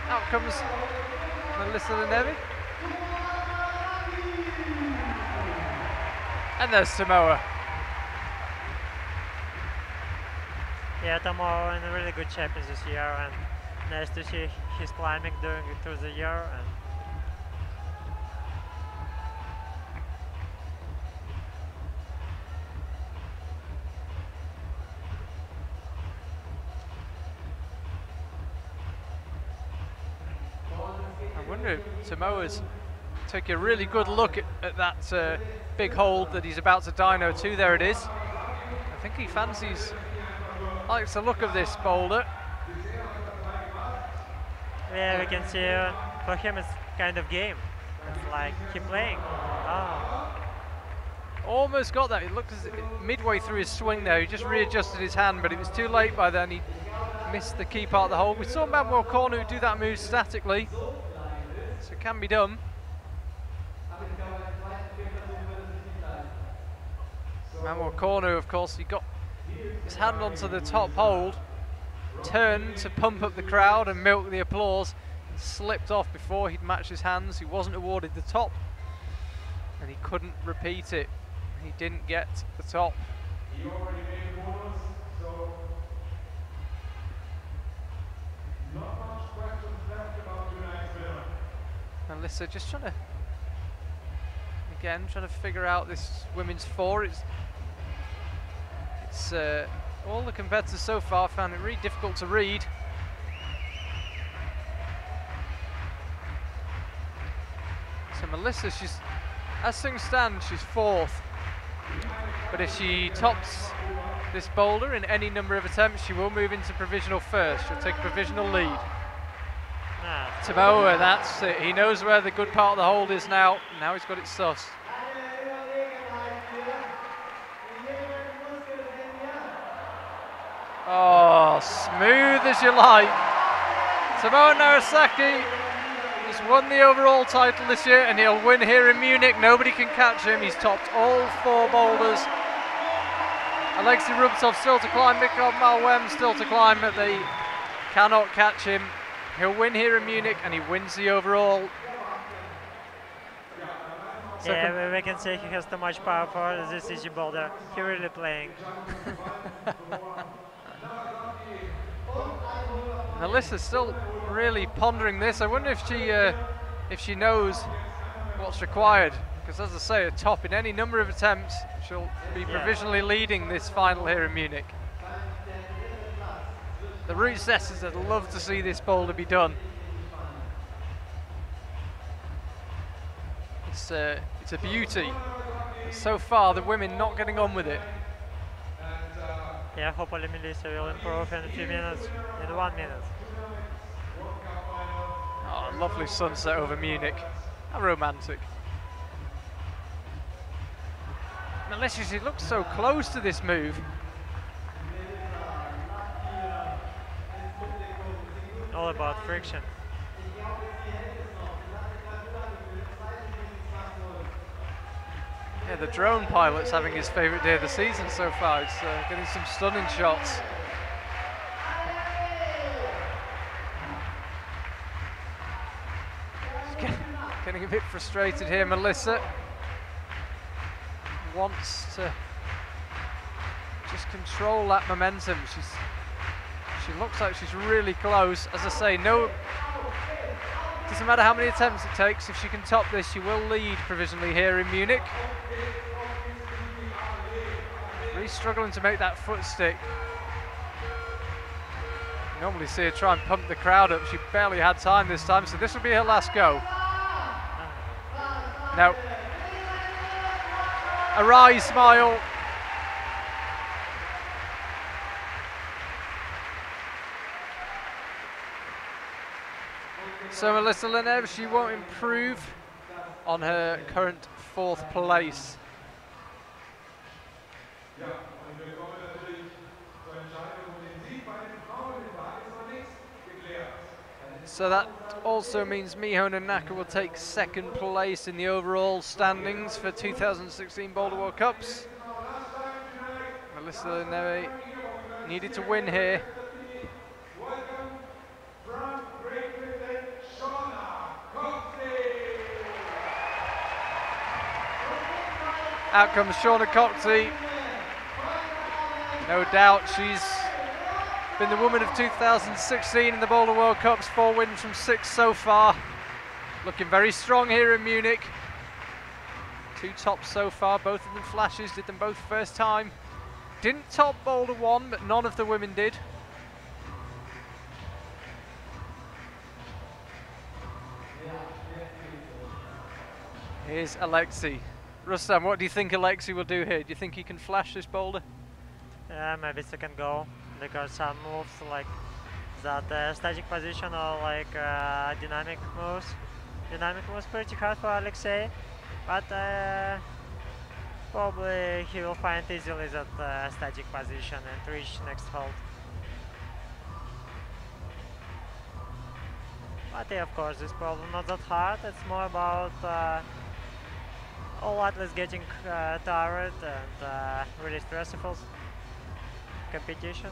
Out comes Melissa Lenevi. And there's Tomoa. Yeah, Tomoa in a really good shape this year, and nice to see his climbing during through the year. And I wonder if Tomoa's take a really good look at that big hold that he's about to dyno to. There it is. I think he likes the look of this boulder. yeah, we can see for him it's kind of game. It's like keep playing. Almost got that. It looked as midway through his swing there. He just readjusted his hand, but it was too late by then. He missed the key part of the hold. We saw Manuel Cornu do that move statically, so it can be done. Manuel Cornu, of course, he got his hand onto the top hold, turned to pump up the crowd and milk the applause, and slipped off before he'd matched his hands. He wasn't awarded the top, and he couldn't repeat it. He didn't get the top. Melissa just trying to figure out this women's four. It's all the competitors so far found it really difficult to read. So Melissa, as things stand, she's fourth. But if she tops this boulder in any number of attempts, she will move into provisional first. She'll take a provisional lead. Taboa, that's it. He knows where the good part of the hold is now. Now he's got it sussed. Oh, smooth as you like. Taboa Narasaki has won the overall title this year, and he'll win here in Munich. Nobody can catch him. He's topped all 4 boulders. Alexei Rubtsov still to climb, Mikhail Malwem still to climb, but they cannot catch him. He'll win here in Munich, and he wins the overall. So yeah, we can say he has too much power for this easy boulder. He's really playing. Melissa's still really pondering this. I wonder if she knows what's required, because as I say, a top in any number of attempts, she'll be provisionally leading this final here in Munich. The route setters would love to see this boulder be done. It's a beauty. So far, the women not getting on with it. Yeah, hopefully Melissa will improve in a few minutes, in 1 minute. Oh, lovely sunset over Munich. How romantic. Melissa, she looks so close to this move. All about friction. Yeah, the drone pilot's having his favourite day of the season so far. He's getting some stunning shots. He's getting a bit frustrated here, Melissa. Wants to just control that momentum. She looks like she's really close. As I say, doesn't matter how many attempts it takes. If she can top this, she will lead provisionally here in Munich. Really struggling to make that foot stick. You normally see her try and pump the crowd up. She barely had time this time, so this will be her last go. No. A wry smile. So Melissa Lenev, she won't improve on her current 4th place. So that also means Miho Nanaka will take 2nd place in the overall standings for 2016 Boulder World Cups. Melissa Lenev needed to win here. Out comes Shauna Coxey. No doubt she's been the woman of 2016 in the Boulder World Cups, 4 wins from 6 so far. Looking very strong here in Munich. 2 tops so far, both of them flashes, did them both first time. Didn't top Boulder 1, but none of the women did. Here's Alexei. Rustam, what do you think Alexei will do here? Do you think he can flash this boulder? Yeah, maybe 2nd go, because some moves like that static position or like dynamic moves. Dynamic moves pretty hard for Alexei, but probably he will find easily that static position and reach next hold. But yeah, of course, this problem not that hard. It's more about all athletes getting tired and really stressful competition.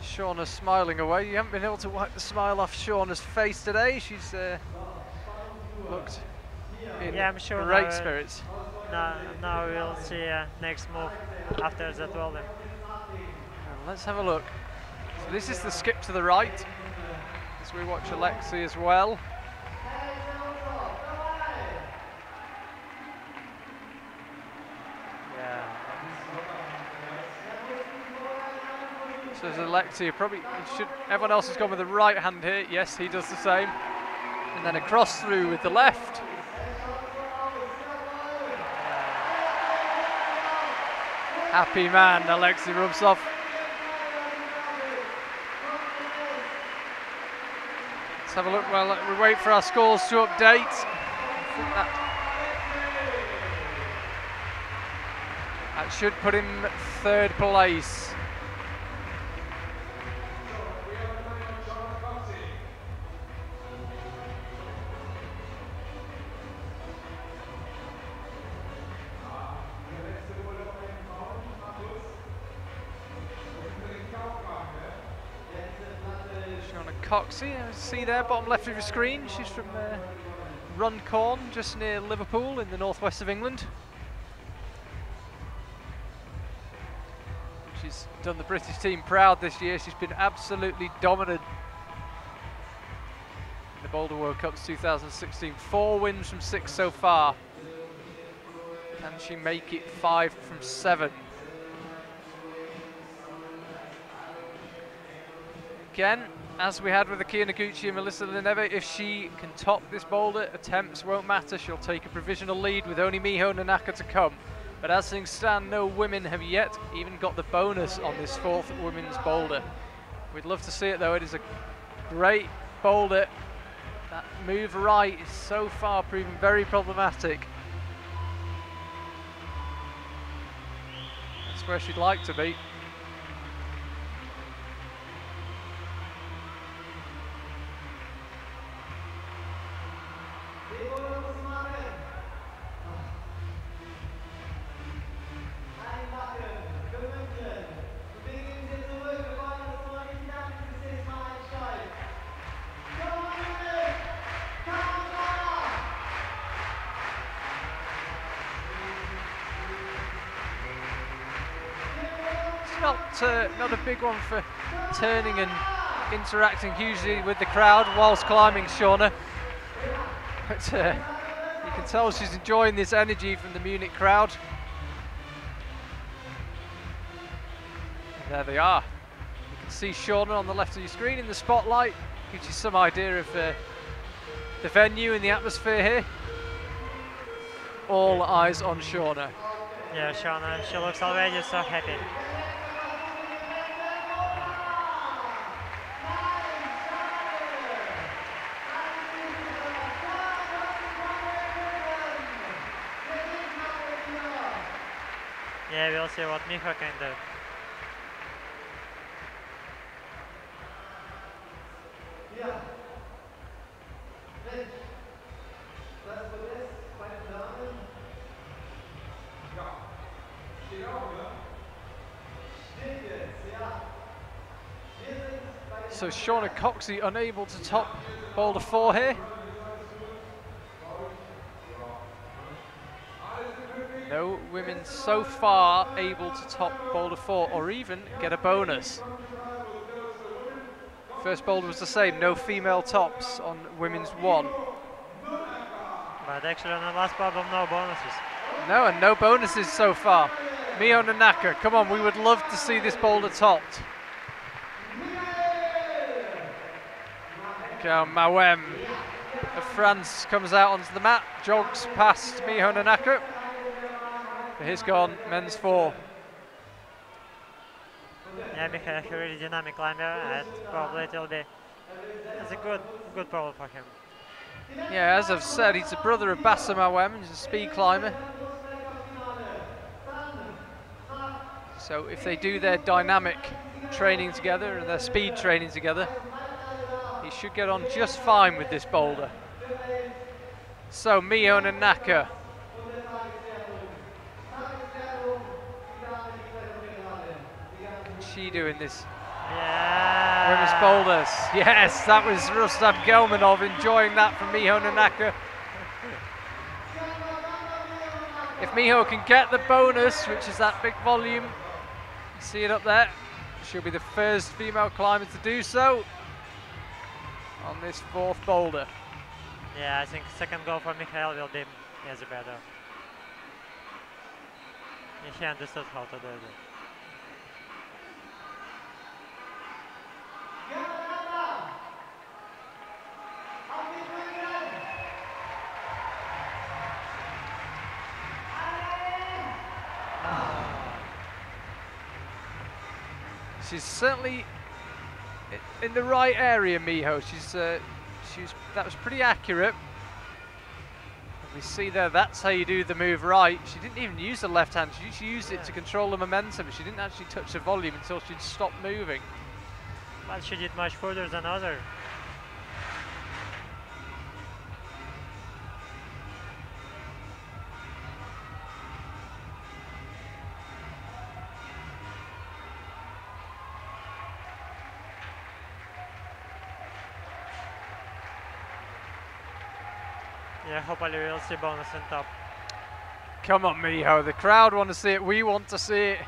Shauna's smiling away. You haven't been able to wipe the smile off Shauna's face today. She's looked in I'm sure great spirits. Now we'll see next move after that welding. Let's have a look. So this is the skip to the right, as we watch Alexei as well. So there's Alexei, everyone else has gone with the right hand here. Yes, he does the same. And then a cross through with the left. Happy man, Alexei Rubtsov. Let's have a look while we wait for our scores to update. I think that should put him 3rd place. Coxey, see there, bottom left of your screen. She's from Runcorn, just near Liverpool in the northwest of England. She's done the British team proud this year. She's been absolutely dominant in the Boulder World Cups 2016. 4 wins from 6 so far. Can she make it 5 from 7? Again, as we had with Akia Noguchi and Melissa Lineve, if she can top this boulder, attempts won't matter. She'll take a provisional lead with only Miho Nanaka to come. But as things stand, no women have yet even got the bonus on this 4th women's boulder. We'd love to see it though. It is a great boulder. That move right is so far proven very problematic. That's where she'd like to be. Not a big one for turning and interacting hugely with the crowd whilst climbing, Shauna. But you can tell she's enjoying this energy from the Munich crowd. And there they are. You can see Shauna on the left of your screen in the spotlight. Gives you some idea of the venue and the atmosphere here. All eyes on Shauna. Yeah, Shauna, she looks already so happy. Yeah, we'll see what Miho can do. So Shauna Coxey unable to top boulder 4 here. No women so far able to top boulder 4 or even get a bonus. First boulder was the same, no female tops on women's 1. But actually on the last problem, no bonuses. No, and no bonuses so far. Miho Nanaka, come on, we would love to see this boulder topped. Mawem of France comes out onto the mat, jogs past Miho Nanaka. He's gone, men's 4. Yeah, Miho is a really dynamic climber, and probably it will be a good problem for him. Yeah, as I've said, he's the brother of Bassam Mawem, he's a speed climber. So if they do their dynamic training together and their speed training together, he should get on just fine with this boulder. So Miho Nanaka. She doing this women's boulders. Yes, that was Rustam Gelmanov enjoying that from Miho Nanaka. If Miho can get the bonus, which is that big volume, you see it up there, she'll be the first female climber to do so on this 4th boulder. Yeah, I think second goal for Michael will be as better. He understood how to do it. She's certainly in the right area, Miho. That was pretty accurate. We see there, that's how you do the move right. She didn't even use the left hand, she used it to control the momentum. She didn't actually touch the volume until she'd stopped moving. But she did much further than others. Yeah, hopefully we'll see bonus on top. Come on, Miho. The crowd want to see it. We want to see it.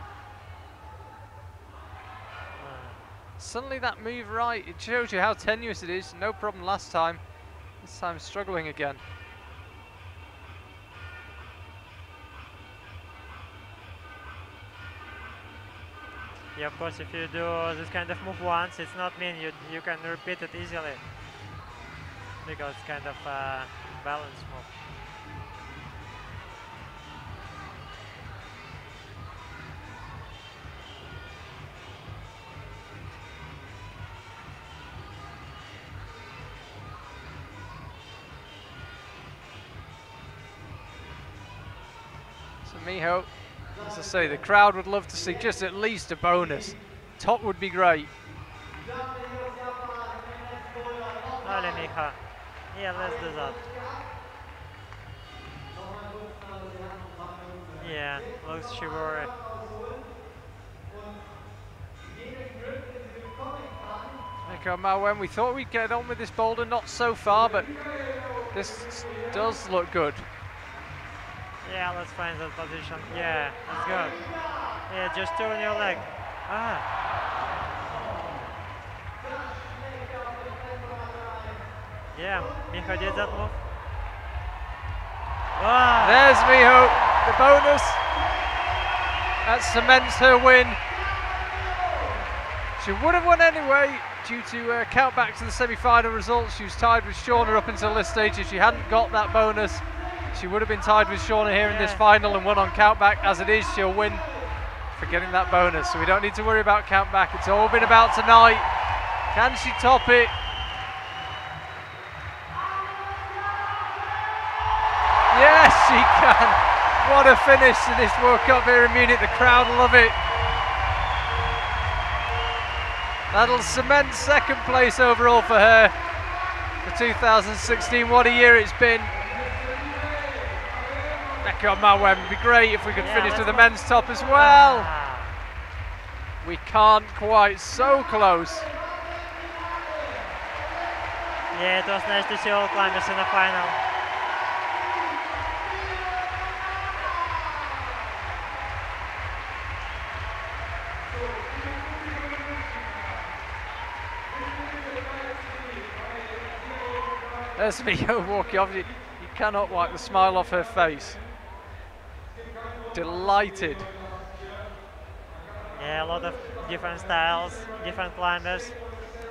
Suddenly that move right, it shows you how tenuous it is. No problem last time. This time struggling again. Yeah, of course, if you do this kind of move once, it's not mean you can repeat it easily. Because it's kind of a balance move. So Miho, as I say, the crowd would love to see just at least a bonus. Top would be great. Ole Miho. Yeah, let's do that. Yeah, looks she worried. When we thought we'd get on with this boulder, not so far, but this does look good. Yeah, let's find that position. Yeah, that's good. Yeah, just turn your leg. Ah. Yeah, Miho did that move. Wow. There's Miho, the bonus. That cements her win. She would have won anyway due to count back to the semi-final results. She was tied with Shauna up until this stage. If she hadn't got that bonus, she would have been tied with Shauna here in this final and won on count back. As it is, she'll win for getting that bonus. So we don't need to worry about count back. It's all been about tonight. Can she top it? Yes, she can. What a finish to this World Cup here in Munich. The crowd love it. That'll cement second place overall for her for 2016. What a year it's been. It would be great if we could finish with the men's top as well. We can't quite, so close. Yeah, it was nice to see all climbers in the final. There's Miho walking off. You cannot wipe the smile off her face. Delighted. Yeah, a lot of different styles, different climbers.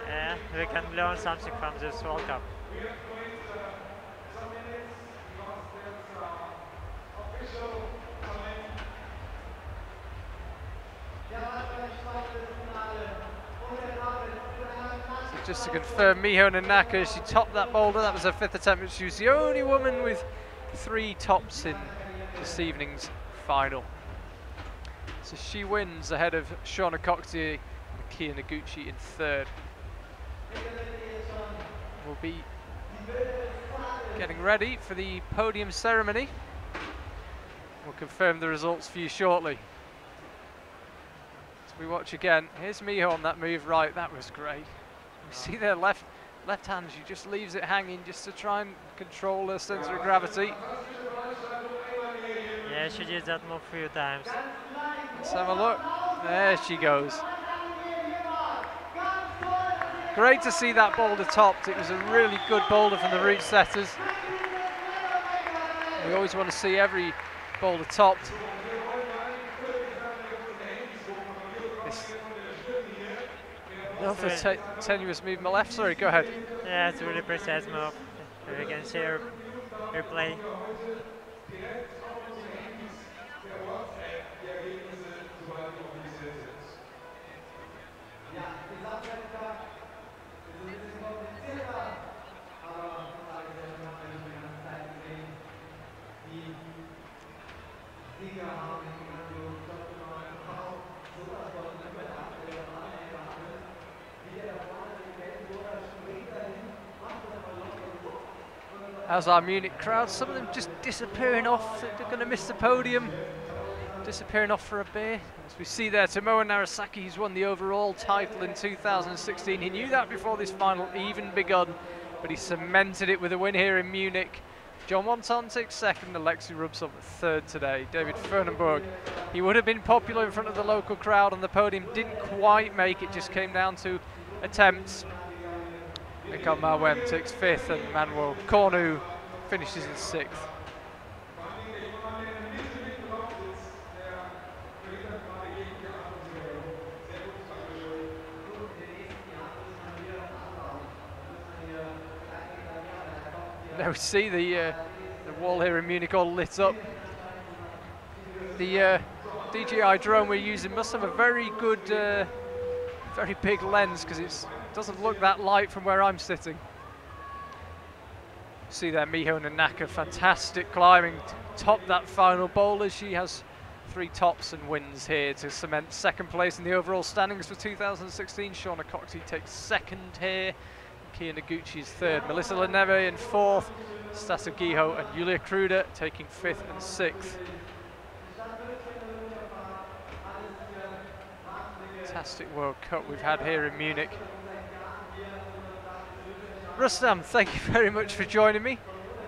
Yeah, we can learn something from this World Cup. Just to confirm, Miho Nanaka, she topped that boulder. That was her 5th attempt, but she was the only woman with 3 tops in this evening's final. So she wins ahead of Shauna Coxie and Kia Noguchi in 3rd. We'll be getting ready for the podium ceremony. We'll confirm the results for you shortly. So we watch again. Here's Miho on that move right. That was great. You see their left hand, she just leaves it hanging just to try and control her center of gravity. Yeah, she did that move a few times. Let's have a look. There she goes. Great to see that boulder topped. It was a really good boulder from the route setters. We always want to see every boulder topped. Another tenuous move on my left. Sorry, go ahead. Yeah, it's a really precise move. We can see her replay. How's our Munich crowd? Some of them just disappearing off. They're going to miss the podium. Disappearing off for a beer. As we see there, Tomoa Narasaki, who's won the overall title in 2016. He knew that before this final even begun, but he cemented it with a win here in Munich. John Wanton takes second, Alexei Rubtsov third today. David Fernenberg, he would have been popular in front of the local crowd on the podium, didn't quite make it, just came down to attempts. Mikhail Marwem takes fifth, and Manuel Cornu finishes in sixth. Now we see the wall here in Munich all lit up. The DJI drone we're using must have a very good, very big lens, because it doesn't look that light from where I'm sitting. See there, Miho Nanaka, fantastic climbing, top that final boulder. She has 3 tops and wins here to cement second place in the overall standings for 2016. Shauna Coxey takes second here. Kia Noguchi is third, Melissa Leneve in fourth, Stasa Giho and Julia Kruder taking fifth and sixth. Fantastic World Cup we've had here in Munich. Rustam, thank you very much for joining me.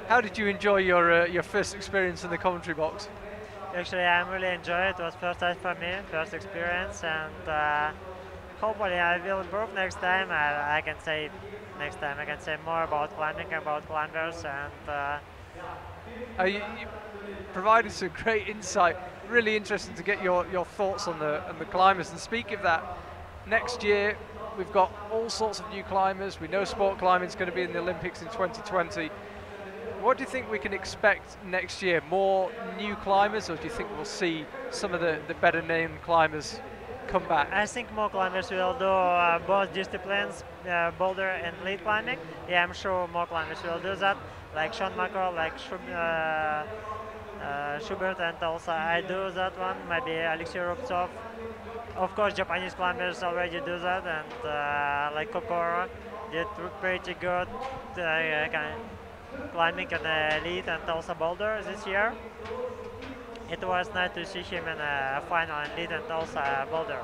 How did you enjoy your first experience in the commentary box? Actually, I'm really enjoying it. It was first time for me, first experience, and hopefully I will improve next time. I can say next time I can say more about climbing, about climbers, and you provided some great insight. Really interesting to get your thoughts on the climbers. And speaking of that, next year we've got all sorts of new climbers. We know sport climbing is going to be in the Olympics in 2020. What do you think we can expect next year? More new climbers, or do you think we'll see some of the better named climbers come back? I think more climbers will do both disciplines, boulder and lead climbing. Yeah, I'm sure more climbers will do that, like Sean Macro, like Schubert, and also I do that one, maybe Alexei Rubtsov. Of course, Japanese climbers already do that, and like Kokoro did pretty good climbing in lead and also boulder this year. It was nice to see him in a final in lead and also boulder.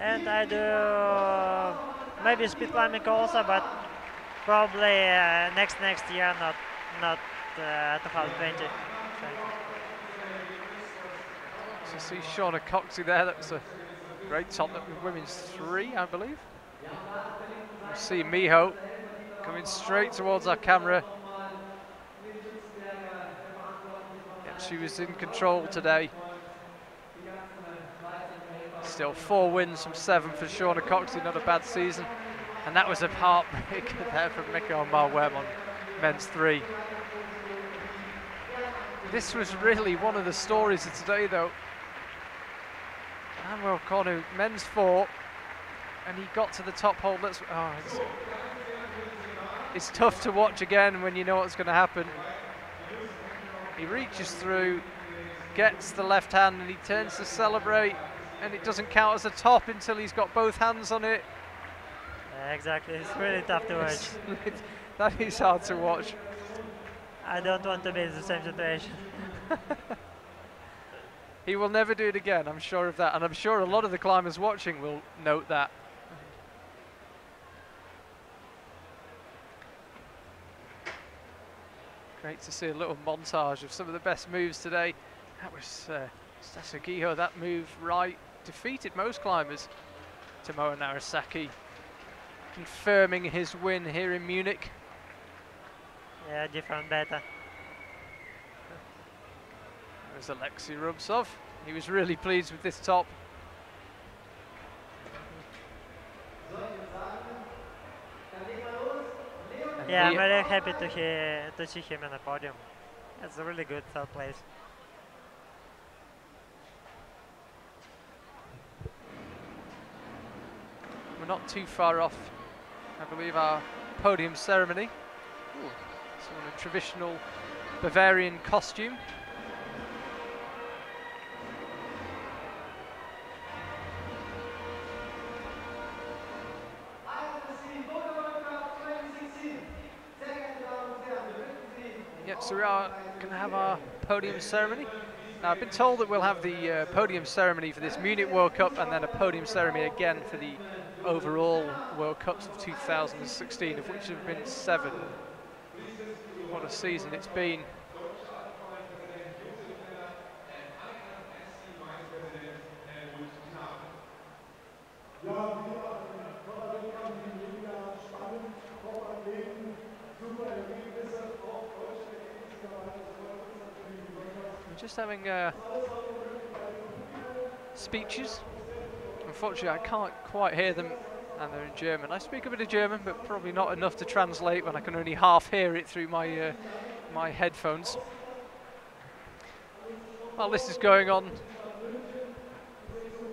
And I do maybe speed climbing also, but probably next year, not 2020. So see Shauna Coxey there, that was a great top that with women's 3, I believe. We'll see Miho coming straight towards our camera. Yep, she was in control today. Still 4 wins from 7 for Shauna Coxey, not a bad season. And that was a heartbreaker there from Mikhail Marwem on men's 3. This was really one of the stories of today, though. Manuel Cornu, men's 4, and he got to the top hold. It's tough to watch again when you know what's going to happen. He reaches through, gets the left hand, and he turns to celebrate, and it doesn't count as a top until he's got both hands on it. Exactly, it's really tough to watch. That is hard to watch. I don't want to be in the same situation. He will never do it again, I'm sure of that, and I'm sure a lot of the climbers watching will note that. Great to see a little montage of some of the best moves today. That was Stasa Giho, that move right, defeated most climbers. Tomoa Narasaki confirming his win here in Munich. Yeah, different beta. There's Alexei Rubtsov. He was really pleased with this top. Yeah, I'm very happy to see him in the podium. It's a really good third place. We're not too far off, I believe, our podium ceremony. So in a traditional Bavarian costume. So we are going to have our podium ceremony. Now I've been told that we'll have the podium ceremony for this Munich World Cup and then a podium ceremony again for the overall World Cups of 2016, of which there have been 7. What a season it's been. We're just having speeches. Unfortunately, I can't quite hear them, and they're in German. I speak a bit of German, but probably not enough to translate when I can only half hear it through my my headphones. While this is going on,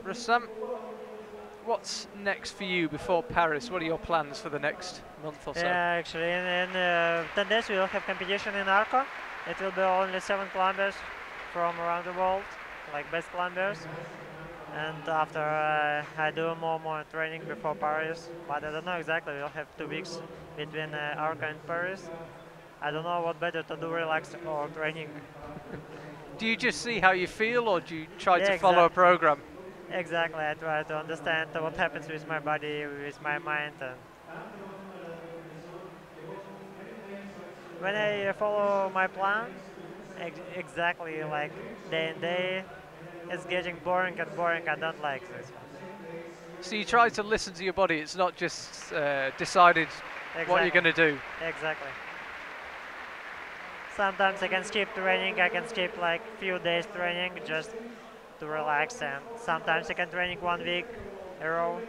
Russam, what's next for you before Paris? What are your plans for the next month or so? Yeah, actually, in 10 days we will have competition in Arco. It will be only 7 climbers from around the world, like best climbers. And after I do more training before Paris, but I don't know exactly. We'll have 2 weeks between Arco and Paris. I don't know what better to do, relax or training. Do you just see how you feel, or do you try to follow a program? Exactly, I try to understand what happens with my body, with my mind. And when I follow my plan, exactly like day and day, it's getting boring and boring. I don't like this. So you try to listen to your body, it's not just decided what you're going to do. Exactly. Sometimes I can skip training, I can skip like few days training just to relax, and sometimes I can training 1 week a row.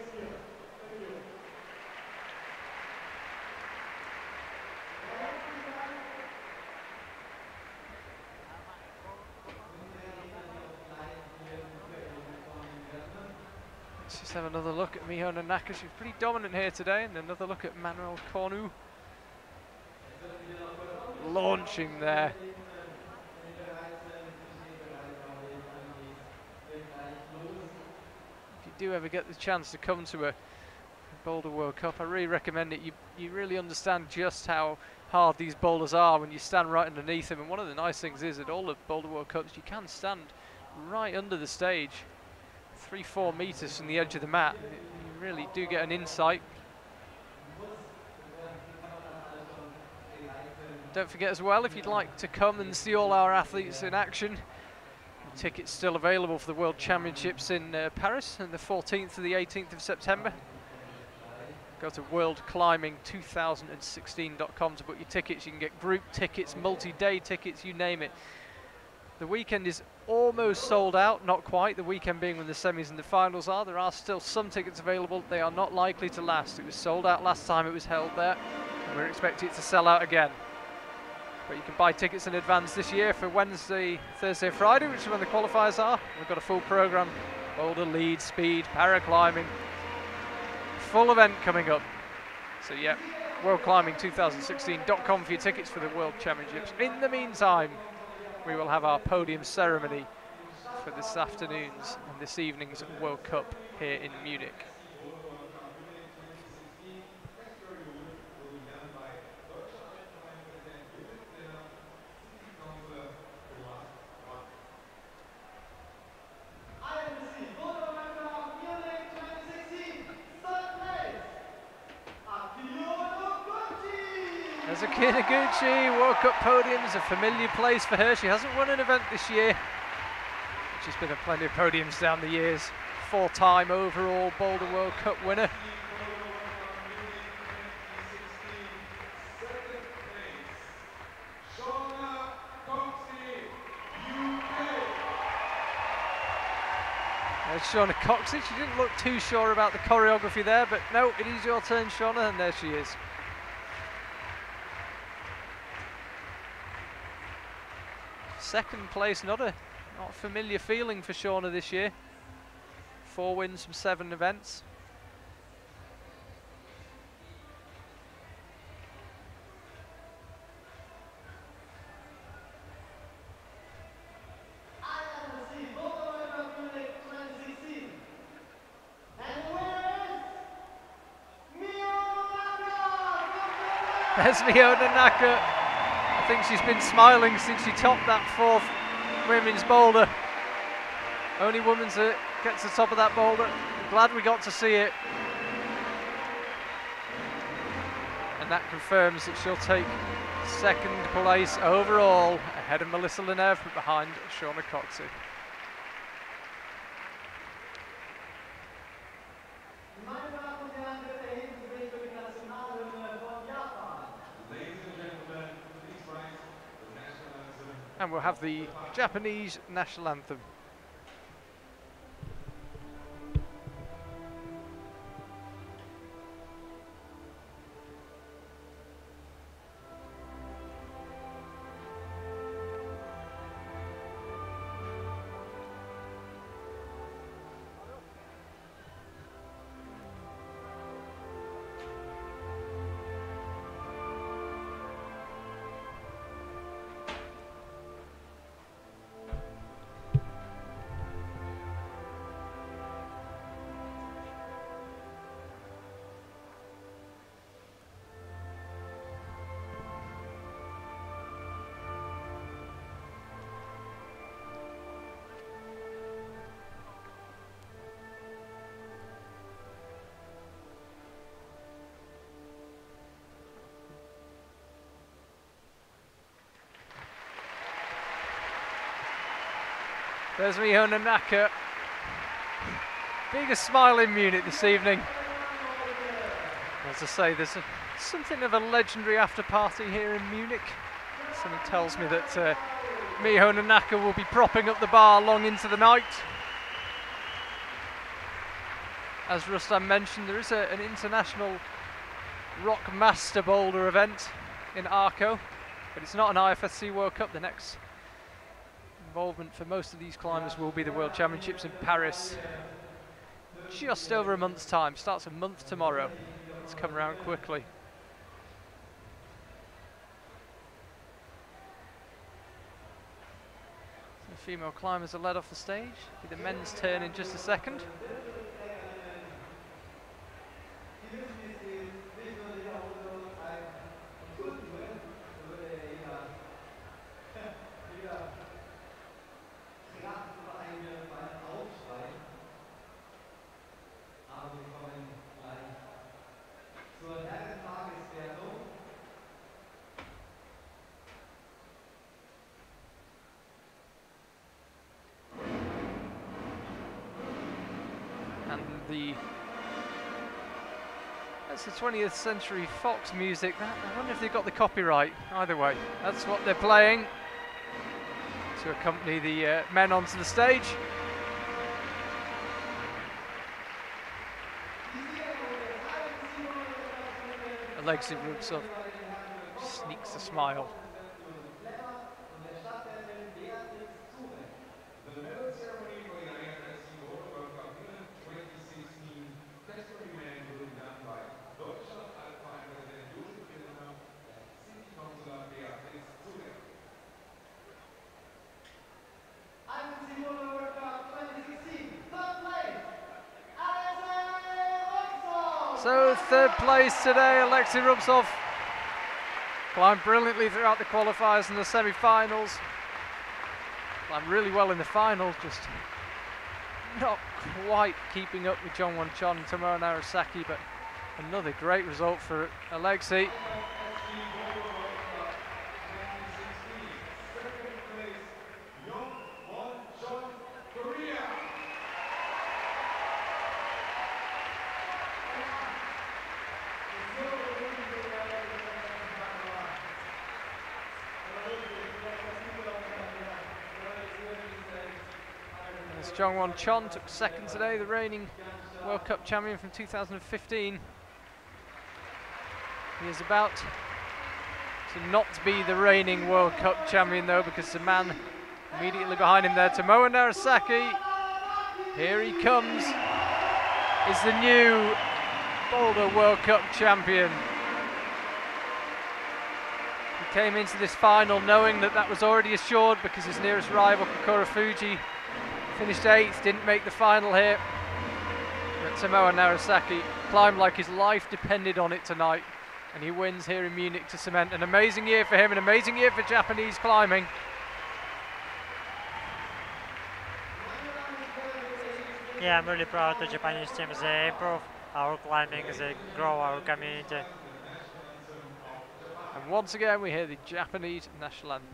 Let's just have another look at Miho Naka. She's pretty dominant here today, and another look at Manuel Cornu. Launching there. If you do ever get the chance to come to a Boulder World Cup, I really recommend it. You really understand just how hard these boulders are when you stand right underneath them. And one of the nice things is at all the Boulder World Cups, you can stand right under the stage, 3-4 meters from the edge of the mat. You really do get an insight. Don't forget as well, if you'd like to come and see all our athletes in action, the tickets still available for the World Championships in Paris on the 14th to the 18th of September. Go to worldclimbing2016.com to book your tickets. You can get group tickets, multi-day tickets, you name it. The weekend is almost sold out, not quite, the weekend being when the semis and the finals are. There are still some tickets available. They are not likely to last. It was sold out last time it was held there, and we're expecting it to sell out again. But you can buy tickets in advance this year for Wednesday, Thursday, Friday, which is when the qualifiers are. We've got a full program: boulder, lead, speed, paraclimbing. Full event coming up. So yeah, worldclimbing2016.com for your tickets for the World Championships. In the meantime, we will have our podium ceremony for this afternoon's and this evening's World Cup here in Munich. There's Akina Gucci, World Cup podium is a familiar place for her. She hasn't won an event this year. She's been at plenty of podiums down the years. 4-time overall Boulder World Cup winner. There's Shauna Coxey. She didn't look too sure about the choreography there, but no, it is your turn, Shauna, and there she is. Second place, not a familiar feeling for Shauna this year. 4 wins from 7 events. There's Miho Naka. I I think she's been smiling since she topped that 4th women's boulder. Only woman that gets to the top of that boulder. Glad we got to see it. And that confirms that she'll take 2nd place overall, ahead of Melissa Leneve, but behind Shauna Coxey. And we'll have the Japanese national anthem. There's Miho Nanaka. Biggest smile in Munich this evening. As I say, there's something of a legendary after party here in Munich. Something tells me that Miho Nanaka will be propping up the bar long into the night. As Rustam mentioned, there is an international rock master boulder event in Arco, but it's not an IFSC World Cup. The next involvement for most of these climbers will be the World Championships in Paris. Just over a month's time, starts a month tomorrow. It's come around quickly. So the female climbers are led off the stage. It'll be the men's turn in just a second. That's the 20th Century Fox music. I wonder if they've got the copyright. Either way, that's what they're playing to accompany the men onto the stage. Alexei Rubtsov sneaks a smile. So 3rd place today, Alexei Rubtsov climbed brilliantly throughout the qualifiers and the semi-finals. Climbed really well in the final, just not quite keeping up with Jongwon Chon and Tomoe Narasaki, but another great result for Alexei. Jongwon Chon took 2nd today, the reigning World Cup champion from 2015. He is about to not be the reigning World Cup champion though, because the man immediately behind him there, Tomoe Narasaki, here he comes, is the new Boulder World Cup champion. He came into this final knowing that that was already assured because his nearest rival, Kokoro Fuji, finished 8th, didn't make the final here. But Tomoe Narasaki climbed like his life depended on it tonight and he wins here in Munich to cement an amazing year for him, an amazing year for Japanese climbing. Yeah, I'm really proud of the Japanese team. They improve our climbing, they grow our community. And once again we hear the Japanese national anthem.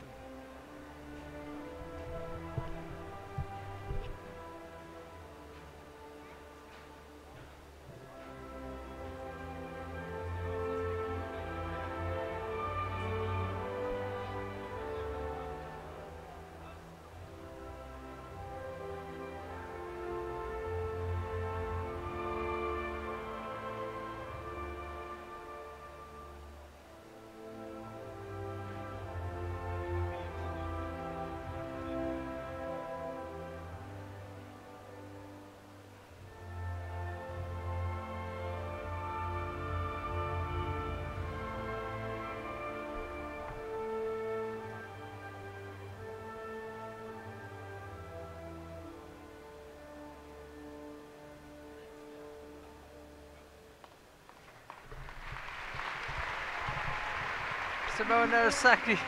Simone Narasaki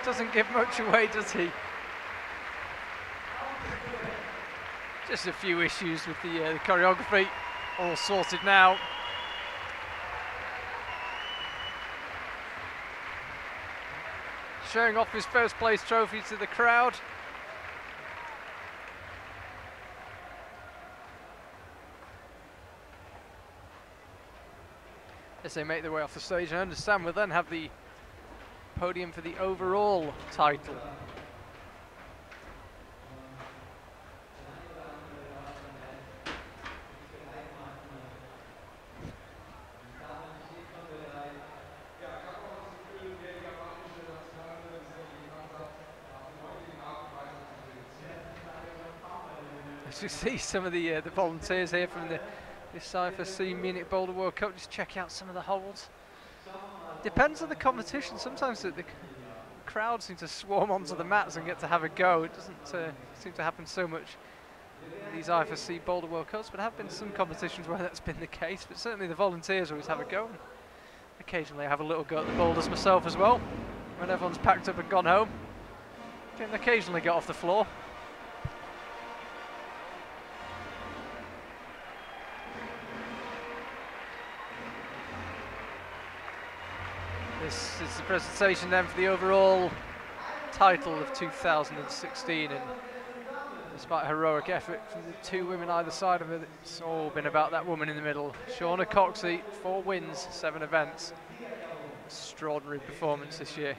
doesn't give much away, does he? Just a few issues with the choreography, all sorted now. Showing off his first place trophy to the crowd. As they make their way off the stage, I understand we'll then have the podium for the overall title. As you see some of the volunteers here from this IFSC Munich Boulder World Cup, just checking out some of the holds. Depends on the competition. Sometimes the crowd seem to swarm onto the mats and get to have a go. It doesn't seem to happen so much in these IFSC Boulder World Cups, but there have been some competitions where that's been the case. But certainly the volunteers always have a go. And occasionally I have a little go at the boulders myself as well, when everyone's packed up and gone home. Can occasionally get off the floor. This is the presentation then for the overall title of 2016, and despite heroic effort from the two women either side of it, it's all been about that woman in the middle. Shauna Coxey, 4 wins, 7 events. Extraordinary performance this year.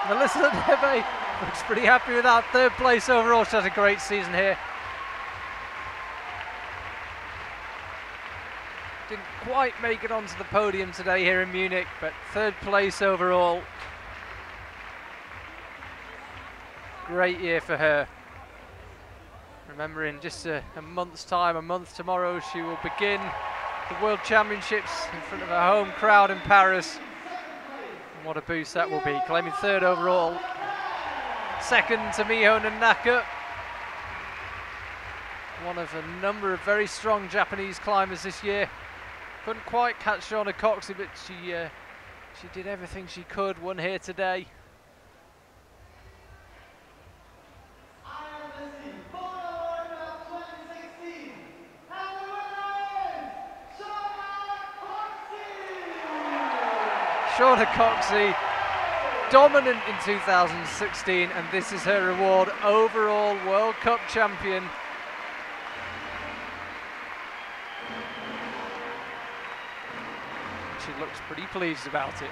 Melissa Nebe looks pretty happy with that 3rd place overall. She has a great season here. Didn't quite make it onto the podium today here in Munich, but 3rd place overall. Great year for her. Remember, in just a month's time, a month tomorrow, she will begin the World Championships in front of her home crowd in Paris. What a boost that will be, claiming 3rd overall. 2nd to Miho Nanaka. One of a number of very strong Japanese climbers this year. Couldn't quite catch Shauna Coxey, but she did everything she could, won here today. Shauna Coxey, dominant in 2016, and this is her reward, overall World Cup champion. She looks pretty pleased about it.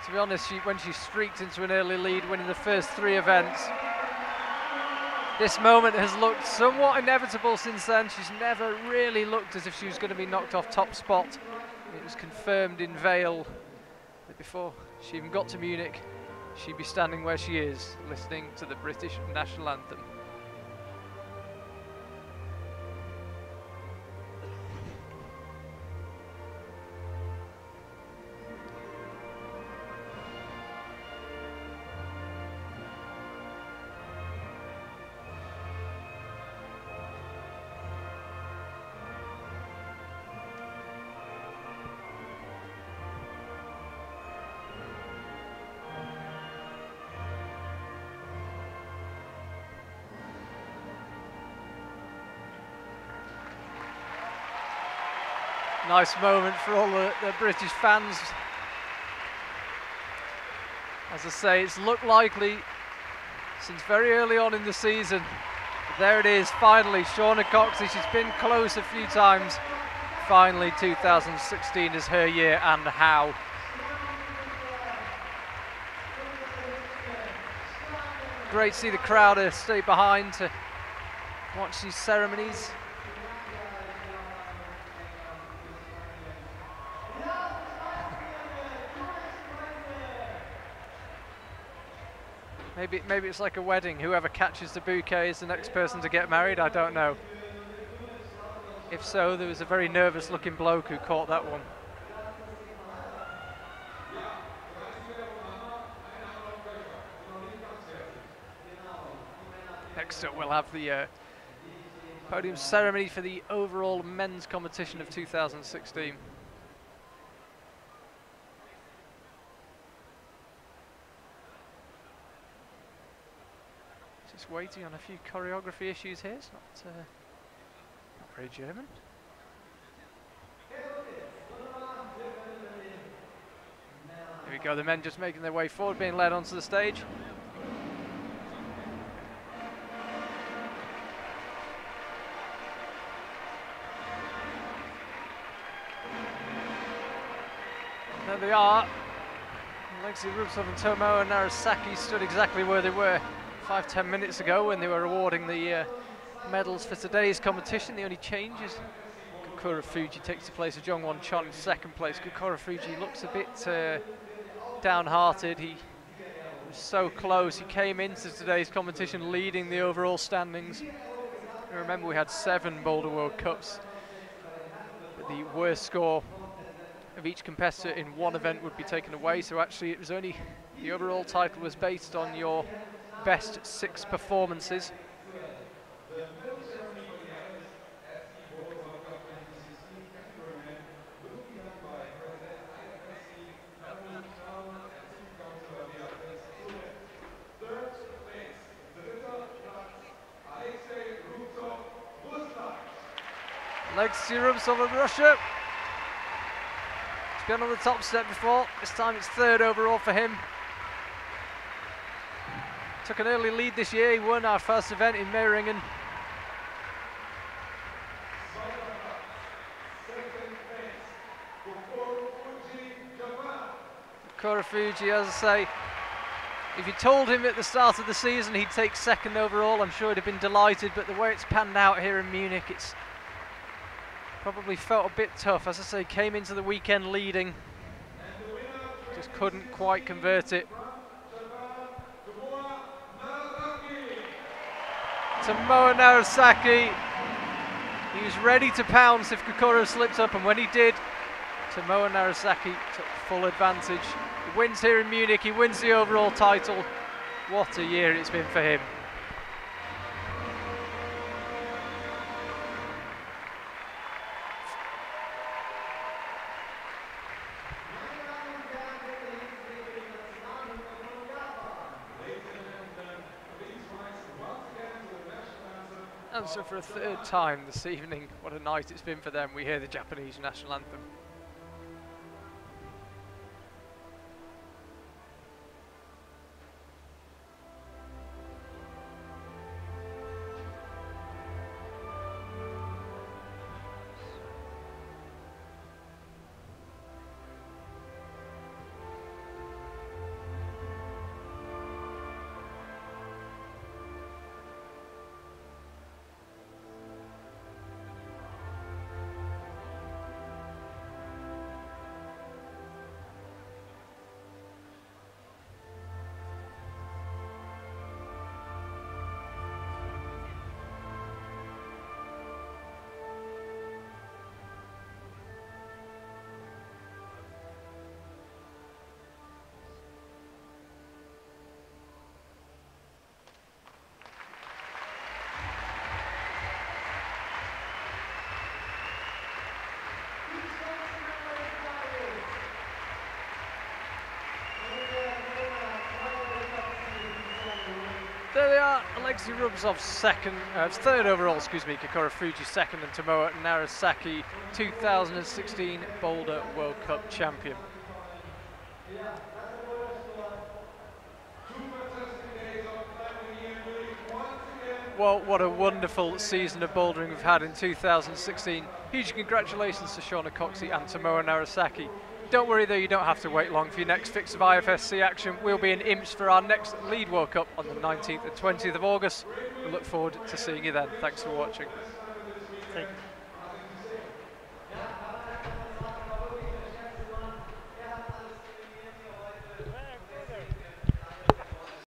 To be honest, when she streaked into an early lead, winning the first 3 events, This moment has looked somewhat inevitable since then. She's never really looked as if she was going to be knocked off top spot. It was confirmed in Vale that before she even got to Munich, she'd be standing where she is, listening to the British national anthem. Nice moment for all the British fans. As I say, it's looked likely since very early on in the season. But there it is, finally, Shauna Coxey. She's been close a few times. Finally, 2016 is her year, and how. Great to see the crowd stay behind to watch these ceremonies. Maybe it's like a wedding. Whoever catches the bouquet is the next person to get married. I don't know. If so, there was a very nervous-looking bloke who caught that one. Next up, we'll have the podium ceremony for the overall men's competition of 2016. Just waiting on a few choreography issues here. It's not very German. Here we go, the men just making their way forward, being led onto the stage. There they are. Alexei Rubtsov and Tomoe Narasaki stood exactly where they were 5-10 minutes ago when they were awarding the medals for today's competition. The only change is Kokura Fuji takes the place of Jongwon Chon in second place. Kokura Fuji looks a bit downhearted. He was so close. He came into today's competition leading the overall standings. And remember, we had 7 Boulder World Cups. But the worst score of each competitor in one event would be taken away. So actually, it was only the overall title was based on your best 6 performances. Alexei Rubtsov of Russia. He's been on the top step before. This time it's 3rd overall for him. Took an early lead this year. He won our first event in Meiringen. Kokura Fuji, as I say, if you told him at the start of the season he'd take 2nd overall, I'm sure he'd have been delighted, but the way it's panned out here in Munich, it's probably felt a bit tough. As I say, came into the weekend leading, just couldn't quite convert it. Tomoe Narasaki, he was ready to pounce if Kokura slipped up, and when he did, Tomoe Narasaki took full advantage. He wins here in Munich, he wins the overall title. What a year it's been for him. And so for a 3rd time this evening, what a night it's been for them, we hear the Japanese national anthem. Alexei Rubzov third overall, excuse me, Kokoro Fuji second, and Tomoa Narasaki 2016 Boulder World Cup champion. Well, what a wonderful season of bouldering we've had in 2016. Huge congratulations to Shauna Coxey and Tomoa Narasaki. Don't worry though, you don't have to wait long for your next fix of IFSC action. We'll be in Imps for our next Lead World Cup on the 19th and 20th of August. We look forward to seeing you then. Thanks for watching. Thank you.